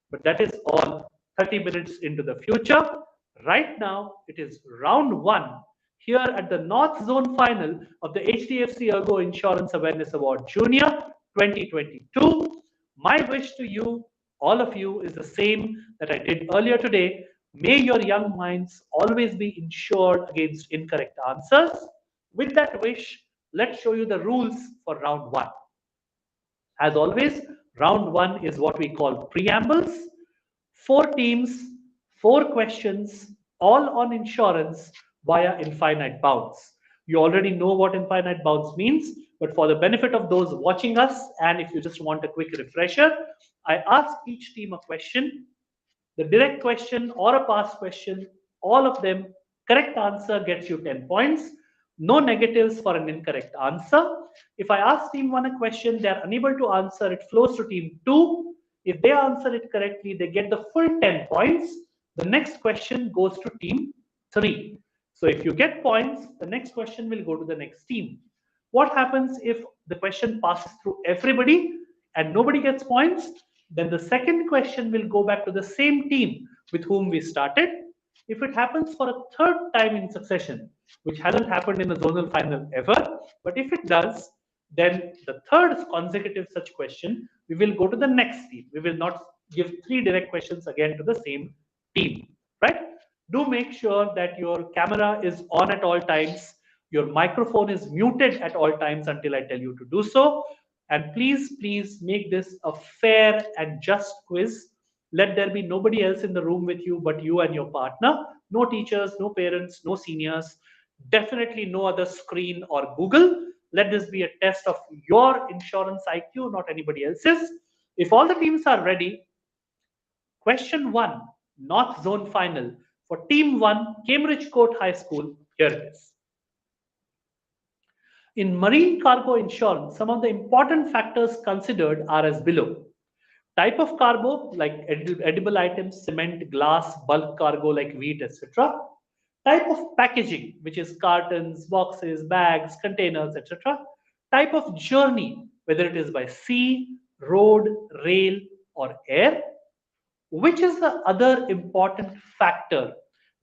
But that is all 30 minutes into the future. Right now, it is round 1 here at the North Zone final of the HDFC ERGO Insurance Awareness Award Junior 2022. My wish to you, all of you, is the same that I did earlier today. May your young minds always be insured against incorrect answers. With that wish, let's show you the rules for round one. As always, round one is what we call preambles. 4 teams, 4 questions, all on insurance via infinite bounds. You already know what infinite bounds means, but for the benefit of those watching us, and if you just want a quick refresher, I ask each team a question, the direct question or a past question, all of them, correct answer gets you 10 points. No negatives for an incorrect answer. If I ask team 1 a question, they are unable to answer, it flows to team 2. If they answer it correctly, they get the full 10 points. The next question goes to team 3. So if you get points, the next question will go to the next team. What happens if the question passes through everybody and nobody gets points? Then the second question will go back to the same team with whom we started. If it happens for a third time in succession, which hasn't happened in the zonal final ever, but if it does, then the third consecutive such question, we will go to the next team. We will not give 3 direct questions again to the same team, right? Do make sure that your camera is on at all times. Your microphone is muted at all times until I tell you to do so. And please make this a fair and just quiz. Let there be nobody else in the room with you but you and your partner. No teachers, no parents, no seniors. Definitely no other screen or Google. Let this be a test of your insurance IQ, not anybody else's. If all the teams are ready, question 1, North Zone Final for Team 1, Cambridge Court High School. Here it is. In marine cargo insurance, some of the important factors considered are as below. Type of cargo, like edible items, cement, glass, bulk cargo like wheat, etc. Type of packaging, which is cartons, boxes, bags, containers, etc. Type of journey, whether it is by sea, road, rail, or air. Which is the other important factor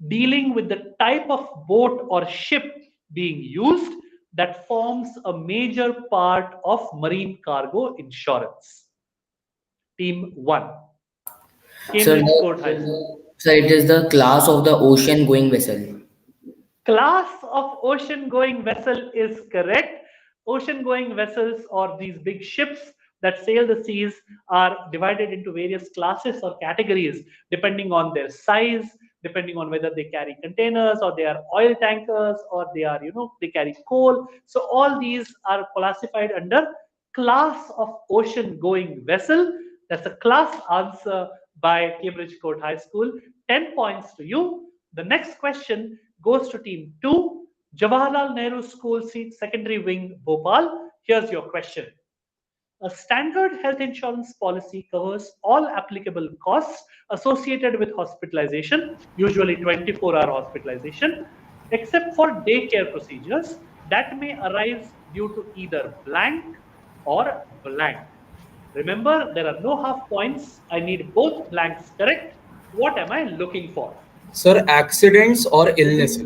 dealing with the type of boat or ship being used that forms a major part of marine cargo insurance? Team 1. Sir, Cambridge Court High School. sir, it is the class of the ocean-going vessel. Class of ocean-going vessel is correct. Ocean-going vessels, or these big ships that sail the seas, are divided into various classes or categories depending on their size, depending on whether they carry containers or they are oil tankers or they are, they carry coal. So all these are classified under class of ocean-going vessel. That's a class answer by Cambridge Court High School. 10 points to you. The next question goes to team 2, Jawaharlal Nehru School Secondary Wing, Bhopal. Here's your question. A standard health insurance policy covers all applicable costs associated with hospitalization, usually 24-hour hospitalization, except for daycare procedures that may arise due to either blank or blank. Remember, there are no half points. I need both blanks correct. What am I looking for? Sir, accidents or illnesses?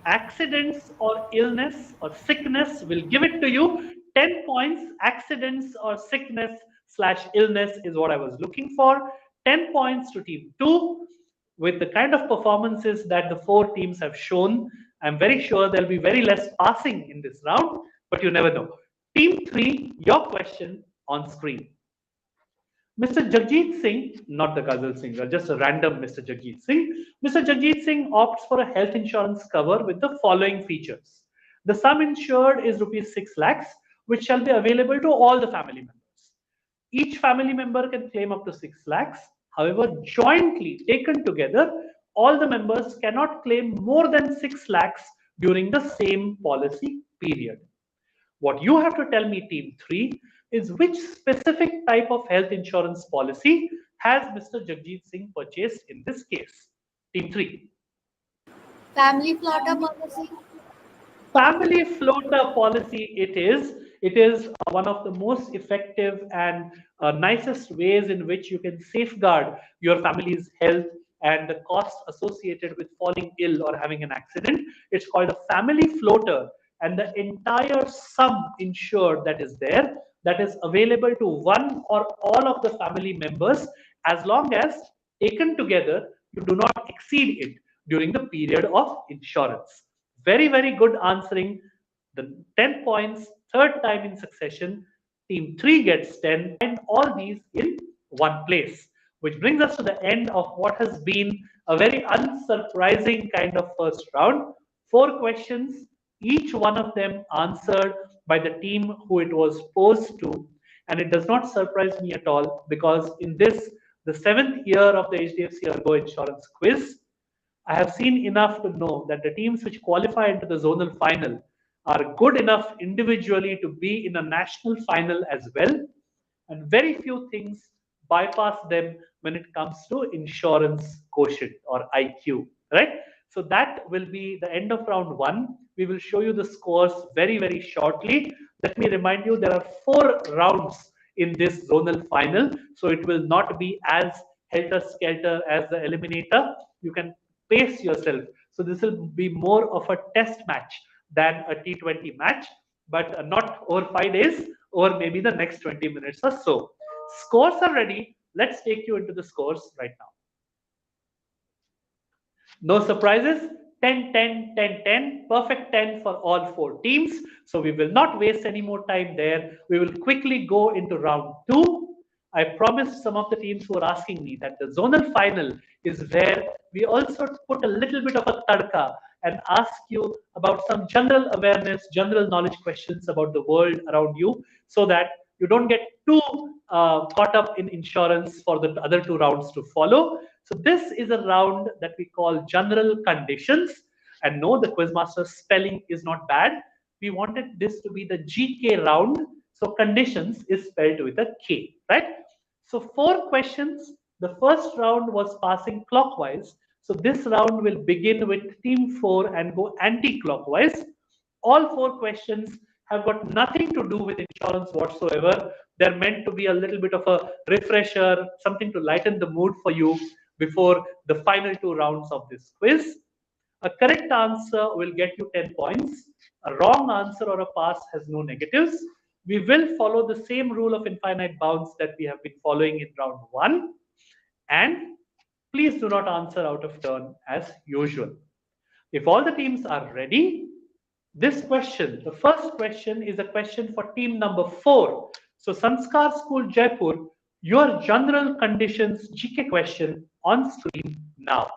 Accidents or illness or sickness will give it to you. 10 points. Accidents or sickness / illness is what I was looking for. 10 points to team 2. With the kind of performances that the 4 teams have shown, I'm very sure there'll be very less passing in this round, but you never know. Team 3, your question on screen. Mr. Jagjit Singh, not the ghazal singer, just a random Mr. Jagjit Singh. Mr. Jagjit Singh opts for a health insurance cover with the following features. The sum insured is rupees 6 lakhs, which shall be available to all the family members. Each family member can claim up to 6 lakhs. However, jointly taken together, all the members cannot claim more than 6 lakhs during the same policy period. What you have to tell me, team 3, is which specific type of health insurance policy has Mr. Jagjit Singh purchased in this case? Team 3. Family floater policy. Family floater policy it is. It is one of the most effective and nicest ways in which you can safeguard your family's health and the cost associated with falling ill or having an accident. It's called a family floater, and the entire sum insured that is there, that is available to one or all of the family members, as long as taken together, you do not exceed it during the period of insurance. Very, very good answering the 10 points, third time in succession. Team 3 gets 10, and all these in one place, which brings us to the end of what has been a very unsurprising kind of first round. 4 questions, each one of them answered by the team who it was posed to. And it does not surprise me at all, because in this, the 7th year of the HDFC ERGO Insurance Quiz, I have seen enough to know that the teams which qualify into the zonal final are good enough individually to be in a national final as well. And very few things bypass them when it comes to insurance quotient or IQ, right? So that will be the end of round 1. We will show you the scores very, very shortly. Let me remind you, there are 4 rounds in this zonal final, so it will not be as helter-skelter as the eliminator. You can pace yourself. So this will be more of a test match than a T20 match, but not over 5 days, or maybe the next 20 minutes or so. Scores are ready. Let's take you into the scores right now. No surprises. 10, 10, 10, 10. Perfect 10 for all 4 teams. So we will not waste any more time there. We will quickly go into round 2. I promised some of the teams who are asking me that the zonal final is where we also put a little bit of a tadka and ask you about some general awareness, general knowledge questions about the world around you, so that you don't get too caught up in insurance for the other 2 rounds to follow. So this is a round that we call general conditions. And no, the Quizmaster's spelling is not bad. We wanted this to be the GK round. So conditions is spelled with a K, right? So 4 questions. The first round was passing clockwise. So this round will begin with team 4 and go anti-clockwise. All 4 questions have got nothing to do with insurance whatsoever. They're meant to be a little bit of a refresher, something to lighten the mood for you before the final 2 rounds of this quiz. A correct answer will get you 10 points. A wrong answer or a pass has no negatives. We will follow the same rule of infinite bounds that we have been following in round 1. And please do not answer out of turn as usual. If all the teams are ready, this question, the first question, is a question for team number 4. So Sanskar School Jaipur, your general conditions GK question on screen now.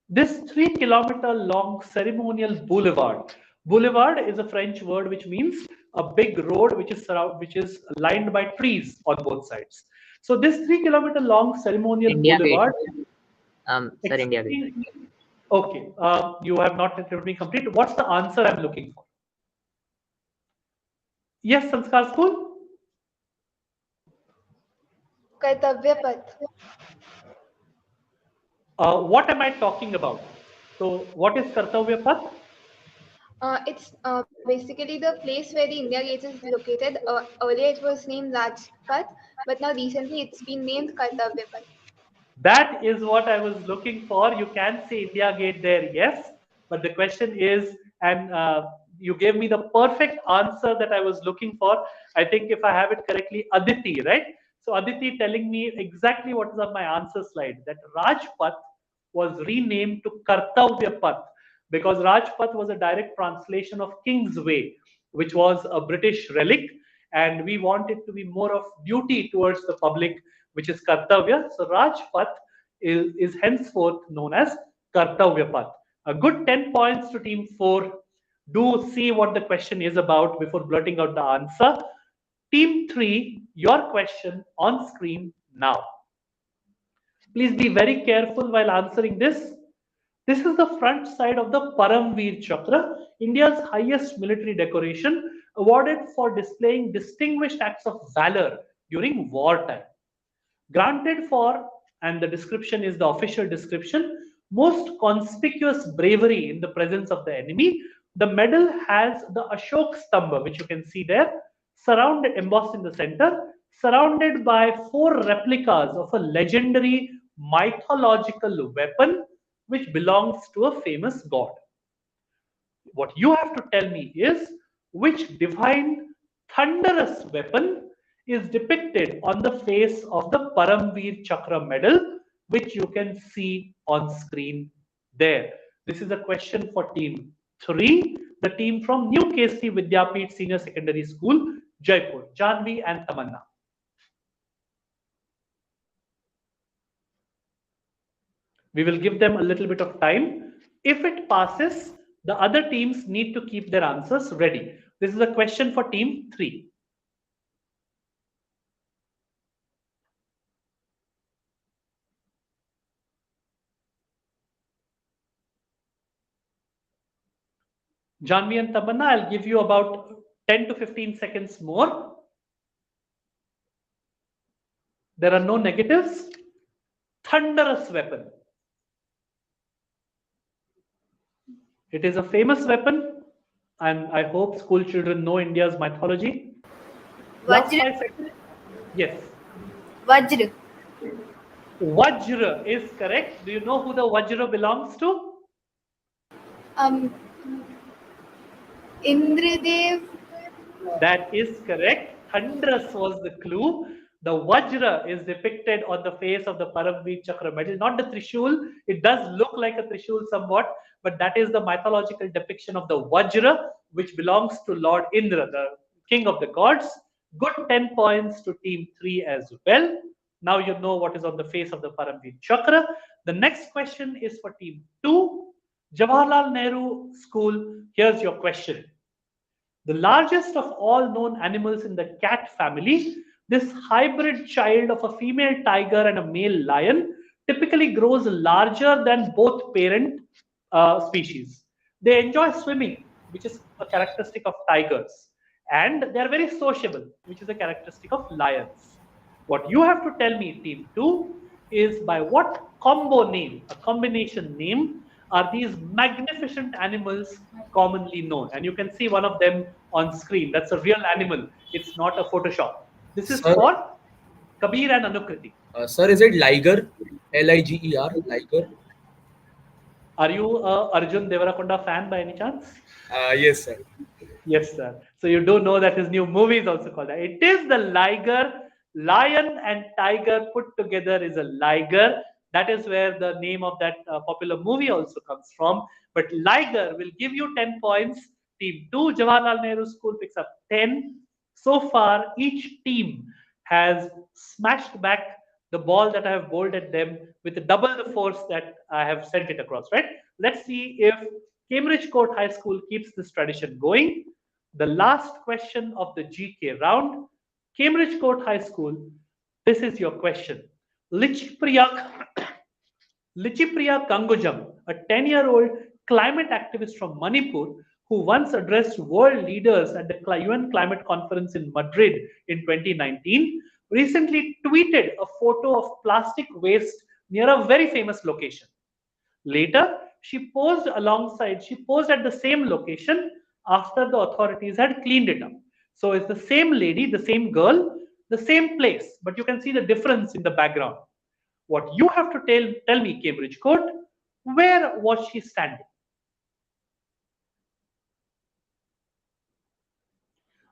This 3-kilometer long ceremonial boulevard. Boulevard is a French word which means a big road which is lined by trees on both sides. So this 3-kilometer long ceremonial India boulevard. Sir, India Gate. Okay, you have not let me complete. What's the answer I'm looking for? Yes, Sanskar School? Kartavya Path. What am I talking about? So what is Kartavya Path? It's basically the place where the India Gate is located. Earlier it was named Rajpath, but now recently it's been named Kartavya Path. That is what I was looking for. You can say India Gate there, yes. But the question is, and you gave me the perfect answer that I was looking for. I think if I have it correctly, Aditi, right? So Aditi telling me exactly what is on my answer slide, that Rajpath was renamed to Kartavya Path, because Rajpath was a direct translation of King's Way, which was a British relic, and we want it to be more of duty towards the public, which is Kartavya. So Rajpath is henceforth known as Kartavya Path. A good 10 points to team 4. Do see what the question is about before blurting out the answer. Team 3, your question on screen now. Please be very careful while answering this. This is the front side of the Paramveer Chakra, India's highest military decoration, awarded for displaying distinguished acts of valor during wartime. Granted for, and the description is the official description, most conspicuous bravery in the presence of the enemy. The medal has the Ashok Stamba, which you can see there, surrounded, embossed in the center, surrounded by 4 replicas of a legendary mythological weapon which belongs to a famous god. What you have to tell me is which divine thunderous weapon is depicted on the face of the Paramveer Chakra medal which you can see on screen there. This is a question for team 3, the team from New KC Vidyapeeth Senior Secondary School, Jaipur, Janvi and Tamanna. We will give them a little bit of time. If it passes, the other teams need to keep their answers ready. This is a question for team 3. Janvi and Tamanna, I'll give you about 10 to 15 seconds more. There are no negatives. Thunderous weapon. It is a famous weapon, and I hope school children know India's mythology. Last 5 seconds. Yes. Vajra. Vajra is correct. Do you know who the Vajra belongs to? Indradev. That is correct. Thunderous was the clue. The Vajra is depicted on the face of the Paramveer Chakra medal, not the Trishul. It does look like a Trishul somewhat, but that is the mythological depiction of the Vajra, which belongs to Lord Indra, the king of the gods. Good 10 points to team 3 as well. Now you know what is on the face of the Paramveer Chakra. The next question is for team 2. Jawaharlal Nehru School, here's your question. The largest of all known animals in the cat family, this hybrid child of a female tiger and a male lion typically grows larger than both parent species. They enjoy swimming, which is a characteristic of tigers, and they are very sociable, which is a characteristic of lions. What you have to tell me, team 2, is by what combo name, a combination name, are these magnificent animals commonly known? And you can see one of them on screen. That's a real animal. It's not a Photoshop. This is for Kabir and Anukriti. Sir, is it Liger? Liger? Liger? Are you a Arjun Devarakonda fan by any chance? Yes, sir. Yes, sir. So you do know that his new movie is also called that. It is the Liger. Lion and tiger put together is a liger. That is where the name of that popular movie also comes from. But liger will give you 10 points. Team 2, Jawaharlal Nehru School, picks up 10. So far, each team has smashed back the ball that I have bowled at them with double the force that I have sent it across, right? Let's see if Cambridge Court High School keeps this tradition going. The last question of the GK round. Cambridge Court High School, this is your question. Lichipriya Kangujam, a 10-year-old climate activist from Manipur who once addressed world leaders at the UN Climate Conference in Madrid in 2019, recently tweeted a photo of plastic waste near a very famous location. Later, she posed at the same location after the authorities had cleaned it up. So it's the same lady, the same girl, the same place, but you can see the difference in the background. What you have to tell me, Cambridge Court, where was she standing?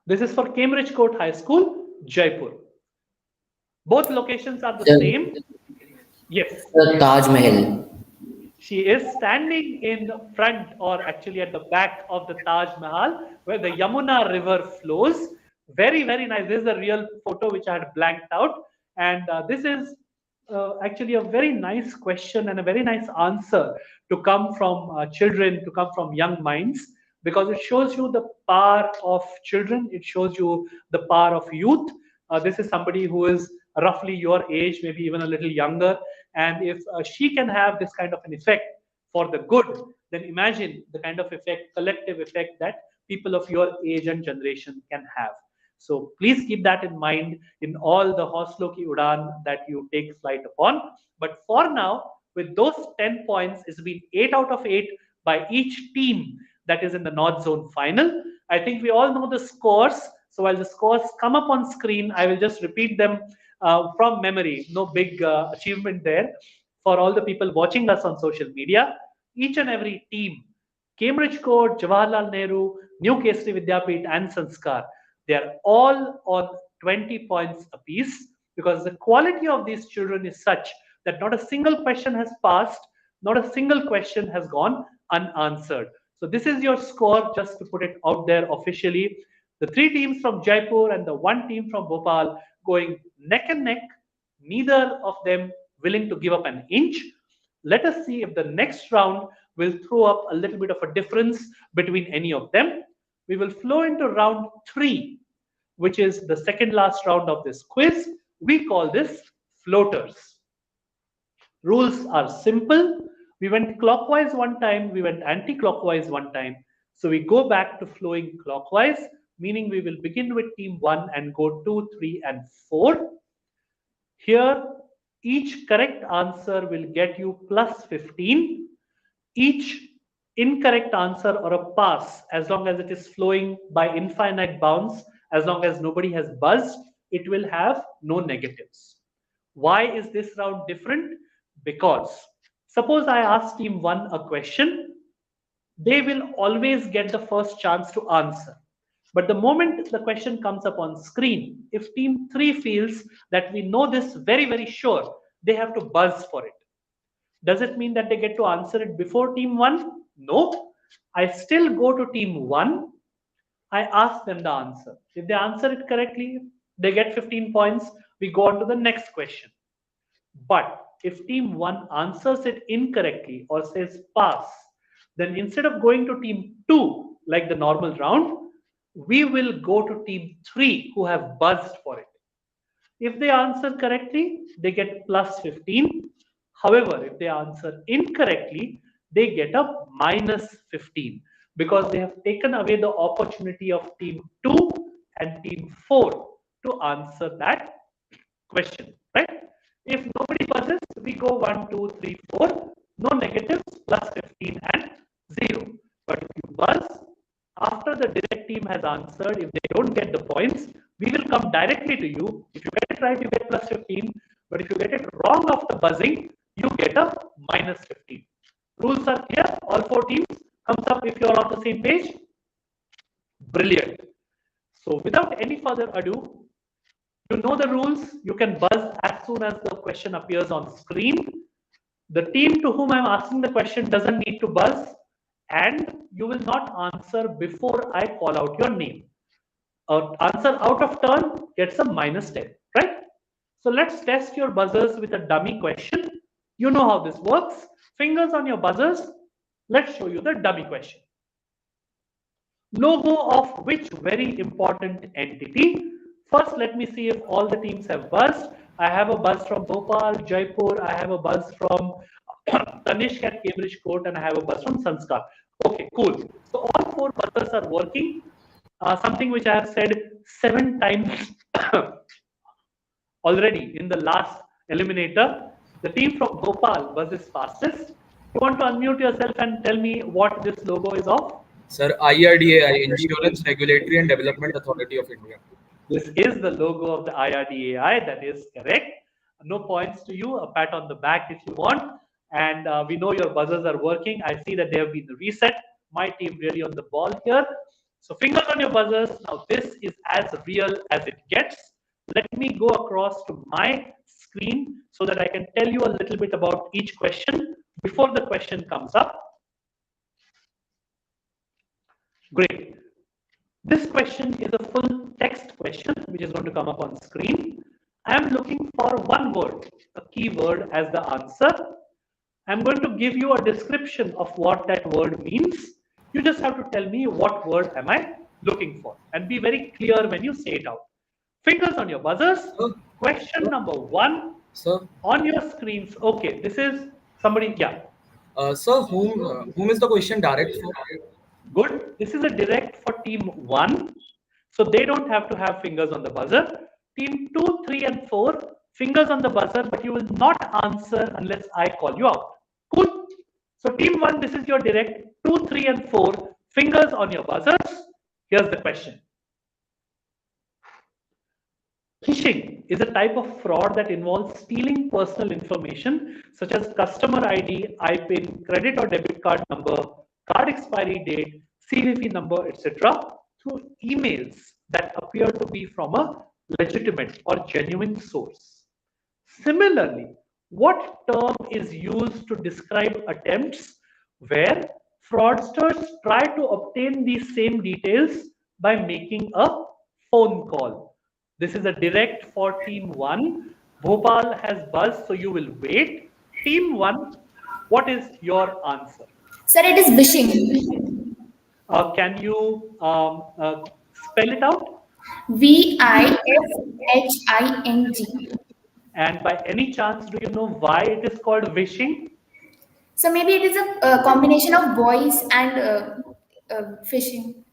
This is for Cambridge Court High School, Jaipur. Both locations are the same. Yes. The Taj Mahal. She is standing in front, or actually at the back of the Taj Mahal, where the Yamuna River flows. Very, very nice. This is a real photo which I had blanked out. And this is actually a very nice question and a very nice answer to come from children, to come from young minds, because it shows you the power of children. It shows you the power of youth. This is somebody who is roughly your age, maybe even a little younger. And if she can have this kind of an effect for the good, then imagine the kind of effect, collective effect, that people of your age and generation can have. So please keep that in mind in all the Hauslo ki Udan that you take flight upon. But for now, with those 10 points, it's been 8 out of 8 by each team that is in the North Zone final. I think we all know the scores. So while the scores come up on screen, I will just repeat them from memory. No big achievement there. For all the people watching us on social media, each and every team, Cambridge Court, Jawaharlal Nehru, New Kesari Vidyapeeth and Sanskar, they are all on 20 points apiece, because the quality of these children is such that not a single question has passed, not a single question has gone unanswered. So this is your score, just to put it out there officially. The 3 teams from Jaipur and the 1 team from Bhopal going neck and neck, neither of them willing to give up an inch. Let us see if the next round will throw up a little bit of a difference between any of them. We will flow into round 3, which is the second last round of this quiz. We call this floaters. Rules are simple. We went clockwise one time, we went anti-clockwise one time. So we go back to flowing clockwise, meaning we will begin with team 1 and go 2, 3, and 4. Here, each correct answer will get you plus 15. Each incorrect answer or a pass, as long as it is flowing by infinite bounds, as long as nobody has buzzed, it will have no negatives. Why is this round different? Because suppose I ask team 1 a question, they will always get the first chance to answer. But the moment the question comes up on screen, if team 3 feels that we know this very, very sure, they have to buzz for it. Does it mean that they get to answer it before team 1? No. I still go to team 1. I ask them the answer. If they answer it correctly, they get 15 points. We go on to the next question. But if team 1 answers it incorrectly or says pass, then instead of going to team 2 like the normal round, we will go to team 3 who have buzzed for it. If they answer correctly, they get plus 15. However, if they answer incorrectly, they get a minus 15 because they have taken away the opportunity of team 2 and team 4 to answer that question, right? If nobody buzzes, we go 1, 2, 3, 4, no negatives, plus 15 and 0. But if you buzz, after the direct team has answered, if they don't get the points, we will come directly to you. If you get it right, you get plus 15. But if you get it wrong after buzzing, you get a minus 15. Rules are clear. All 4 teams. Thumbs up if you are on the same page. Brilliant. So without any further ado, you know the rules. You can buzz as soon as the question appears on screen. The team to whom I'm asking the question doesn't need to buzz, and you will not answer before I call out your name. Answer out of turn gets a minus 10, right? So let's test your buzzers with a dummy question. You know how this works. Fingers on your buzzers. Let's show you the dummy question. Logo of which very important entity? First, let me see if all the teams have buzzed. I have a buzz from Bhopal, Jaipur. I have a buzz from Tanishq at Cambridge Court, and I have a buzz from Sanskar. Okay, cool. So all 4 buzzers are working. Something which I have said 7 times already in the last eliminator. The team from Bhopal buzzes fastest. You want to unmute yourself and tell me what this logo is of? Sir, IRDAI, Insurance Regulatory and Development Authority of India. This is the logo of the IRDAI. That is correct. No points to you. A pat on the back if you want. And we know your buzzers are working. I see that they have been reset. My team really on the ball here. So fingers on your buzzers. Now this is as real as it gets. Let me go across to my screen so that I can tell you a little bit about each question before the question comes up. Great. This question is a full text question which is going to come up on screen. I am looking for one word, a keyword as the answer. I'm going to give you a description of what that word means. You just have to tell me what word am I looking for and be very clear when you say it out. Fingers on your buzzers. Question number 1. Sir. On your screens. Okay, this is somebody. Yeah. Sir, whom is the question direct for? Good. This is a direct for team 1. So they don't have to have fingers on the buzzer. Team 2, 3, and 4, fingers on the buzzer, but you will not answer unless I call you out. Cool. So team 1, this is your direct. 2, 3, and 4, fingers on your buzzers. Here's the question. Phishing is a type of fraud that involves stealing personal information such as customer ID, IPIN, credit or debit card number, card expiry date, CVV number, etc. through emails that appear to be from a legitimate or genuine source. Similarly, What term is used to describe attempts where fraudsters try to obtain these same details by making a phone call? This is a direct for team 1. Bhopal has buzzed, so you will wait. Team 1, what is your answer? Sir, it is wishing. Can you spell it out? Wishing. And by any chance, do you know why it is called wishing? So maybe it is a combination of voice and fishing.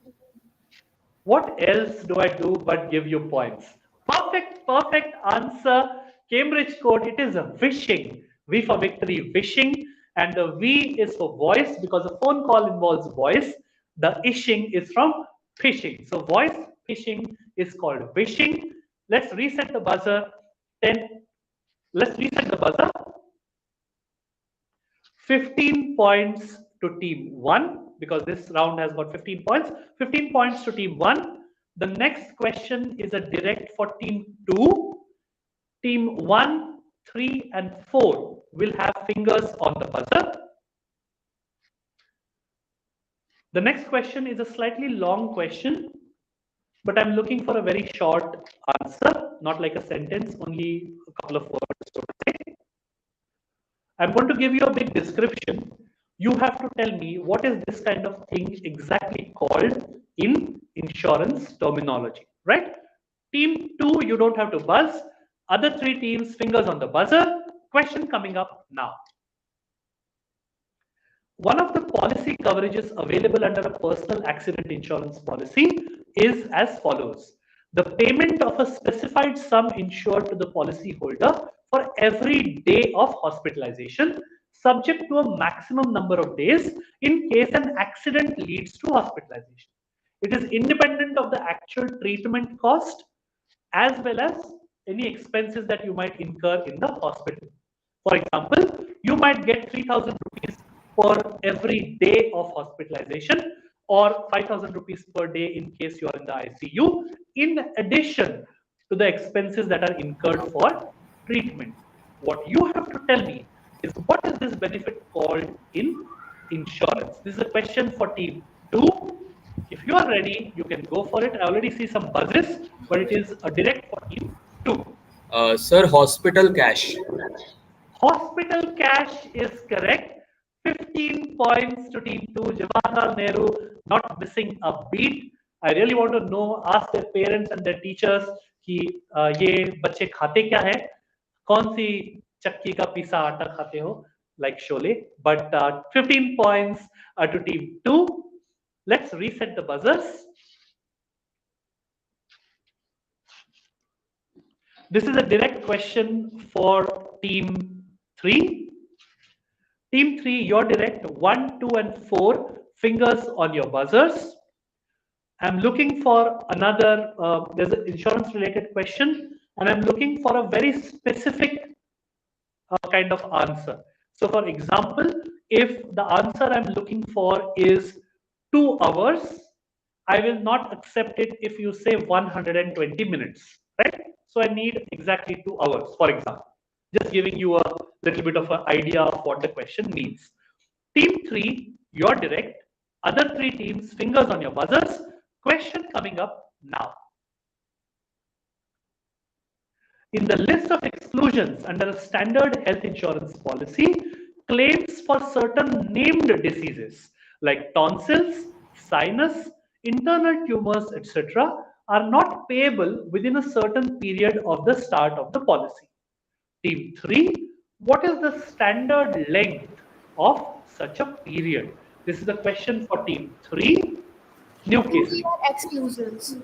What else do I do but give you points? Perfect answer. Cambridge code, it is a wishing. V for victory, wishing. And the V is for voice because a phone call involves voice. The ishing is from phishing. So voice phishing is called wishing. Let's reset the buzzer. Let's reset the buzzer. 15 points to team 1 because this round has got 15 points. 15 points to team 1. The next question is a direct for team 2. Team 1, 3 and 4 will have fingers on the buzzer. The next question is a slightly long question, but I'm looking for a very short answer, not like a sentence, only a couple of words, so to say. I'm going to give you a big description. You have to tell me what is this kind of thing exactly called in insurance terminology, right? Team 2, you don't have to buzz. Other 3 teams, fingers on the buzzer. Question coming up now. One of the policy coverages available under a personal accident insurance policy is as follows. The payment of a specified sum insured to the policyholder for every day of hospitalization, subject to a maximum number of days in case an accident leads to hospitalization. It is independent of the actual treatment cost as well as any expenses that you might incur in the hospital. For example, you might get 3,000 rupees for every day of hospitalization or 5,000 rupees per day in case you are in the ICU, in addition to the expenses that are incurred for treatment. What you have to tell me is what is this benefit called in insurance? This is a question for team 2. If you are ready, you can go for it. I already see some buzzes, but it is a direct for team 2. Sir, hospital cash. Hospital cash is correct. 15 points to team 2. Jawaharlal Nehru not missing a beat. I really want to know, ask their parents and their teachers कि ये बच्चे खाते क्या है, कौन सी चक्की का पिसा आटा खाते हो, like Sholay. But 15 points to team 2. Let's reset the buzzers. This is a direct question for team 3. Team 3, your direct 1, 2 and 4, fingers on your buzzers. I'm looking for another, there's an insurance related question, and I'm looking for a very specific kind of answer. So for example, if the answer I'm looking for is 2 hours, I will not accept it if you say 120 minutes, right? So I need exactly 2 hours, for example. Just giving you a little bit of an idea of what the question means. Team 3, you're direct. Other 3 teams, fingers on your buzzers. Question coming up now. In the list of exclusions under a standard health insurance policy, claims for certain named diseases like tonsils, sinus, internal tumors, etc. are not payable within a certain period of the start of the policy. Team 3, what is the standard length of such a period? This is a question for team 3. New case. Exclusions.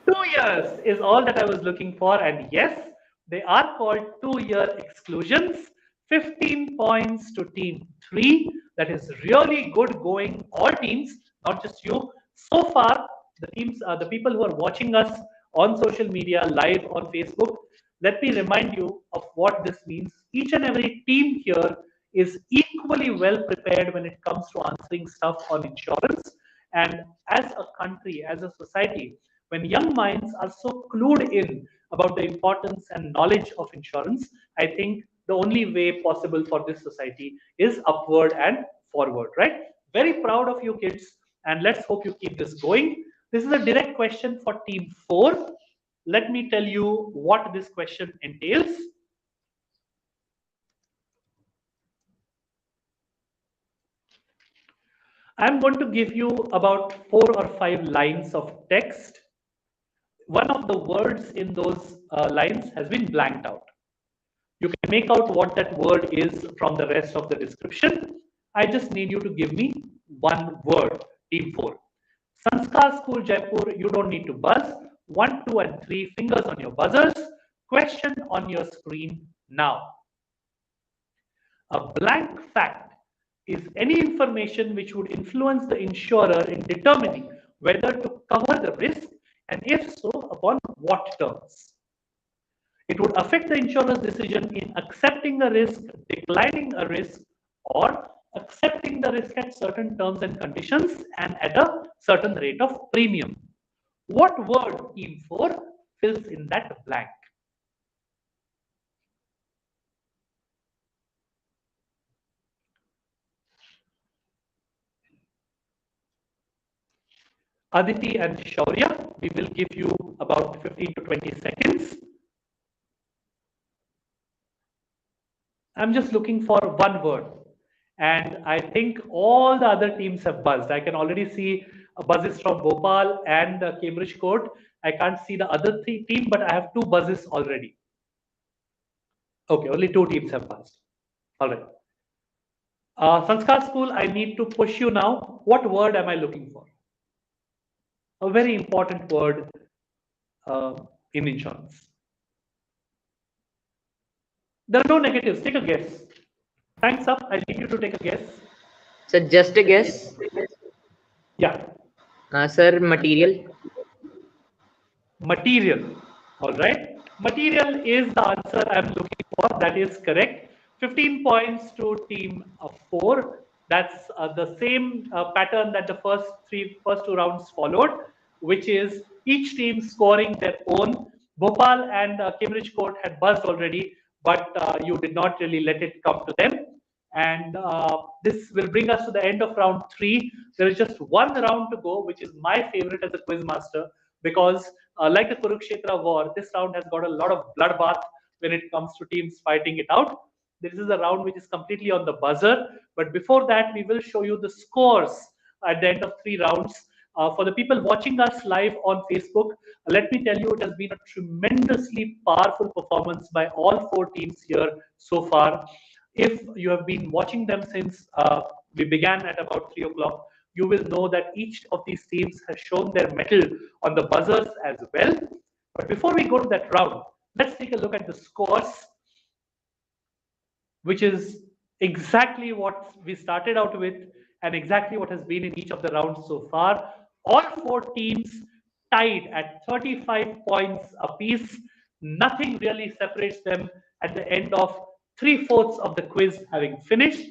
2 years is all that I was looking for, and yes, they are called 2-year exclusions. 15 points to team 3. That is really good going, all teams, not just you. So far, the teams, the people who are watching us on social media, live on Facebook, let me remind you of what this means. Each and every team here is equally well prepared when it comes to answering stuff on insurance. And as a country, as a society, when young minds are so clued in about the importance and knowledge of insurance, I think the only way possible for this society is upward and forward, right? Very proud of you kids, and let's hope you keep this going. This is a direct question for team 4. Let me tell you what this question entails. I'm going to give you about 4 or 5 lines of text. One of the words in those lines has been blanked out. You can make out what that word is from the rest of the description. I just need you to give me one word, team 4. Sanskar School Jaipur, you don't need to buzz. 1, 2, and 3, fingers on your buzzers. Question on your screen now. A blank fact is any information which would influence the insurer in determining whether to cover the risk, and if so, upon what terms. It would affect the insurer's decision in accepting a risk, declining a risk, or accepting the risk at certain terms and conditions and at a certain rate of premium. What word, team 4, fills in that blank? Aditi and Shaurya, we will give you about 15 to 20 seconds. I'm just looking for one word, and I think all the other teams have buzzed. I can already see buzzes from Bhopal and Cambridge Court. I can't see the other team, but I have 2 buzzes already. Okay, only 2 teams have buzzed. All right. Sanskar School, I need to push you now. What word am I looking for? A very important word in insurance. There are no negatives. Take a guess. Thanks up. I need you to take a guess. Sir, just a guess. Yeah. Sir, material. Material. All right. Material is the answer I'm looking for. That is correct. 15 points to team 4. That's the same pattern that the first 2 rounds followed, which is each team scoring their own. Bhopal and Cambridge Court had buzzed already, but you did not really let it come to them. And this will bring us to the end of round 3. There is just one round to go, which is my favorite as a quiz master, because like the Kurukshetra war, this round has got a lot of bloodbath when it comes to teams fighting it out. This is a round which is completely on the buzzer. But before that, we will show you the scores at the end of 3 rounds. For the people watching us live on Facebook, let me tell you, it has been a tremendously powerful performance by all 4 teams here so far. If you have been watching them since we began at about 3 o'clock, you will know that each of these teams has shown their mettle on the buzzers as well. But before we go to that round, let's take a look at the scores, which is exactly what we started out with and exactly what has been in each of the rounds so far. All 4 teams tied at 35 points apiece. Nothing really separates them at the end of 3/4 of the quiz having finished.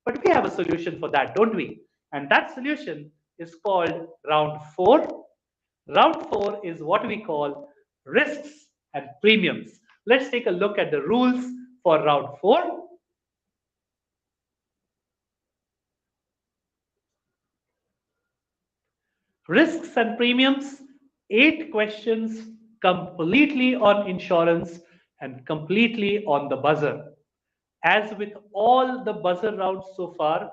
But we have a solution for that, don't we? And that solution is called round 4. Round 4 is what we call risks and premiums. Let's take a look at the rules for round 4. Risks and premiums, 8 questions completely on insurance and completely on the buzzer. As with all the buzzer rounds so far,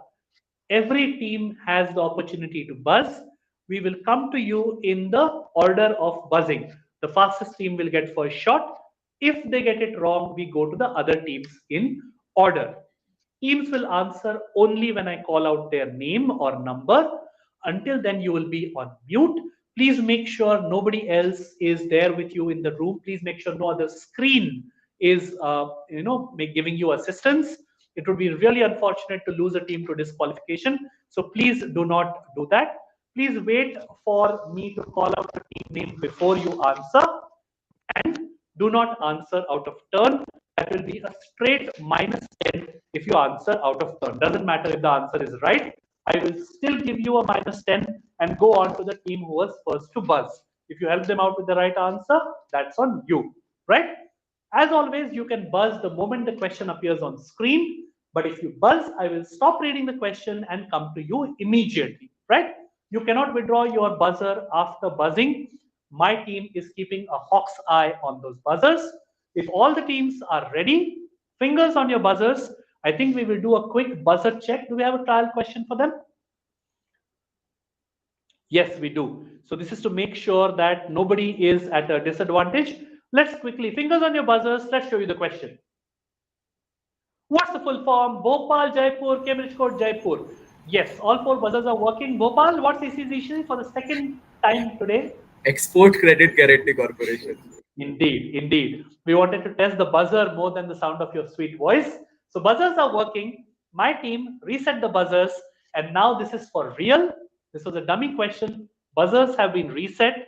every team has the opportunity to buzz. We will come to you in the order of buzzing. The fastest team will get first shot. If they get it wrong, we go to the other teams in order. Teams will answer only when I call out their name or number. Until then, you will be on mute. Please make sure nobody else is there with you in the room. Please make sure no other screen is giving you assistance. It would be really unfortunate to lose a team to disqualification. So please do not do that. Please wait for me to call out the team name before you answer, and do not answer out of turn. That will be a straight -10 if you answer out of turn. Doesn't matter if the answer is right. I will still give you a -10 and go on to the team who was first to buzz. If you help them out with the right answer, that's on you, right? As always, you can buzz the moment the question appears on screen. But if you buzz, I will stop reading the question and come to you immediately, right? You cannot withdraw your buzzer after buzzing. My team is keeping a hawk's eye on those buzzers. If all the teams are ready, fingers on your buzzers. I think we will do a quick buzzer check. Do we have a trial question for them? Yes, we do. So this is to make sure that nobody is at a disadvantage. Let's quickly, fingers on your buzzers. Let's show you the question. What's the full form? Bhopal, Jaipur, Cambridge Court, Jaipur. Yes, all four buzzers are working. Bhopal, what's the issue for the second time today? Export Credit Guarantee Corporation. Indeed, indeed. We wanted to test the buzzer more than the sound of your sweet voice. So buzzers are working. My team reset the buzzers, and now this is for real. This was a dummy question. Buzzers have been reset.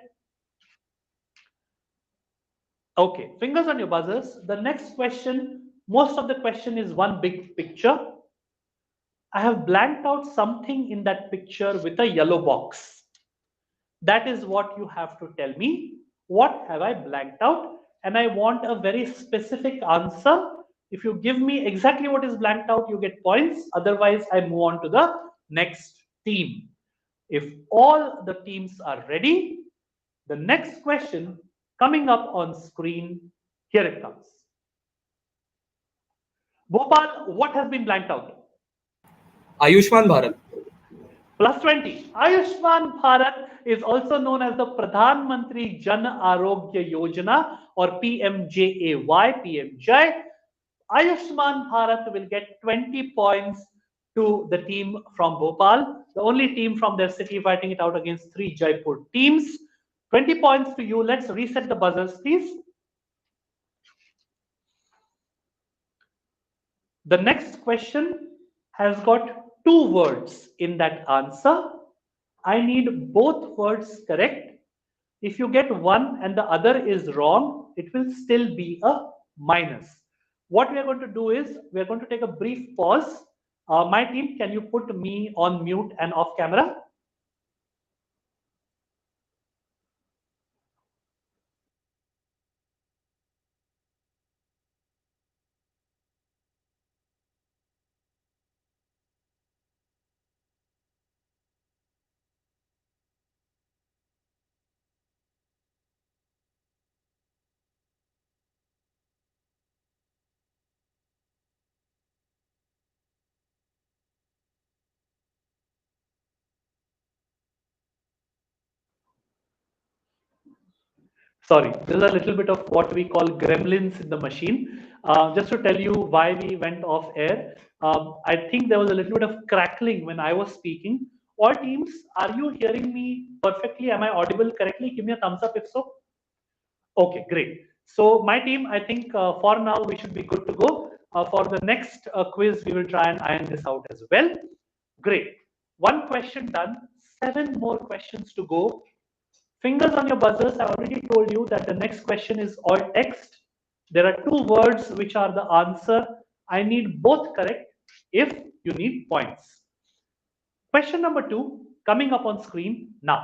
Okay, fingers on your buzzers. The next question, most of the question is one big picture. I have blanked out something in that picture with a yellow box. That is what you have to tell me. What have I blanked out? And I want a very specific answer. If you give me exactly what is blanked out, you get points. Otherwise, I move on to the next team. If all the teams are ready, the next question coming up on screen, here it comes. Bhopal, what has been blanked out? Ayushman Bharat. Plus 20. Ayushman Bharat is also known as the Pradhan Mantri Jan Arogya Yojana or PMJAY, PMJ. Ayushman Bharat will get 20 points to the team from Bhopal, the only team from their city fighting it out against 3 Jaipur teams. 20 points to you. Let's reset the buzzers, please. The next question has got 2 words in that answer. I need both words correct. If you get one and the other is wrong, it will still be a minus. What we are going to do is we are going to take a brief pause. My team, can you put me on mute and off camera? Sorry, this is a little bit of what we call gremlins in the machine. Just to tell you why we went off air, I think there was a little bit of crackling when I was speaking. All teams, are you hearing me perfectly? Am I audible correctly? Give me a thumbs up if so. Okay, great. So my team, I think for now we should be good to go. For the next quiz, we will try and iron this out as well. Great. One question done, 7 more questions to go. Fingers on your buzzers. I already told you that the next question is all text. There are 2 words which are the answer. I need both correct if you need points. Question number 2 coming up on screen now.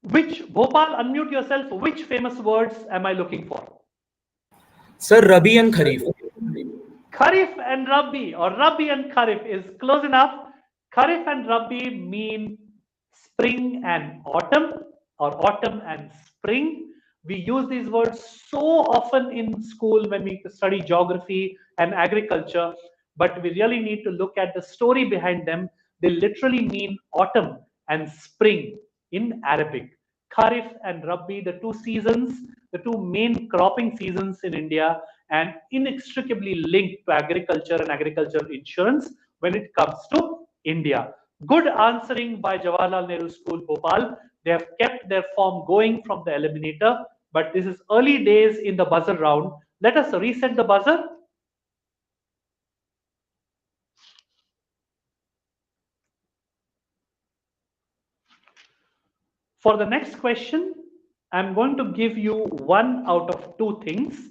Which, Bhopal, unmute yourself. Which famous words am I looking for? Sir, Rabi and Kharif. Kharif and Rabi, or Rabi and Kharif is close enough. Kharif and Rabi mean spring and autumn, or autumn and spring. We use these words so often in school when we study geography and agriculture, but we really need to look at the story behind them. They literally mean autumn and spring in Arabic. Kharif and Rabi, the 2 seasons, the 2 main cropping seasons in India, and inextricably linked to agriculture and agricultural insurance when it comes to India. Good answering by Jawaharlal Nehru School, Bhopal. They have kept their form going from the eliminator, but this is early days in the buzzer round. Let us reset the buzzer. For the next question, I'm going to give you 1 out of 2 things.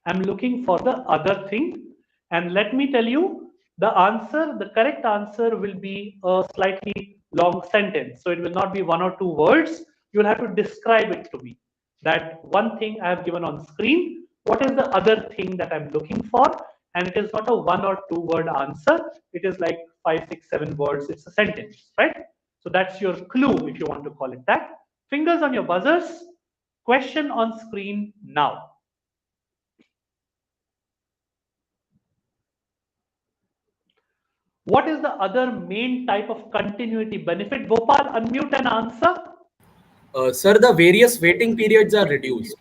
I'm looking for the other thing. And let me tell you, the answer, the correct answer will be a slightly long sentence. So it will not be 1 or 2 words. You'll have to describe it to me. that one thing I have given on screen, what is the other thing that I'm looking for? And it is not a 1 or 2 word answer. It is like 5, 6, 7 words. It's a sentence, right? So that's your clue, if you want to call it that. Fingers on your buzzers. Question on screen now. What is the other main type of continuity benefit? Gopal, unmute and answer. Sir, the various waiting periods are reduced.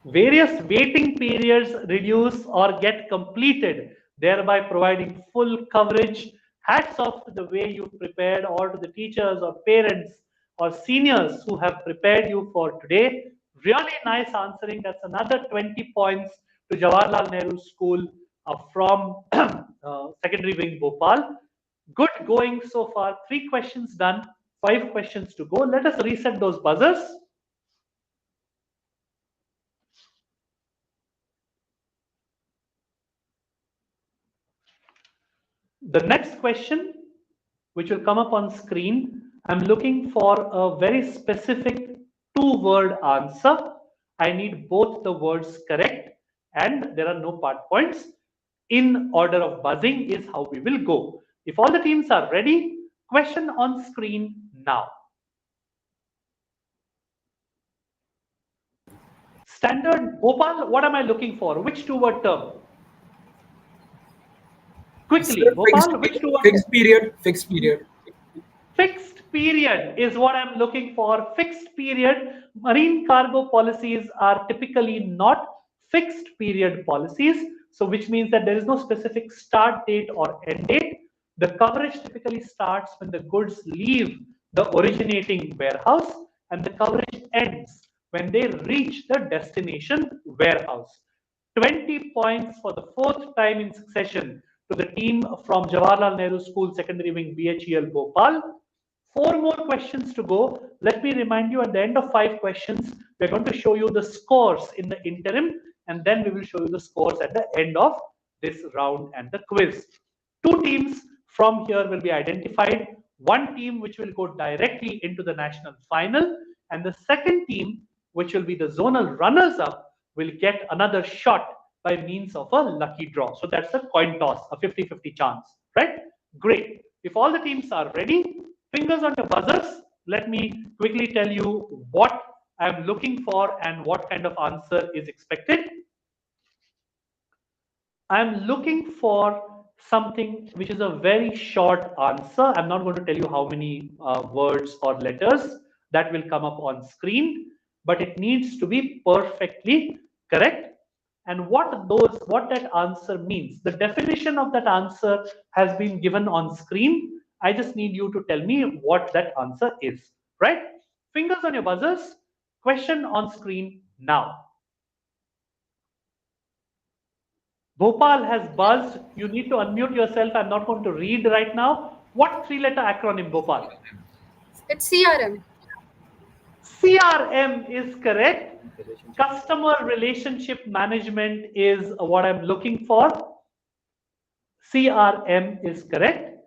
Various waiting periods reduce or get completed, thereby providing full coverage. Hats off to the way you prepared, or to the teachers or parents or seniors who have prepared you for today. Really nice answering. That's another 20 points to Jawaharlal Nehru School from Secondary Wing Bhopal. Good going so far. 3 questions done, 5 questions to go. Let us reset those buzzers. The next question, which will come up on screen, I'm looking for a very specific 2-word answer. I need both the words correct, and there are no part points. In order of buzzing is how we will go. If all the teams are ready, question on screen now. Standard Bhopal, what am I looking for? Which 2-word term? Quickly, Sir, Bhopal, which 2-word? fixed period, fixed period. Fixed period is what I'm looking for. Fixed period. Marine cargo policies are typically not fixed period policies. So which means that there is no specific start date or end date. The coverage typically starts when the goods leave the originating warehouse, and the coverage ends when they reach the destination warehouse. 20 points for the 4th time in succession to the team from Jawaharlal Nehru School Secondary Wing BHEL Bhopal. 4 more questions to go. Let me remind you, at the end of 5 questions, we're going to show you the scores in the interim, and then we will show you the scores at the end of this round and the quiz. 2 teams from here will be identified. 1 team which will go directly into the national final, and the second team, which will be the zonal runners-up, will get another shot by means of a lucky draw. So that's a coin toss, a 50-50 chance, right? Great. If all the teams are ready, fingers on your buzzers. Let me quickly tell you what I'm looking for and what kind of answer is expected. I'm looking for something which is a very short answer. I'm not going to tell you how many words or letters that will come up on screen, but it needs to be perfectly correct. And what that answer means, the definition of that answer has been given on screen. I just need you to tell me what that answer is, right? Fingers on your buzzers. Question on screen now. Bhopal has buzzed. You need to unmute yourself. I'm not going to read right now. What 3-letter acronym, Bhopal? It's CRM. CRM is correct. Customer relationship management is what I'm looking for. CRM is correct.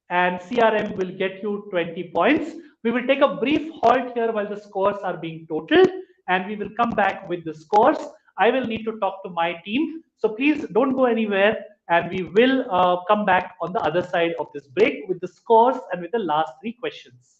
And CRM will get you 20 points. We will take a brief halt here while the scores are being totaled, and we will come back with the scores. I will need to talk to my team. So please don't go anywhere, and we will come back on the other side of this break with the scores and with the last 3 questions.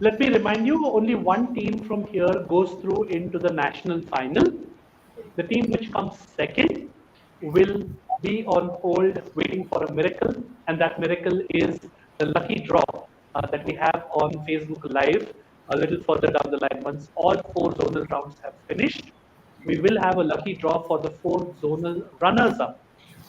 Let me remind you, only one team from here goes through into the national final. The team which comes second will be on hold waiting for a miracle, and that miracle is the lucky draw that we have on Facebook Live a little further down the line. Once all 4 zonal rounds have finished, we will have a lucky draw for the 4 zonal runners-up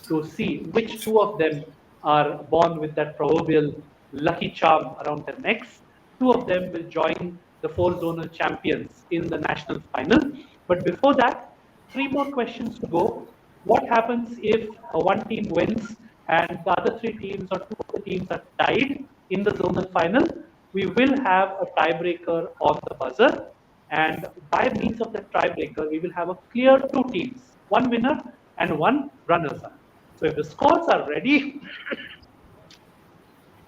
to see which 2 of them are born with that proverbial lucky charm around their necks. 2 of them will join the 4 zonal champions in the national final. But before that, 3 more questions to go. What happens if one team wins and the other 3 teams or 2 of the teams are tied in the zonal final? We will have a tiebreaker on the buzzer, and by means of the tiebreaker, we will have a clear 2 teams, 1 winner and 1 runners-up. So if the scores are ready,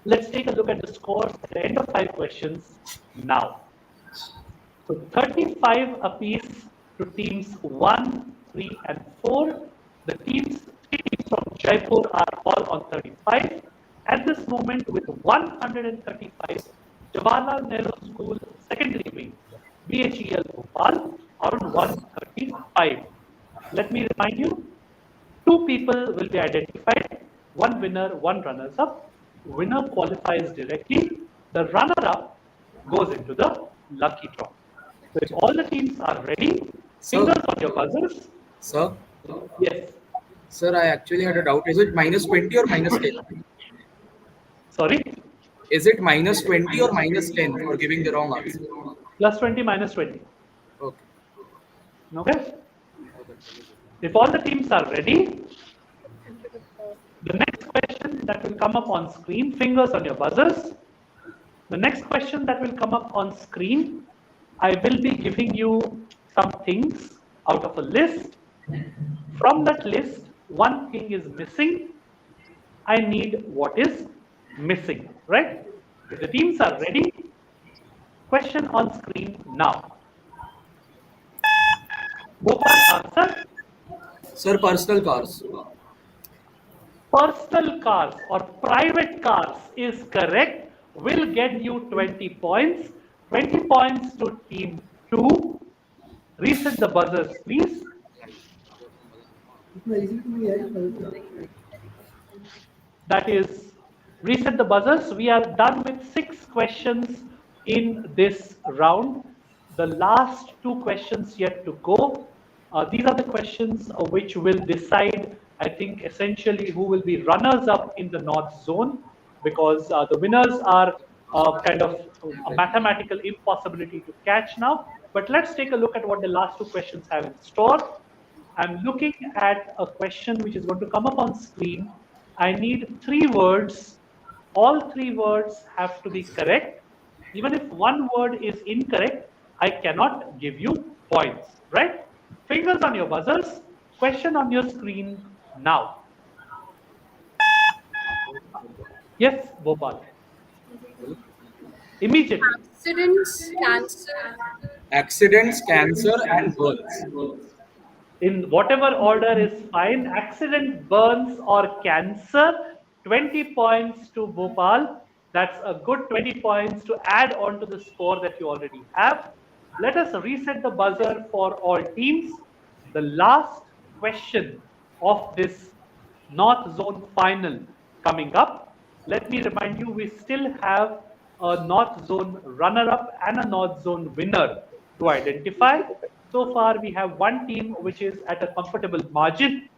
let's take a look at the scores at the end of 5 questions now. So 35 apiece to teams 1, 3 and 4. The teams from Jaipur are all on 35. At this moment with 135, Jawaharlal Nehru School Secondary Wing, BHEL Bhopal, are on 135. Let me remind you, 2 people will be identified, 1 winner, 1 runners-up. Winner qualifies directly. The runner-up goes into the lucky draw. So if all the teams are ready, fingers on your buzzers. Sir? Yes. Sir, I actually had a doubt. Is it minus 20 or minus 10? Sorry? Is it minus 20 or minus 10 for giving the wrong answer? Plus 20, minus 20. Okay. Okay? If all the teams are ready, the next question that will come up on screen, fingers on your buzzers. The next question that will come up on screen, I will be giving you some things out of a list. From that list, one thing is missing. I need what is missing, right? If the teams are ready, question on screen now. Gopal, answer. Sir, personal cars. Personal cars or private cars is correct. Will get you 20 points. 20 points to team 2. Reset the buzzers, please. That is, reset the buzzers. We are done with 6 questions in this round. The last 2 questions yet to go. These are the questions which will decide, I think, essentially who will be runners up in the North Zone, because the winners are kind of a mathematical impossibility to catch now. But let's take a look at what the last 2 questions have in store. I'm looking at a question which is going to come up on screen. I need 3 words. All 3 words have to be correct. Even if 1 word is incorrect, I cannot give you points, right? Fingers on your buzzers. Question on your screen now. Yes, Bhopal. Immediately. Accidents, cancer, and births. In whatever order is fine. Accident, burns, or cancer. 20 points to Bhopal. That's a good 20 points to add on to the score that you already have. Let us reset the buzzer for all teams. The last question of this North Zone final coming up. Let me remind you, we still have a North Zone runner-up and a North Zone winner to identify. So far, we have one team which is at a comfortable margin.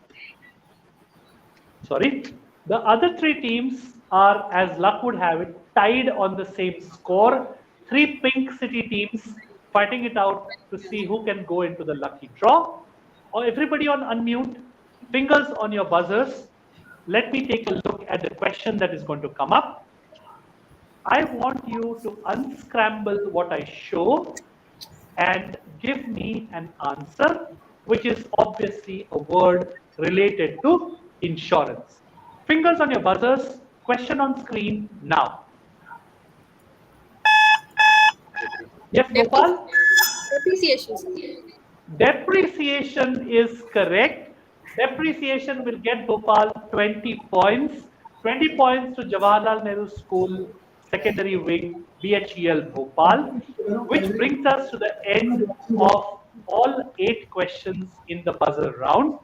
Sorry. The other 3 teams are, as luck would have it, tied on the same score. 3 pink city teams fighting it out to see who can go into the lucky draw. Or everybody on unmute, fingers on your buzzers. Let me take a look at the question that is going to come up. I want you to unscramble what I show and give me an answer, which is obviously a word related to insurance. Fingers on your buzzers. Question on screen now. Yes, Gopal? Depreciation. Depreciation is correct. Depreciation will get Gopal 20 points. 20 points to Jawaharlal Nehru School Secondary Wing, BHEL Bhopal, which brings us to the end of all 8 questions in the buzzer round.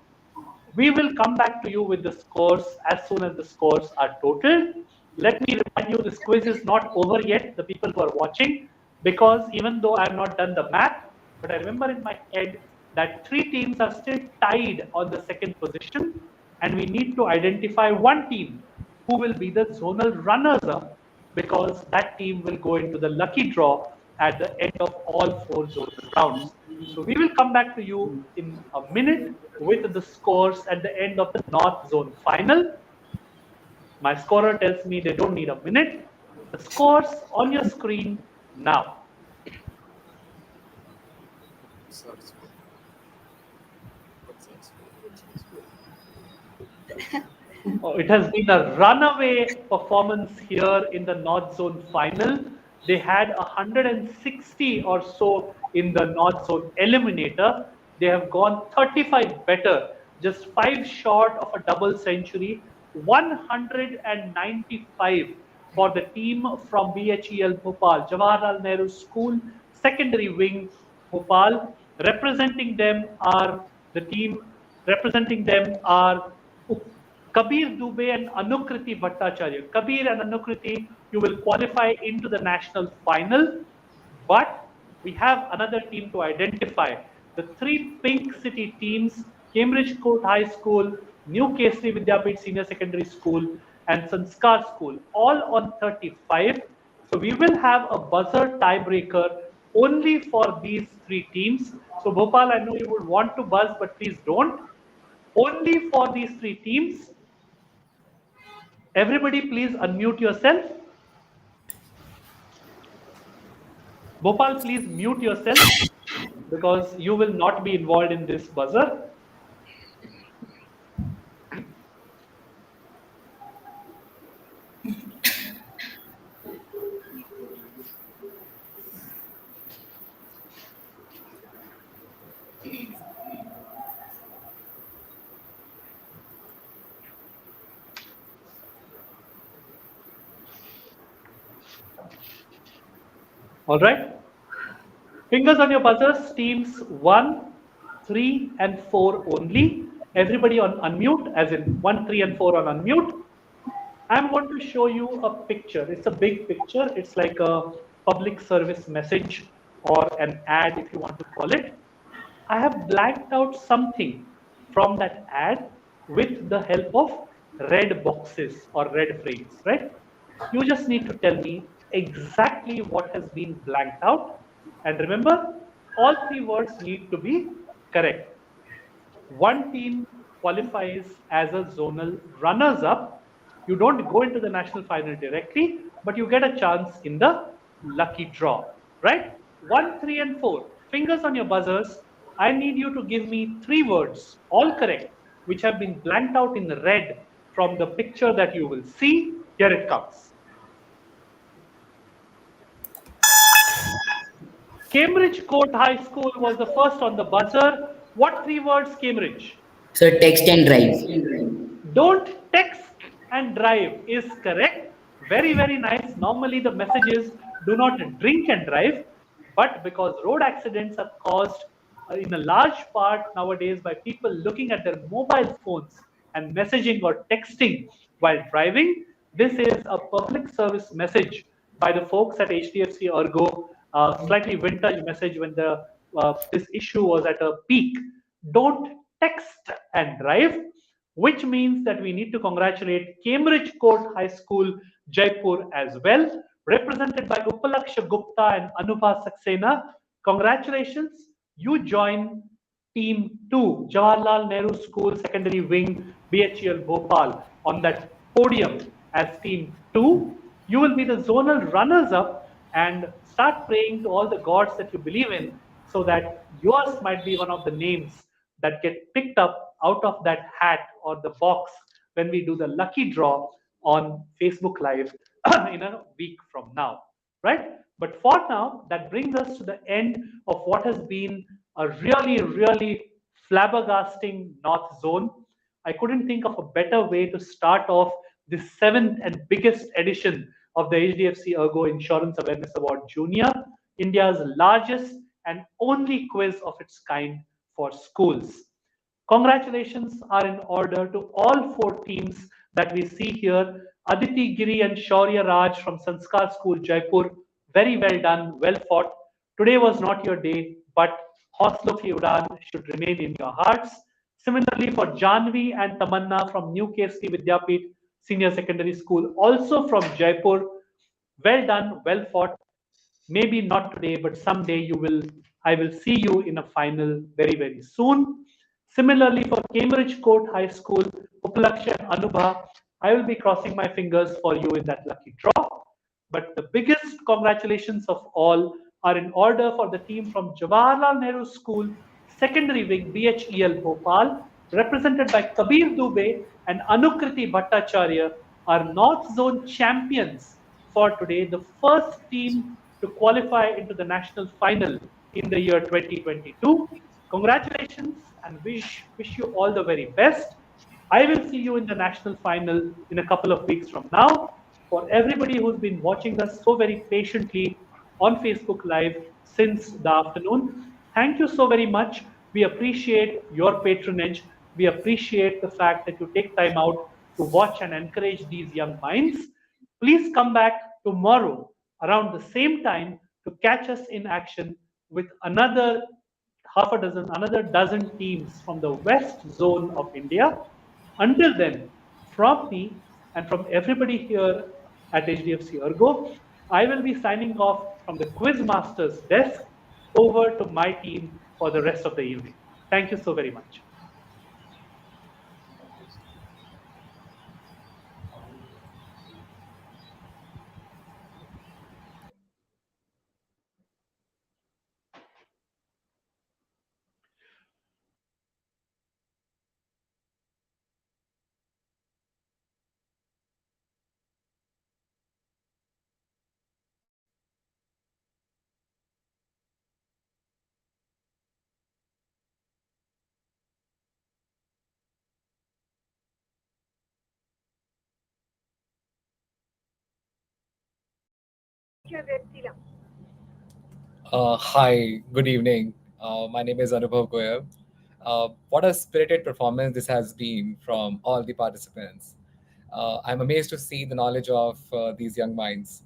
We will come back to you with the scores as soon as the scores are totaled. Let me remind you, this quiz is not over yet, the people who are watching, because even though I have not done the math, but I remember in my head that 3 teams are still tied on the second position, and we need to identify one team who will be the zonal runners-up, because that team will go into the lucky draw at the end of all 4 zonal rounds. So we will come back to you in a minute with the scores at the end of the North Zone final. My scorer tells me they don't need a minute. The scores on your screen now. Oh, it has been a runaway performance here in the North Zone final. They had 160 or so in the North Zone Eliminator. They have gone 35 better, just 5 short of a double century, 195 for the team from BHEL Bhopal, Jawaharlal Nehru School, Secondary Wing, Bhopal. Representing them are Kabir Dubey and Anukriti Bhattacharya. Kabir and Anukriti, you will qualify into the national final, but we have another team to identify. The 3 Pink City teams, Cambridge Court High School, New Kesri Vidyapit Senior Secondary School, and Sanskar School, all on 35. So we will have a buzzer tiebreaker only for these 3 teams. So Bhopal, I know you would want to buzz, but please don't. Only for these 3 teams. Everybody please unmute yourself. Bhopal, please mute yourself because you will not be involved in this buzzer. All right. Fingers on your buzzers, teams 1, 3, and 4 only. Everybody on unmute, as in 1, 3, and 4 on unmute. I'm going to show you a picture. It's a big picture. It's like a public service message or an ad, if you want to call it. I have blanked out something from that ad with the help of red boxes or red frames, right? You just need to tell me exactly what has been blanked out. And remember, all 3 words need to be correct. One team qualifies as a zonal runners-up. You don't go into the national final directly, but you get a chance in the lucky draw, right? 1, 3, and 4. Fingers on your buzzers. I need you to give me 3 words, all correct, which have been blanked out in red from the picture that you will see. Here it comes. Cambridge Court High School was the first on the buzzer. What 3 words, Cambridge? Sir, text and drive. Don't text and drive is correct. Very, very nice. Normally the message is do not drink and drive, but because road accidents are caused in a large part nowadays by people looking at their mobile phones and messaging or texting while driving, this is a public service message by the folks at HDFC ERGO, slightly vintage message when the this issue was at a peak. Don't text and drive, which means that we need to congratulate Cambridge Court High School, Jaipur as well, represented by Upalaksha Gupta and Anubha Saxena. Congratulations, you join Team 2, Jawaharlal Nehru School Secondary Wing, BHEL Bhopal, on that podium as Team 2. You will be the zonal runners-up and start praying to all the gods that you believe in so that yours might be one of the names that get picked up out of that hat or the box when we do the lucky draw on Facebook Live in a week from now, right? But for now, that brings us to the end of what has been a really, really flabbergasting North Zone. I couldn't think of a better way to start off this 7th and biggest edition of the HDFC ERGO Insurance Awareness Award Junior, India's largest and only quiz of its kind for schools. Congratulations are in order to all four teams that we see here. Aditi Giri and Shaurya Raj from Sanskar School, Jaipur. Very well done, well fought. Today was not your day, but Hauslo Ki Udan should remain in your hearts. Similarly, for Janvi and Tamanna from New KFC Vidyapeeth Senior Secondary School, also from Jaipur. Well done, well fought. Maybe not today, but someday I will see you in a final very, very soon. Similarly, for Cambridge Court High School, Upalaksha and Anubha, I will be crossing my fingers for you in that lucky draw. But the biggest congratulations of all are in order for the team from Jawaharlal Nehru School, Secondary Wing, BHEL Bhopal, represented by Kabir Dubey and Anukriti Bhattacharya, are North Zone champions for today, the first team to qualify into the national final in the year 2022. Congratulations and wish you all the very best. I will see you in the national final in a couple of weeks from now. For everybody who's been watching us so very patiently on Facebook Live since the afternoon, thank you so very much. We appreciate your patronage. We appreciate the fact that you take time out to watch and encourage these young minds. Please come back tomorrow around the same time to catch us in action with another dozen teams from the west zone of India. Until then, from me and from everybody here at HDFC ERGO, I will be signing off from the Quizmaster's desk over to my team for the rest of the evening. Thank you so very much. Hi, good evening. My name is Anubhav Goyal. What a spirited performance this has been from all the participants. I'm amazed to see the knowledge of these young minds.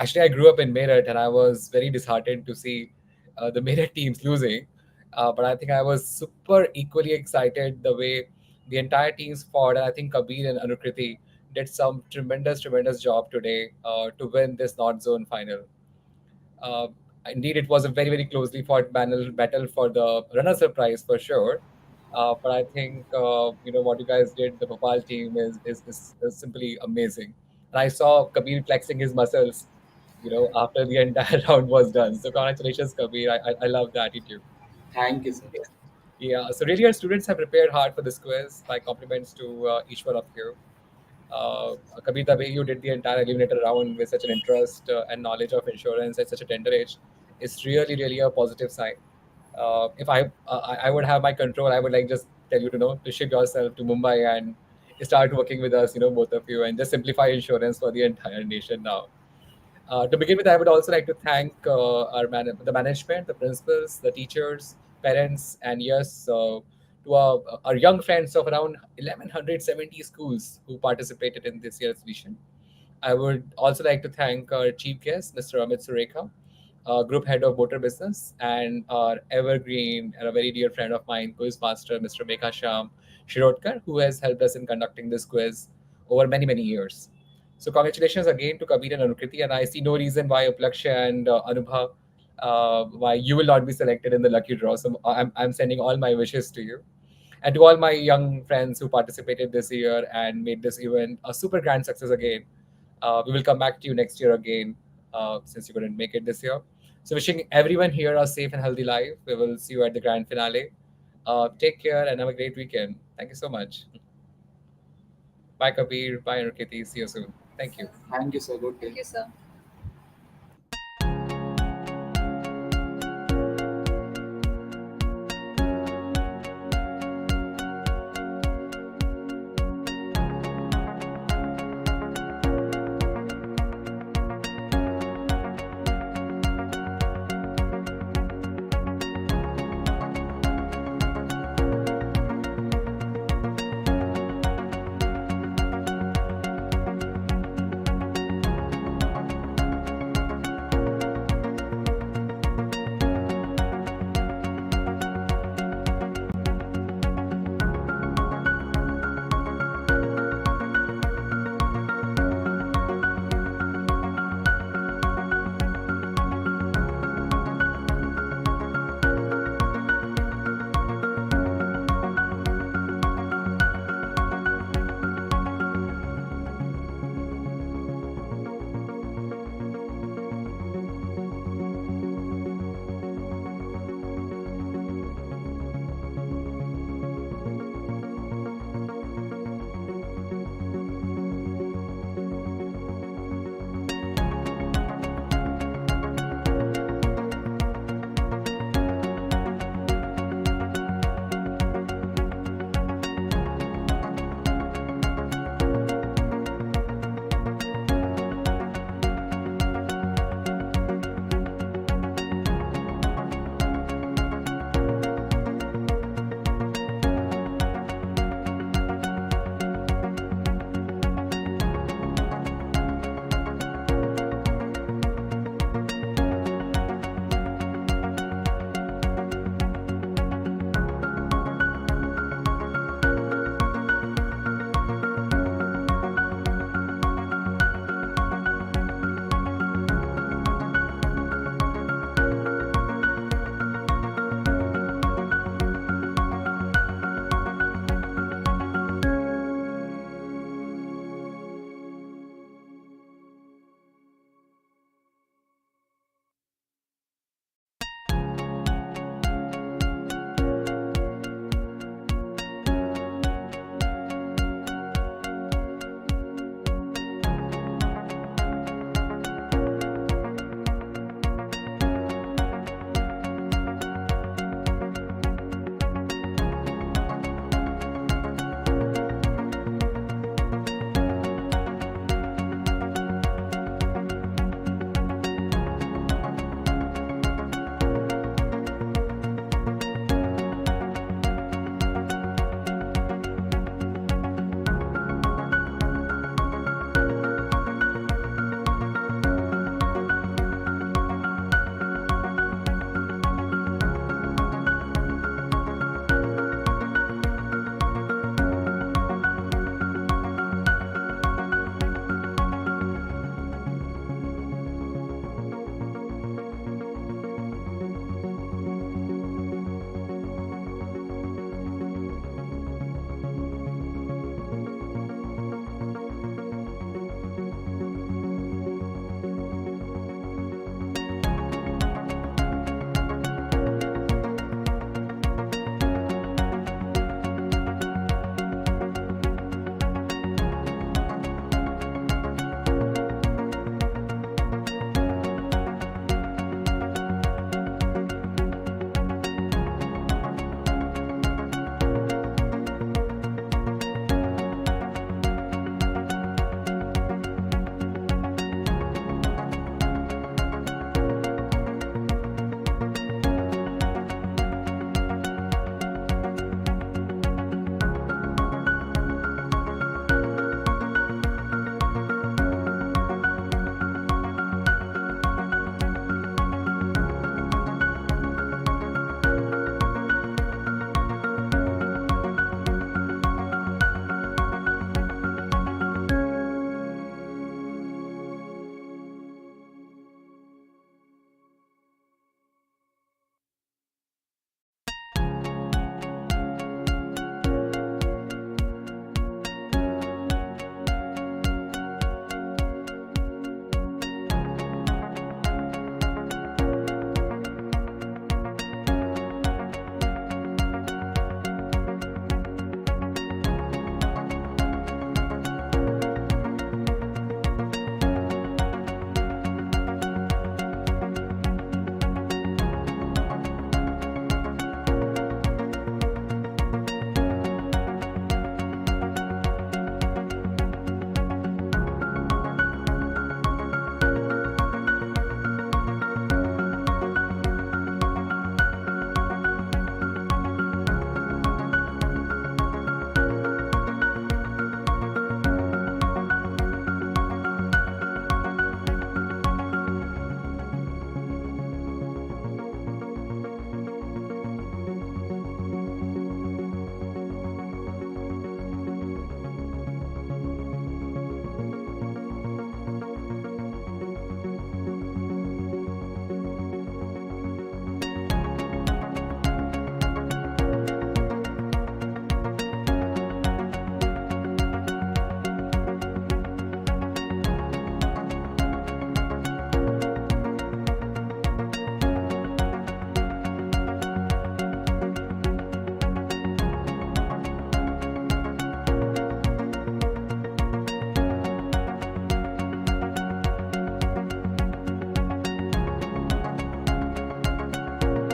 Actually, I grew up in Meerut and I was very disheartened to see the Meerut teams losing. But I think I was super equally excited the way the entire teams fought. And I think Kabir and Anukriti did some tremendous job today to win this North Zone final. Uh, Indeed, it was a very closely fought battle for the runner-up prize for sure. But I think what you guys did, the Bhopal team, is simply amazing. And I saw Kabir flexing his muscles, after the entire round was done. So congratulations, Kabir. I love the attitude. Thank you, sir. Yeah. So really, our students have prepared hard for this quiz. My compliments to each one of you. Kabir, the way you did the entire eliminator round with such an interest and knowledge of insurance at such a tender age is really a positive sign. If I would have my control, I would like just tell you to know to ship yourself to Mumbai and start working with us, both of you, and just simplify insurance for the entire nation now. To begin with, I would also like to thank the management, the principals, the teachers, parents, and yes, to our young friends of around 1170 schools who participated in this year's edition. I would also like to thank our chief guest, Mr. Amit Surekha, group head of motor business, and our evergreen and a very dear friend of mine, quiz master, Mr. Meghasham Shirodkar, who has helped us in conducting this quiz over many years. So congratulations again to Kabir and Anukriti, and I see no reason why Upalaksha and Anubha, why you will not be selected in the lucky draw. So I'm sending all my wishes to you. And to all my young friends who participated this year and made this event a super grand success again. We will come back to you next year again, since you couldn't make it this year. So wishing everyone here a safe and healthy life. We will see you at the grand finale. Take care and have a great weekend. Thank you so much. Bye, Kabir. Bye, Anukriti. See you soon. Thank you. Thank you, sir. Good day. Thank you, sir.